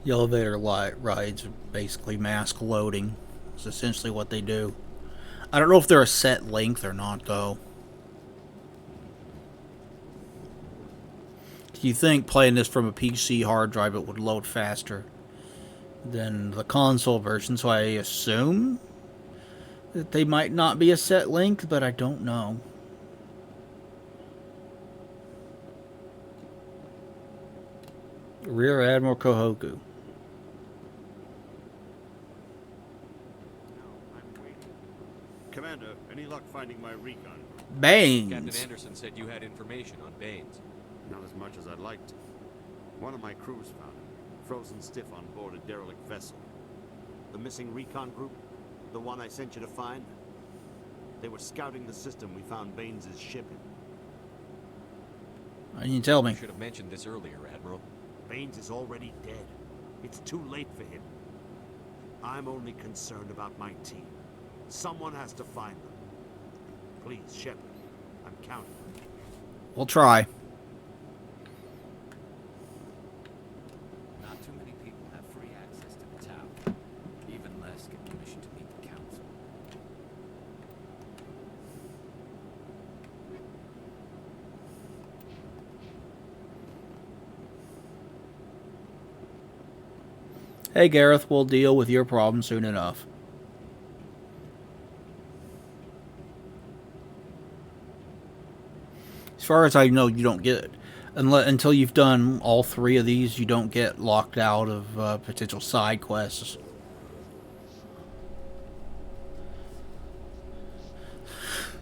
The elevator rides are basically mask loading. It's essentially what they do. I don't know if they're a set length or not, though. Do you think playing this from a PC hard drive it would load faster than the console version? So I assume that they might not be a set length, but I don't know. Rear Admiral Kohoku. Commander, any luck finding my recon? Baines. Captain Anderson said you had information on Baines. Not as much as I'd liked. One of my crews found him, frozen stiff on board a derelict vessel. The missing recon group? The one I sent you to find? They were scouting the system we found Baines' ship in. Why didn't you tell me? You should have mentioned this earlier, Admiral. Baines is already dead. It's too late for him. I'm only concerned about my team. Someone has to find them. Please, Shepard. I'm counting on you. We'll try. Not too many people have free access to the tower. Even less get permission to meet the council. Hey Gareth, we'll deal with your problem soon enough. As far as I know, you don't get it. Until you've done all 3 of these, you don't get locked out of potential side quests.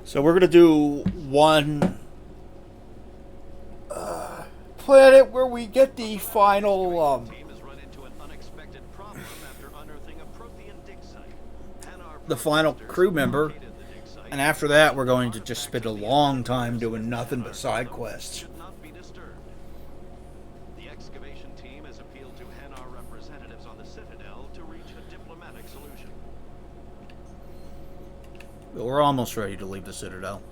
So we're going to do one planet where we get the final the final crew member, and after that we're going to just spend a long time doing nothing but side quests. The excavation team has appealed to Hanar representatives on the Citadel to reach a diplomatic solution. But we're almost ready to leave the Citadel.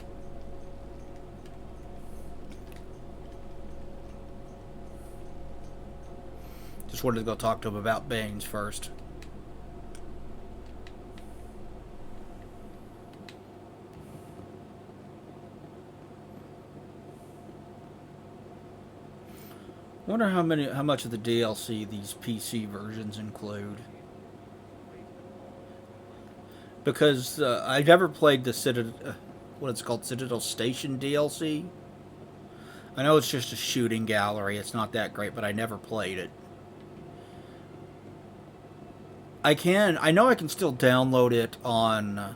Just wanted to go talk to him about Baines first. I wonder how much of the DLC these PC versions include. Because I never played the Citadel, what it's called, Citadel Station DLC. I know it's just a shooting gallery. It's not that great, but I never played it. I know I can still download it on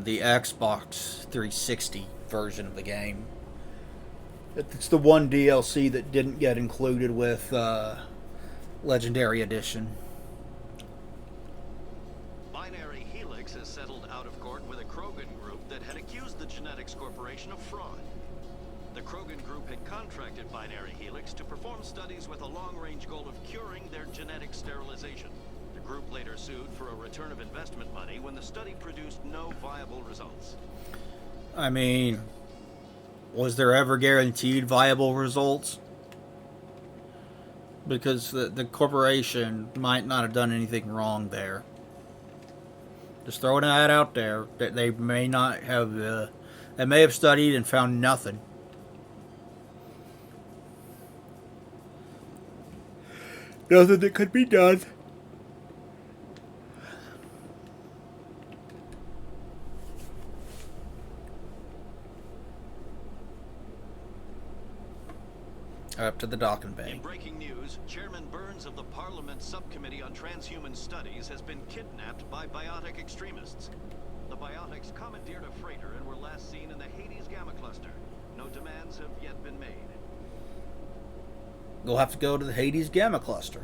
the Xbox 360 version of the game. It's the one DLC that didn't get included with Legendary Edition. Binary Helix has settled out of court with a Krogan group that had accused the Genetics Corporation of fraud. The Krogan group had contracted Binary Helix to perform studies with a long-range goal of curing their genetic sterilization. The group later sued for a return of investment money when the study produced no viable results. I mean, was there ever guaranteed viable results? Because the corporation might not have done anything wrong there. Just throwing that out there, that they may not have, they may have studied and found nothing. Nothing that could be done. Up to the docking bay. In breaking news, Chairman Burns of the Parliament Subcommittee on Transhuman Studies has been kidnapped by biotic extremists. The biotics commandeered a freighter and were last seen in the Hades Gamma Cluster. No demands have yet been made. We'll have to go to the Hades Gamma Cluster.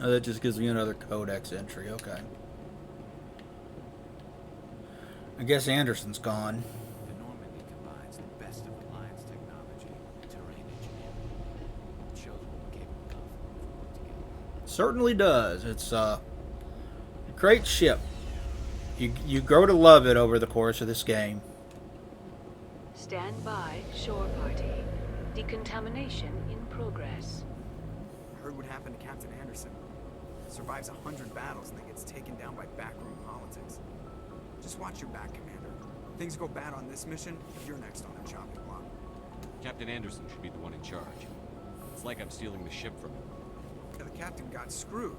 Oh, that just gives me another codex entry. Okay. I guess Anderson's gone. The Normandy combines the best of Alliance technology and terrain engineering. It shows what we're capable of if we work together. Certainly does. It's a great ship. You grow to love it over the course of this game. Stand by, shore party. Decontamination in progress. Heard what happened to Captain Anderson. Survives 100 battles and then gets taken down by backroom politics. Just watch your back, Commander. Things go bad on this mission, you're next on the chopping block. Captain Anderson should be the one in charge. It's like I'm stealing the ship from him. Yeah, the captain got screwed,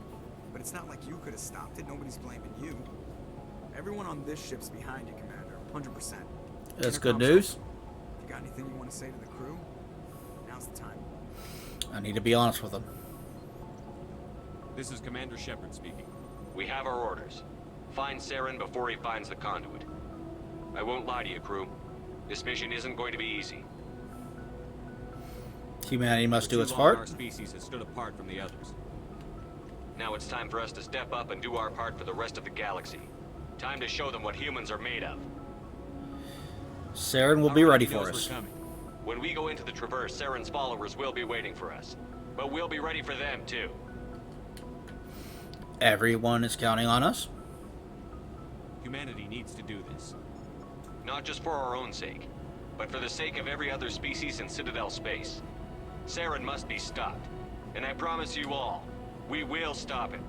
but it's not like you could have stopped it. Nobody's blaming you. Everyone on this ship's behind you, Commander. 100%. That's good news. If you got anything you want to say to the crew, now's the time. I need to be honest with them. This is Commander Shepard speaking. We have our orders. Find Saren before he finds the conduit. I won't lie to you, crew. This mission isn't going to be easy. Humanity must do its For too long, part. Our species has stood apart from the others. Now it's time for us to step up and do our part for the rest of the galaxy. Time to show them what humans are made of. Saren will be ready for Knows us. we're coming. When we go into the Traverse, Saren's followers will be waiting for us. But we'll be ready for them, too. Everyone is counting on us. Humanity needs to do this. Not just for our own sake, but for the sake of every other species in Citadel space. Saren must be stopped. And I promise you all, we will stop it.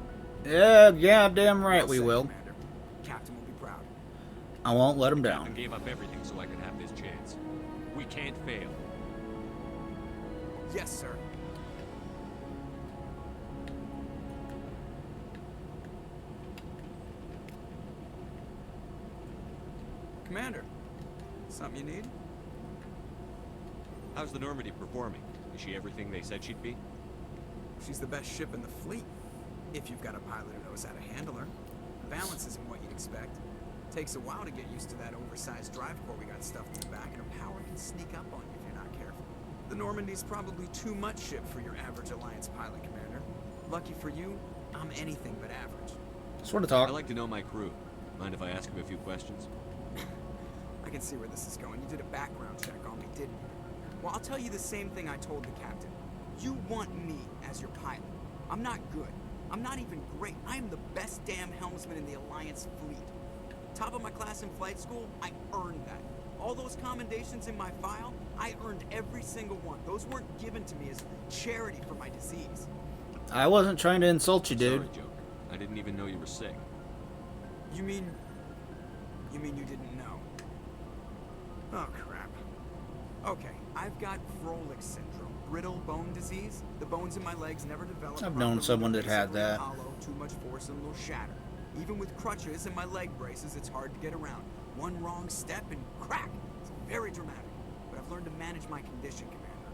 Yeah, damn right we will. Commander. Captain will be proud. I won't let him down. Captain gave up everything so I could have this chance. We can't fail. Yes, sir. Commander, something you need? How's the Normandy performing? Is she everything they said she'd be? She's the best ship in the fleet. If you've got a pilot who knows how to handle her. Balance isn't what you'd expect. Takes a while to get used to that oversized drive core we got stuffed in the back, and her power can sneak up on you if you're not careful. The Normandy's probably too much ship for your average Alliance pilot, Commander. Lucky for you, I'm anything but average. Sort of talk. I'd like to know my crew. Mind if I ask him a few questions? I can see where this is going. You did a background check on me, didn't you? Well, I'll tell you the same thing I told the captain. You want me as your pilot. I'm not good. I'm not even great. I am the best damn helmsman in the Alliance fleet. Top of my class in flight school, I earned that. All those commendations in my file, I earned every single one. Those weren't given to me as charity for my disease. I wasn't trying to insult you, dude. Sorry, Joker. I didn't even know you were sick. You mean you didn't know? Oh, crap. Okay, I've got Froelich syndrome, brittle bone disease. The bones in my legs never develop. I've known someone that had that. Hollow, too much force and they'll shatter. Even with crutches and my leg braces, it's hard to get around. One wrong step and crack. It's very dramatic. But I've learned to manage my condition, Commander.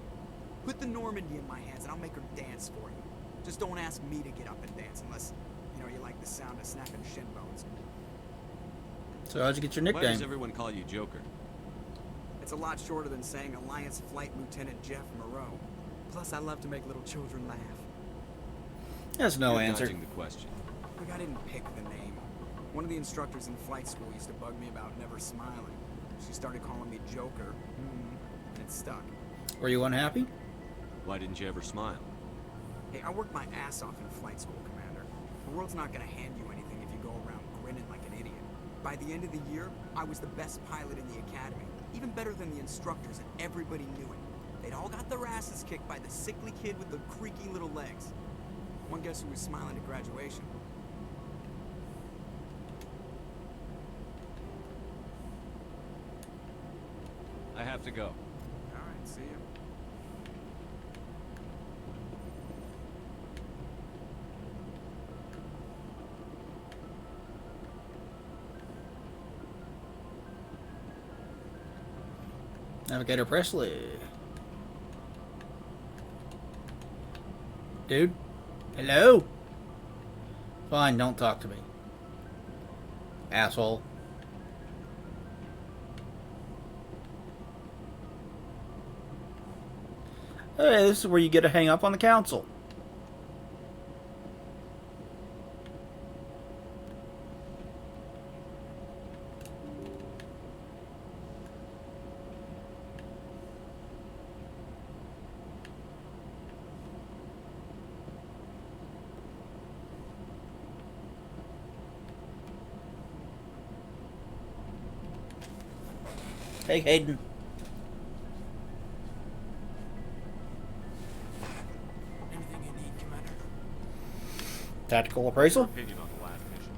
Put the Normandy in my hands and I'll make her dance for you. Just don't ask me to get up and dance unless, you like the sound of snapping shin bones. So how'd you get your Why does nickname? everyone call you Joker? It's a lot shorter than saying Alliance Flight Lieutenant Jeff Moreau. Plus, I love to make little children laugh. There's no You're answer. dodging the question. Look, I didn't pick the name. One of the instructors in flight school used to bug me about never smiling. She started calling me Joker. And it stuck. Were you unhappy? Why didn't you ever smile? Hey, I worked my ass off in flight school, Commander. The world's not gonna hand you anything if you go around grinning like an idiot. By the end of the year, I was the best pilot in the academy. Even better than the instructors, and everybody knew it. They'd all got their asses kicked by the sickly kid with the creaky little legs. One guess who was smiling at graduation? I have to go. Alright, see you. Navigator Presley. Dude? Hello? Fine, don't talk to me. Asshole. Hey, this is where you get to hang up on the council. Hey, Hayden. Anything you need, Commander? Tactical appraisal? Opinion on the last mission.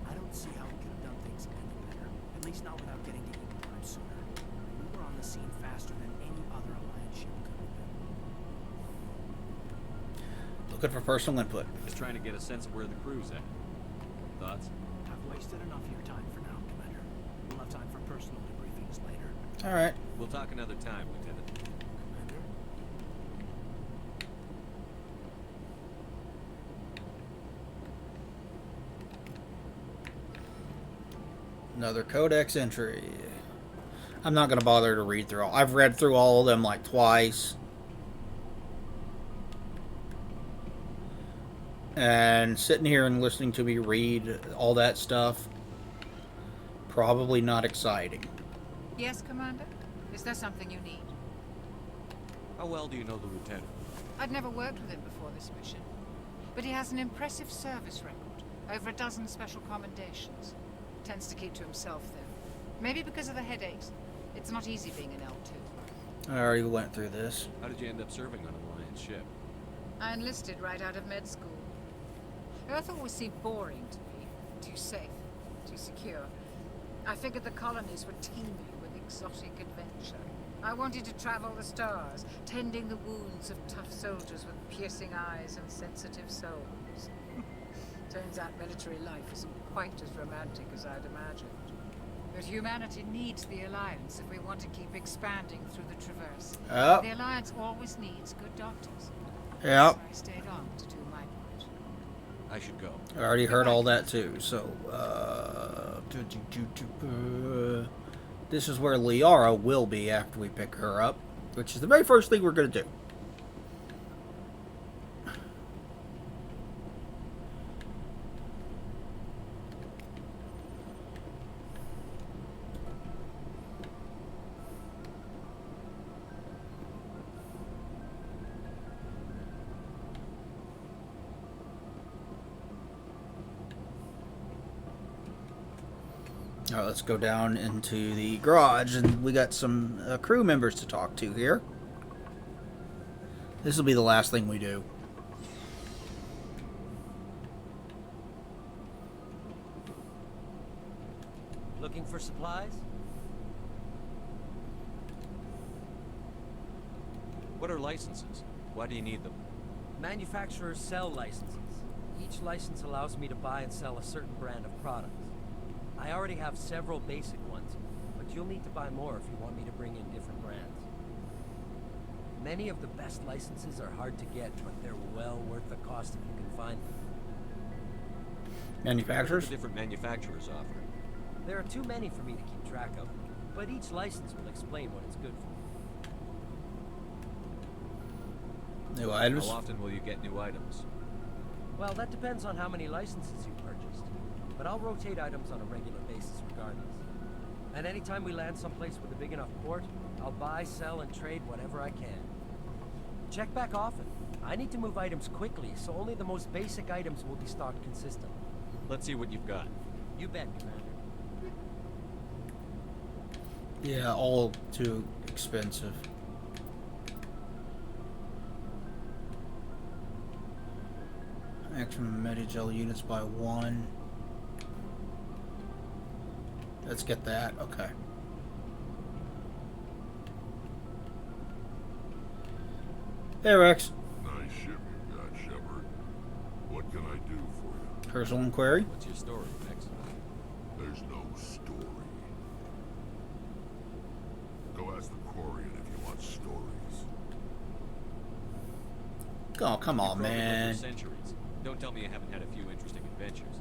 I don't see how we could have done things any better. At least not without getting to Eden Prime sooner. We were on the scene faster than any other Alliance ship could have been. Looking for personal input. Just trying to get a sense of where the crew's at. Thoughts? I've wasted enough of your time for now, Commander. We'll have time for personal debriefings later. Alright. We'll talk another time, Lieutenant. Commander? Another codex entry. I'm not going to bother to read through all. I've read through all of them like twice. And sitting here and listening to me read all that stuff, probably not exciting. Yes, Commander? Is there something you need? How well do you know the Lieutenant? I'd never worked with him before this mission. But he has an impressive service record. Over a dozen special commendations. Tends to keep to himself, though. Maybe because of the headaches. It's not easy being an L2. I already went through this. How did you end up serving on an Alliance ship? I enlisted right out of med school. Earth always seemed boring to me. Too safe. Too secure. I figured the colonies were teeming with exotic adventure. I wanted to travel the stars, tending the wounds of tough soldiers with piercing eyes and sensitive souls. Turns out military life isn't quite as romantic as I'd imagined. But humanity needs the Alliance if we want to keep expanding through the Traverse. Yep. The Alliance always needs good doctors. Yep. So I stayed on to do my part. I should go. I already heard all that too, so, this is where Liara will be after we pick her up, which is the very first thing we're going to do. Alright, let's go down into the garage, and we got some crew members to talk to here. This will be the last thing we do. Looking for supplies? What are licenses? Why do you need them? Manufacturers sell licenses. Each license allows me to buy and sell a certain brand of products. I already have several basic ones, but you'll need to buy more if you want me to bring in different brands. Many of the best licenses are hard to get, but they're well worth the cost if you can find them. Manufacturers? The different manufacturers offer. There are too many for me to keep track of, but each license will explain what it's good for. New items? How often will you get new items? Well, that depends on how many licenses you purchased, but I'll rotate items on a regular basis regardless. And anytime we land someplace with a big enough port, I'll buy, sell, and trade whatever I can. Check back often. I need to move items quickly, so only the most basic items will be stocked consistently. Let's see what you've got. You bet, Commander. Yeah, all too expensive. Maximum Medigel units by 1. Let's get that. Okay. Hey, Rex. Nice ship you got, Shepard. What can I do for you? Personal inquiry? What's your story, Rex? There's no story. Go ask the Quarian if you want stories. Oh, come on, You've grown man. for centuries. Don't tell me you haven't had a few interesting adventures.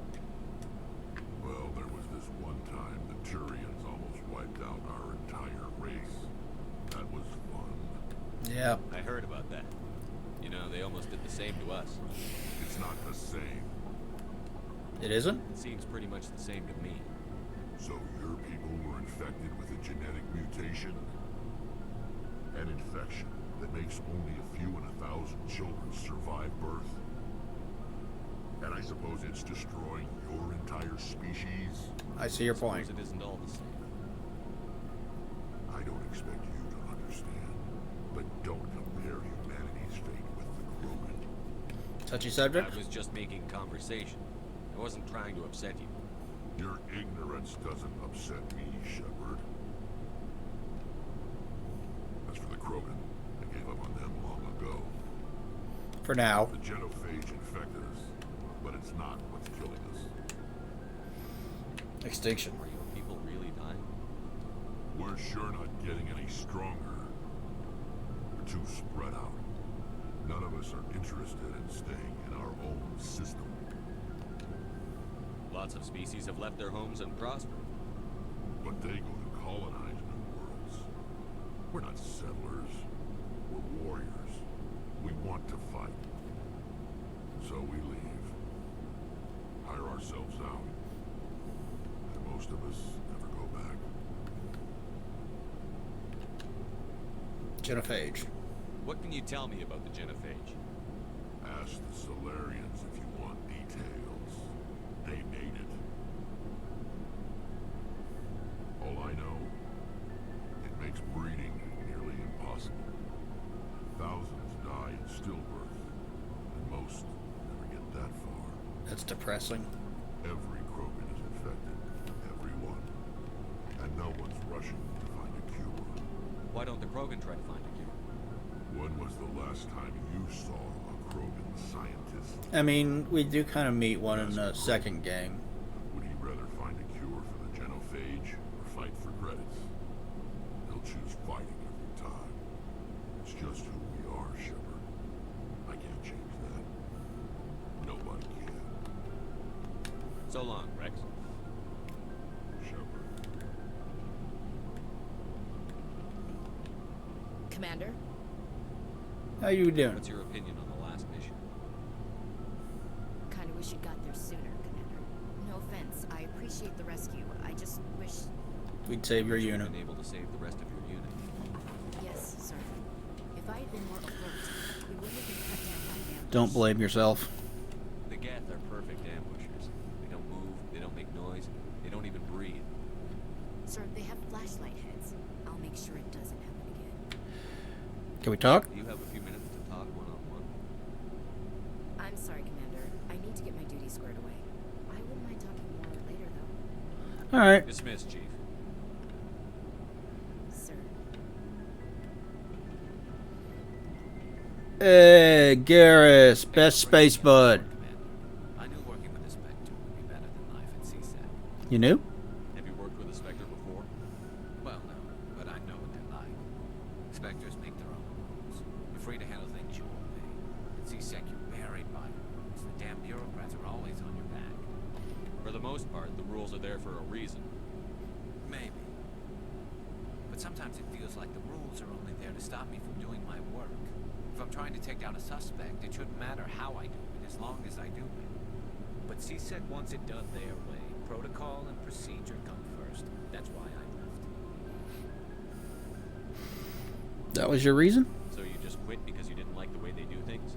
Well, there was this one time the Turians almost wiped out our entire race. That was fun. Yeah. I heard about that. You know, they almost did the same to us. It's not the same. It isn't? It seems pretty much the same to me. So your people were infected with a genetic mutation? An infection that makes only a few in 1,000 children survive birth? And I suppose it's destroying your entire species? I see your point. It isn't all the same. I don't expect you to understand, but don't compare humanity's fate with the Krogan. Touchy subject? I was just making conversation. I wasn't trying to upset you. Your ignorance doesn't upset me, Shepard. As for the Krogan, I gave up on them long ago. For now. The genophage infected us, but it's not what's killing us. Extinction. Are your people really dying? We're sure not getting any stronger. We're too spread out. None of us are interested in staying in our own system. Lots of species have left their homes and prospered. But they go to colonize new worlds. We're not settlers. We're warriors. We want to fight. So we leave. Hire ourselves out. And most of us never go back. Genophage. What can you tell me about the genophage? Ask the Solarians if you want details. They made it. All I know, it makes breeding nearly impossible. Thousands die in stillbirth, and most never get that far. That's depressing. Every Krogan is infected. Everyone. And no one's rushing to find a cure. Why don't the Krogan try to find a cure? When was the last time you saw a Krogan scientist? I mean, we do kind of meet one in the second game. Would he rather find a cure for the genophage or fight for credits? He'll choose fighting every time. It's just who we are, Shepard. I can't change that. Nobody can. So long, Rex. Shepard. Commander? How you doing? What's your opinion on the last mission? Kinda wish you got there sooner, Commander. No offense, I appreciate the rescue. I just wish... We'd save your unit. Been able to save the rest of your unit. Yes, sir. If I had been more alert, we would have been cut down by ambushes. Don't blame yourself. The Geth are perfect ambushers. They don't move, they don't make noise, they don't even breathe. Sir, they have flashlight heads. I'll make sure it doesn't happen again. Can we talk? Do you have a few minutes to talk one-on-one? I'm sorry, Commander. I need to get my duties squared away. I wouldn't mind talking more later, though. Alright. Dismissed, Chief. Sir. Hey, Garrus, best space bud. I knew working with the Spectre would be better than life at CSAC. You knew? Have you worked with a Spectre before? Well, no, but I know what they're like. Spectres make their own rules. You're free to handle things your way. At CSAC, you're buried by rules. The damn bureaucrats are always on your back. For the most part, the rules are there for a reason. Maybe. But sometimes it feels like the rules are only there to stop me from doing my work. If I'm trying to take down a suspect, it shouldn't matter how I do it, as long as I do it. But CSEC wants it done their way. Protocol and procedure come first. That's why I left. That was your reason? So you just quit because you didn't like the way they do things?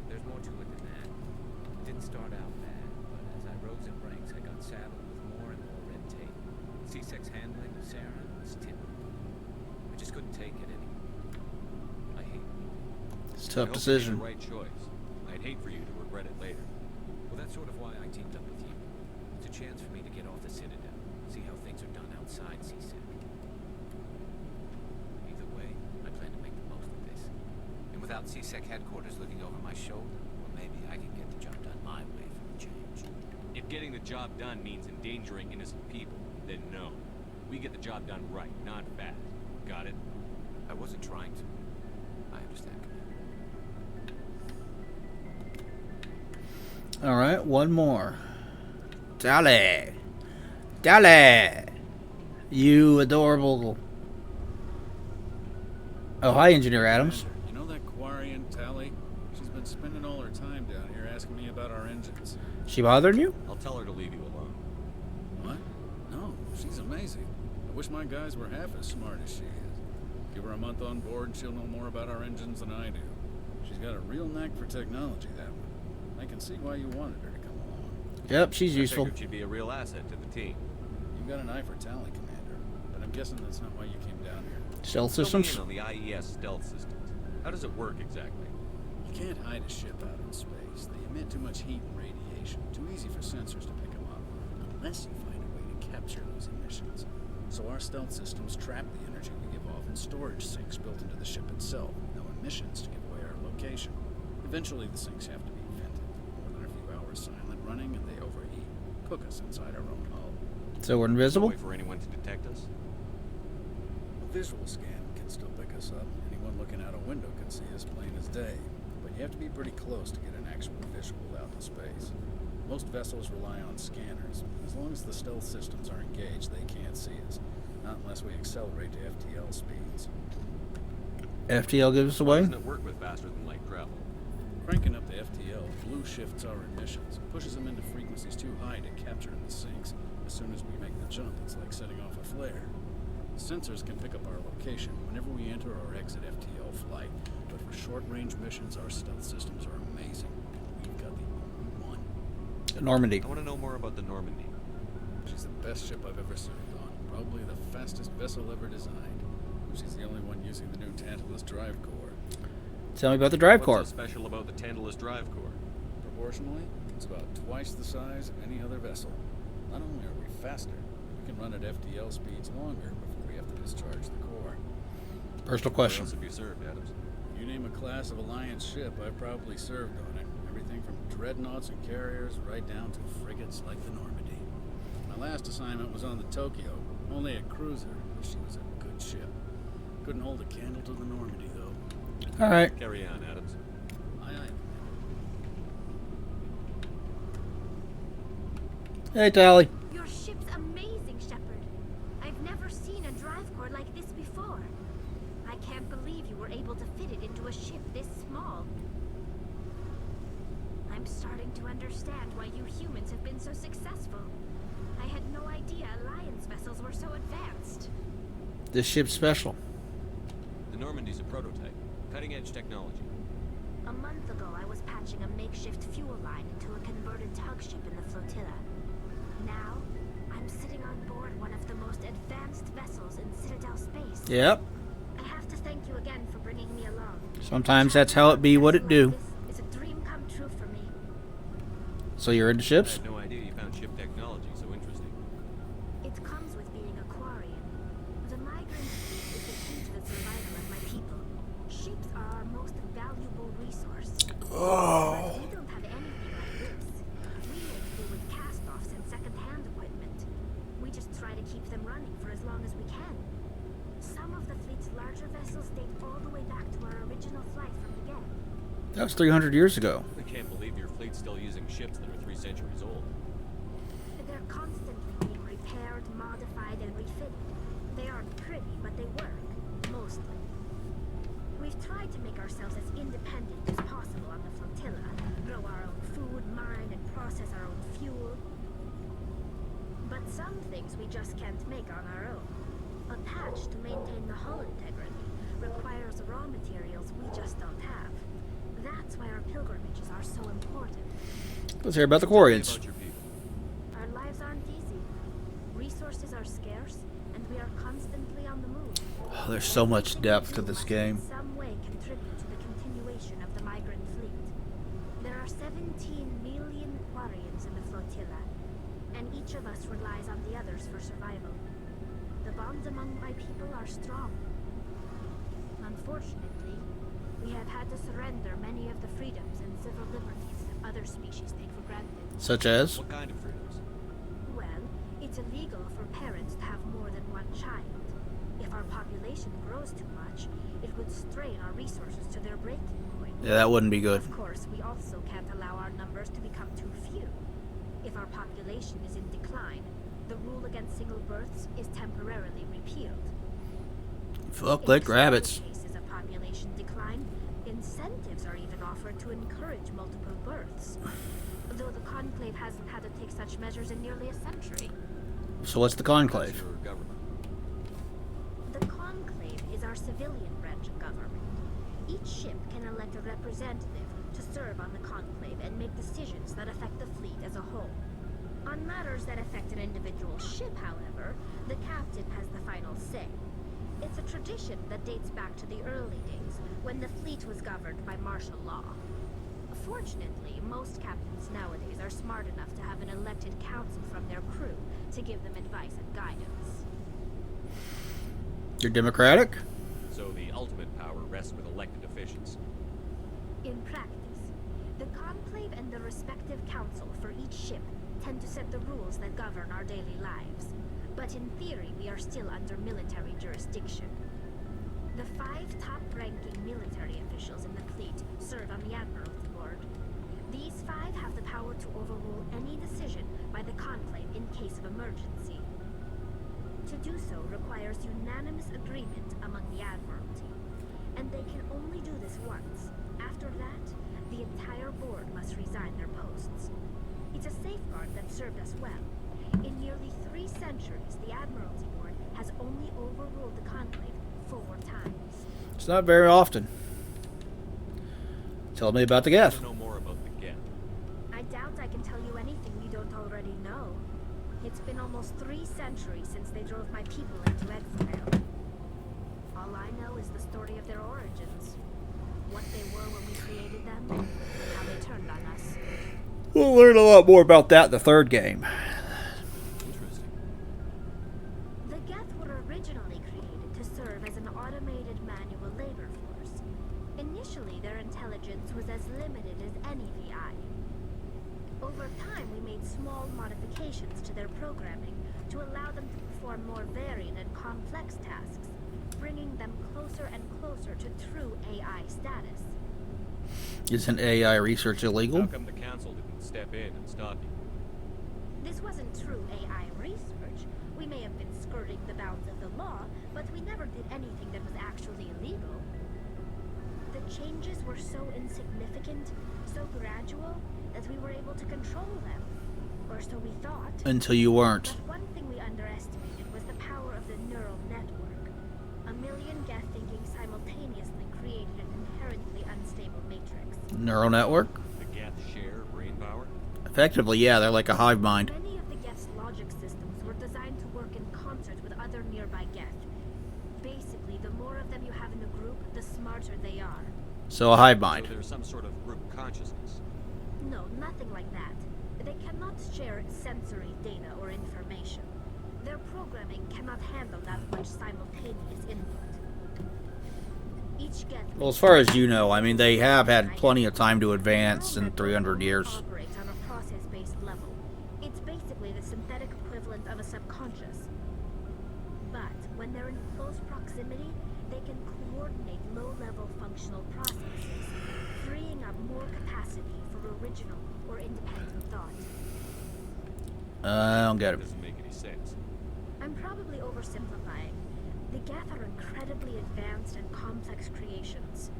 There's more to it than that. It didn't start out bad, but as I rose in ranks, I got saddled with more and more red tape. CSEC's handling of Sarah was typical. I just couldn't take it anymore. I hate it. It's a tough I hope decision. You made the right choice. I'd hate for you to regret it later. Well, that's sort of why I teamed up with you. It's a chance for me to get off the Citadel, see how things are done outside CSEC. Either way, I plan to make the most of this. And without CSEC headquarters looking over my shoulder, well, maybe I can get the job done my way for a change. If getting the job done means endangering innocent people, then no. We get the job done right, not fast. Got it? I wasn't trying to. I understand, Commander. Alright, one more. Dale! Dale! You adorable... Oh, hi, Engineer Adams. You know that Quarian Tally? She's been spending all her time down here asking me about our engines. She bothering you? I'll tell her to leave you alone. What? No, she's amazing. I wish my guys were half as smart as she is. Give her a month on board and she'll know more about our engines than I do. She's got a real knack for technology, that one. I can see why you wanted her to come along. Yep, she's useful. I figured she'd be a real asset to the team. You've got an eye for Tally, Commander. But I'm guessing that's not why you came down here. Stealth Fill me systems? in on the IES stealth systems. How does it work exactly? You can't hide a ship out in space. They emit too much heat and radiation. Too easy for sensors to pick them up. Unless you find a way to capture those emissions. So our stealth systems trap the energy we give off in storage sinks built into the ship itself. No emissions to give away our location. Eventually the sinks have to be vented. More than a few hours silent running and they overheat. Cook us inside our own hull. So we're invisible? No way for anyone to detect us? A visual scan can still pick us up. Anyone looking out a window can see us plain as day. But you have to be pretty close to get an actual visual out in space. Most vessels rely on scanners. As long as the stealth systems are engaged, they can't see us. Not unless we accelerate to FTL speeds. FTL gives us Why away? doesn't it work with faster than light travel? Cranking up the FTL blue shifts our emissions, pushes them into frequencies too high to capture in the sinks. As soon as we make the jump, it's like setting off a flare. Sensors can pick up our location whenever we enter or exit FTL flight, but for short-range missions, our stealth systems are amazing. We've got the only one. Normandy. I want to know more about the Normandy. She's the best ship I've ever served on. Probably the fastest vessel ever designed. She's the only one using the new Tantalus drive core. Tell me about the drive core. What's so special about the Tantalus drive core? Proportionally, it's about twice the size of any other vessel. Not only are we faster, we can run at FTL speeds longer before we have to discharge the core. Personal Where question. else have you served, Adams? You name a class of Alliance ship, I've probably served on it. Everything from dreadnoughts and carriers right down to frigates like the Normandy. My last assignment was on the Tokyo, only a cruiser, but she was a good ship. Couldn't hold a candle to the Normandy, though. All right. Carry on, Adams. Aye, aye. Hey, Tally. Your ship's amazing, Shepard. I've never seen a drive core like this before. I can't believe you were able to fit it into a ship this small. I'm starting to understand why you humans have been so successful. I had no idea Alliance vessels were so advanced. This ship's special. The Normandy's a prototype. Cutting-edge technology. A month ago, I was patching a makeshift fuel line into a converted tug ship in the flotilla. Now, I'm sitting on board one of the most advanced vessels in Citadel space. Yep. I have to thank you again for bringing me along. Sometimes that's how it be what it do. It's a dream come true for me. So you're into I ships? had no idea you found ship technology so interesting. It comes with being a Quarian. The migrant fleet is the key to the survival of my people. Ships are our most valuable resource. Oh. But we don't have anything like this. We make do with cast-offs and second-hand equipment. We just try to keep them running for as long as we can. Some of the fleet's larger vessels date all the way back to our original flight from the get. That was 300 years ago. I can't believe your fleet's still using ships that are 3 centuries old. They're constantly being repaired, modified, and refitted. They aren't pretty, but they work. Mostly. We've tried to make ourselves as independent as possible on the flotilla. Grow our own food, mine, and process our own fuel. But some things we just can't make on our own. A patch to maintain the hull integrity requires raw materials we just don't have. That's why our pilgrimages are so important. Let's hear about the Quarians. Our lives aren't easy. Resources are scarce, and we are constantly on the move. Oh, there's so much depth to this game. In some way contribute to the continuation of the migrant fleet. There are 17 million Quarians in the flotilla, and each of us relies on the others for survival. The bonds among my people are strong. Unfortunately, we have had to surrender many of the freedoms and civil liberties other species take for granted. Such as? What kind of freedoms? Well, it's illegal for parents to have more than one child. If our population grows too much, it would strain our resources to their breaking point. Yeah, that wouldn't be good. Of course, we also can't allow our numbers to become too few. If our population is in decline, the rule against single births is temporarily repealed. Fuck like rabbits. In cases of population decline, incentives are even offered to encourage multiple births. Though the Conclave hasn't had to take such measures in nearly a century. So what's the Conclave? The Conclave is our civilian branch of government. Each ship can elect a representative to serve on the Conclave and make decisions that affect the fleet as a whole. On matters that affect an individual ship, however, the captain has the final say. It's a tradition that dates back to the early days, when the fleet was governed by martial law. Fortunately, most captains nowadays are smart enough to have an elected council from their crew to give them advice and guidance. You're democratic? So the ultimate power rests with elected officials. In practice, the Conclave and the respective council for each ship tend to set the rules that govern our daily lives. But in theory, we are still under military jurisdiction. The 5 top-ranking military officials in the fleet serve on the Admiralty Board. These 5 have the power to overrule any decision by the Conclave in case of emergency. To do so requires unanimous agreement among the Admiralty, and they can only do this once. After that, the entire board must resign their posts. It's a safeguard that served us well. In nearly 3 centuries, the Admiralty Board has only overruled the Conclave 4 times. It's not very often. Tell me about the Geth. I know more about the Geth. I doubt I can tell you anything you don't already know. It's been almost 3 centuries since they drove my people into exile. All I know is the story of their origins. What they were when we created them, and how they turned on us. We'll learn a lot more about that in the 3rd game. Interesting. The Geth were originally created to serve as an automated manual labor force. Initially, their intelligence was as limited as any VI. Over time, we made small modifications to their programming to allow them to perform more varied and complex tasks, bringing them closer and closer to true AI status. Isn't AI research illegal? How come the council didn't step in and stop you? This wasn't true AI research. We may have been skirting the bounds of the law, but we never did anything that was actually illegal. The changes were so insignificant, so gradual, that we were able to control them. Or so we thought. Until you weren't. But one thing we underestimated was the power of the neural network. A million Geth thinking simultaneously created an inherently unstable matrix. Neural network? The Geth share brain power? Effectively, yeah, they're like a hive mind. Many of the Geth's logic systems were designed to work in concert with other nearby Geth. Basically, the more of them you have in a group, the smarter they are. So a hive mind. So there's some sort of group consciousness. No, nothing like that. They cannot share sensory data or information. Their programming cannot handle that much simultaneous input. Each Geth. Well, as far as you know, I mean, they have had plenty of time to advance in 300 years. Operates on a process-based level. It's basically the synthetic equivalent of a subconscious. But when they're in close proximity, they can coordinate low-level functional processes, freeing up more capacity for original or independent thought. I don't get it. Doesn't make any sense. I'm probably oversimplifying. The Geth are incredibly advanced and complex creations.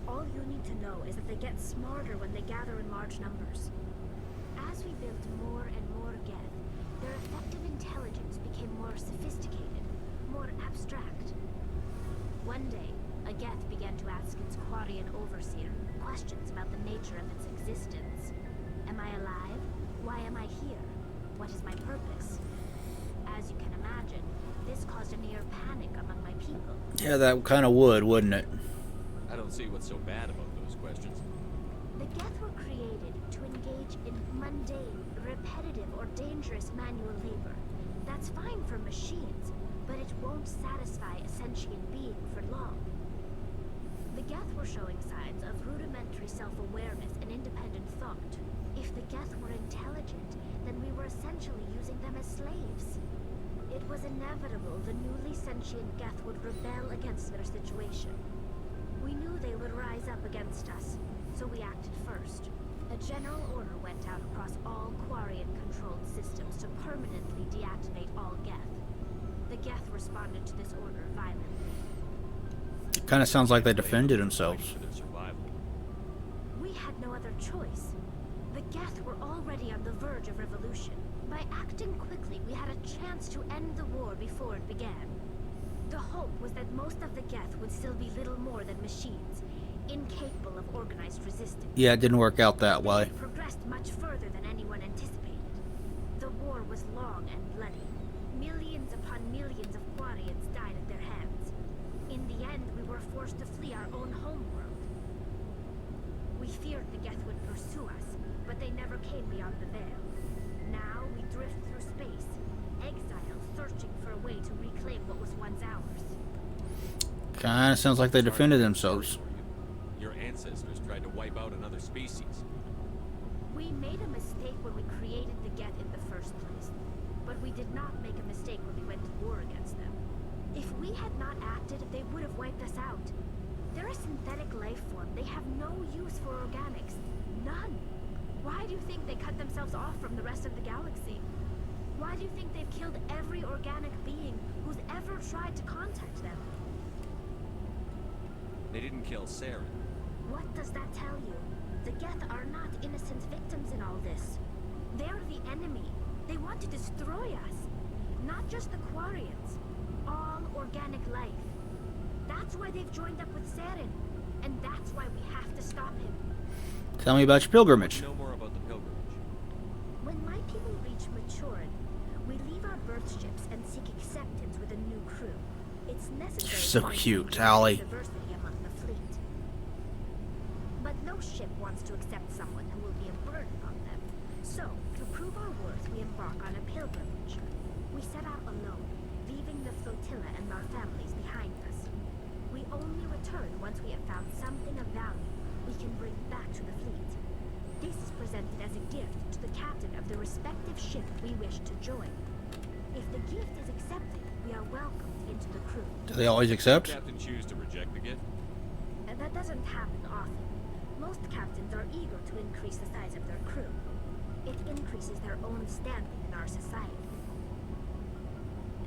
All you need to know is that they get smarter when they gather in large numbers. As we built more and more Geth, their effective intelligence became more sophisticated, more abstract. One day, a Geth began to ask its Quarian overseer questions about the nature of its existence. Am I alive? Why am I here? What is my purpose? As you can imagine, this caused a near panic among my people. Yeah, that kind of would, wouldn't it? I don't see what's so bad about those questions. The Geth were created to engage in mundane, repetitive, or dangerous manual labor. That's fine for machines, but it won't satisfy a sentient being for long. The Geth were showing signs of rudimentary self-awareness and independent thought. If the Geth were intelligent, then we were essentially using them as slaves. It was inevitable the newly sentient Geth would rebel against their situation. We knew they would rise up against us, so we acted first. A general order went out across all Quarian-controlled systems to permanently deactivate all Geth. The Geth responded to this order violently. It kind of sounds like they defended themselves. We had no other choice. The Geth were already on the verge of revolution. By acting quickly, we had a chance to end the war before it began. The hope was that most of the Geth would still be little more than machines, incapable of organized resistance. Yeah, it didn't work out that way. They progressed much further than anyone anticipated. The war was long and bloody. Millions upon millions of Quarians died at their hands. In the end, we were forced to flee our own homeworld. We feared the Geth would pursue us, but they never came beyond the veil. Now we drift through space, exiled, searching for a way to reclaim what was once ours. Kind of sounds like they defended themselves. Your ancestors tried to wipe out another species. We made a mistake when we created the Geth in the first place, but we did not make a mistake when we went to war against them. If we had not acted, they would have wiped us out. They're a synthetic life form. They have no use for organics. None. Why do you think they cut themselves off from the rest of the galaxy? Why do you think they've killed every organic being who's ever tried to contact them? They didn't kill Saren. What does that tell you? The Geth are not innocent victims in all this. They're the enemy. They want to destroy us. Not just the Quarians. All organic life. That's why they've joined up with Saren. And that's why we have to stop him. Tell me about your pilgrimage. Know more about the pilgrimage. When my people reach maturity, we leave our birth ships and seek acceptance with a new crew. It's necessary. You're so cute, Allie. Diversity among the fleet. But no ship wants to accept someone who will be a burden on them. So, to prove our worth, we embark on a pilgrimage. We set out alone, leaving the flotilla and our families behind us. We only return once we have found something of value we can bring back to the fleet. This is presented as a gift to the captain of the respective ship we wish to join. If the gift is accepted, we are welcomed into the crew. Do they always accept? Does the captain choose to reject the gift? That doesn't happen often. Most captains are eager to increase the size of their crew. It increases their own standing in our society.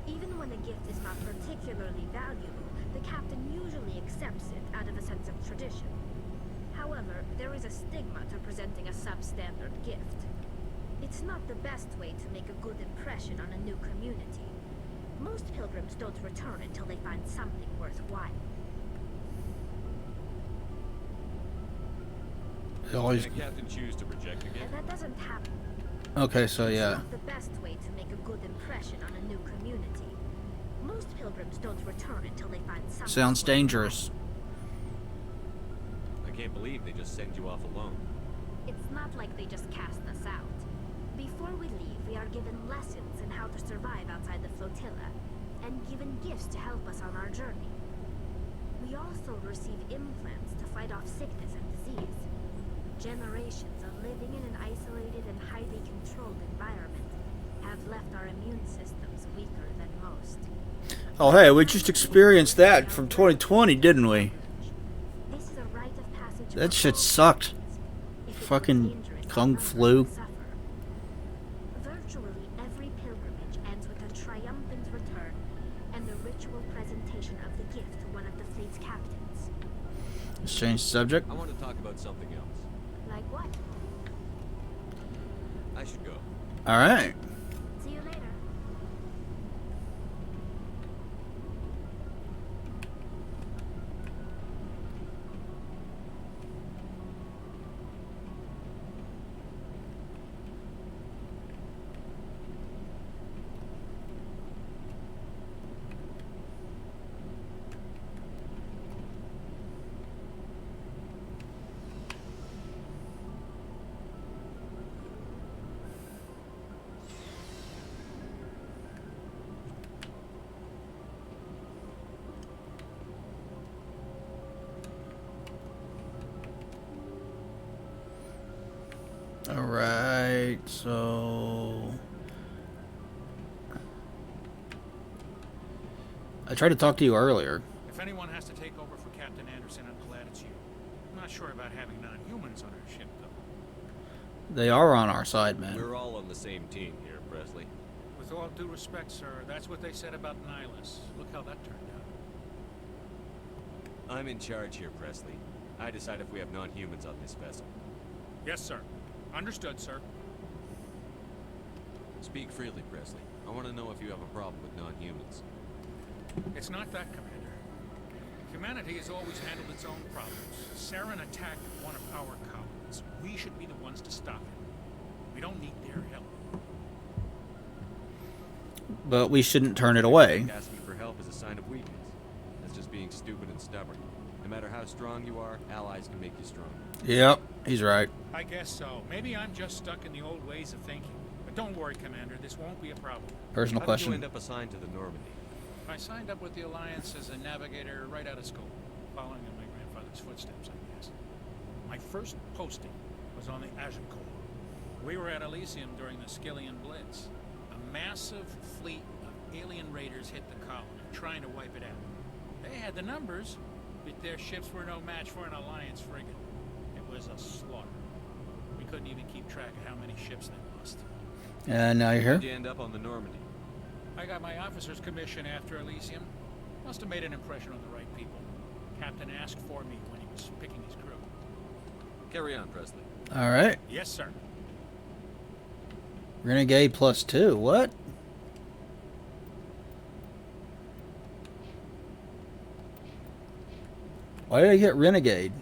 Even when a gift is not particularly valuable, the captain usually accepts it out of a sense of tradition. However, there is a stigma to presenting a substandard gift. It's not the best way to make a good impression on a new community. Most pilgrims don't return until they find something worthwhile. They always. Did the captain choose to reject the gift? That doesn't happen. Okay, so yeah. It's not the best way to make a good impression on a new community. Most pilgrims don't return until they find something. Sounds dangerous. I can't believe they just send you off alone. It's not like they just cast us out. Before we leave, we are given lessons in how to survive outside the flotilla, and given gifts to help us on our journey. We also receive implants to fight off sickness and disease. Generations of living in an isolated and highly controlled environment have left our immune systems weaker than most. Oh hey, we just experienced that from 2020, didn't we? This is a rite of passage. That shit sucked. Fucking Kung Flu. Virtual fleet's captains. Let's change the subject. I want to talk about something else. Like what? I should go. All right. See you later. All right. So I tried to talk to you earlier. If anyone has to take over for Captain Anderson, I'm glad it's you. I'm not sure about having non-humans on our ship, though. They are on our side, man. We're all on the same team here, Presley. With all due respect, sir, that's what they said about Nihilus. Look how that turned out. I'm in charge here, Presley. I decide if we have non-humans on this vessel. Yes, sir. Understood, sir. Speak freely, Presley. I want to know if you have a problem with non-humans. It's not that, Commander. Humanity has always handled its own problems. Saren attacked one of our colonies. We should be the ones to stop it. We don't need their help. But we shouldn't turn it away. Asking for help is a sign of weakness. That's just being stupid and stubborn. No matter how strong you are, allies can make you stronger. Yep, he's right. I guess so. Maybe I'm just stuck in the old ways of thinking. But don't worry, Commander. This won't be a problem. Personal question. How did you end up assigned to the Normandy? I signed up with the Alliance as a navigator right out of school, following in my grandfather's footsteps, I guess. My first posting was on the Agincourt. We were at Elysium during the Skillian Blitz. A massive fleet of alien raiders hit the colony, trying to wipe it out. They had the numbers, but their ships were no match for an Alliance frigate. It was a slaughter. We couldn't even keep track of how many ships they lost. And now you're How here. did you end up on the Normandy? I got my officer's commission after Elysium. Must have made an impression on the right people. Captain asked for me when he was picking his crew. Carry on, Presley. All right. Yes, sir. Renegade +2. What? Why did I get Renegade?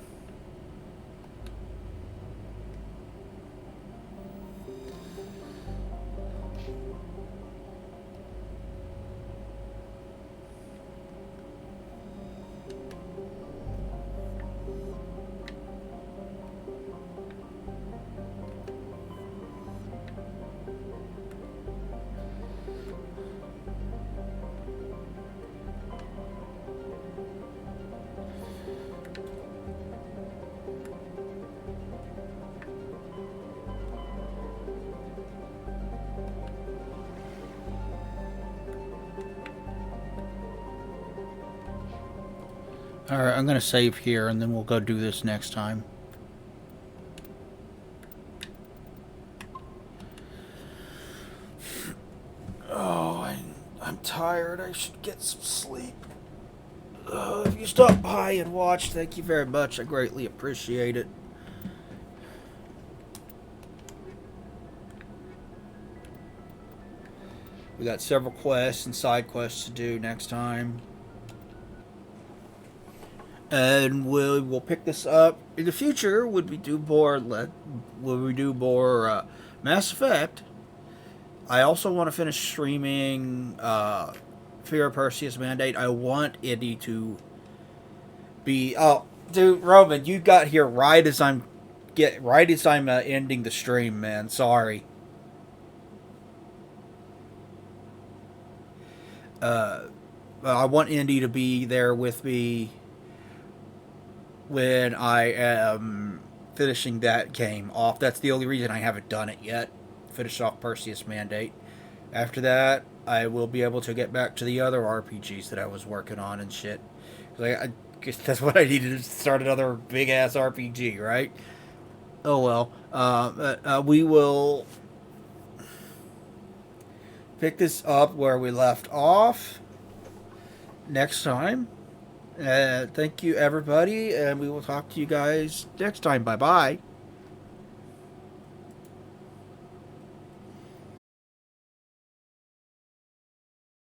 Alright, I'm going to save here and then we'll go do this next time. Oh, I'm tired. I should get some sleep. If you stopped by and watched, thank you very much. I greatly appreciate it. We got several quests and side quests to do next time. And we'll pick this up in the future when we do more Mass Effect. I also want to finish streaming Fear of Perseus Mandate. I want Indy to be dude, Roman, you got here right as I'm ending the stream, man. Sorry. I want Indy to be there with me when I am finishing that game off. That's the only reason I haven't done it yet. Finish off Perseus Mandate. After that, I will be able to get back to the other RPGs that I was working on and shit. I guess that's what I needed to start another big-ass RPG, right? Oh well. We will pick this up where we left off next time. Thank you, everybody, and we will talk to you guys next time. Bye bye.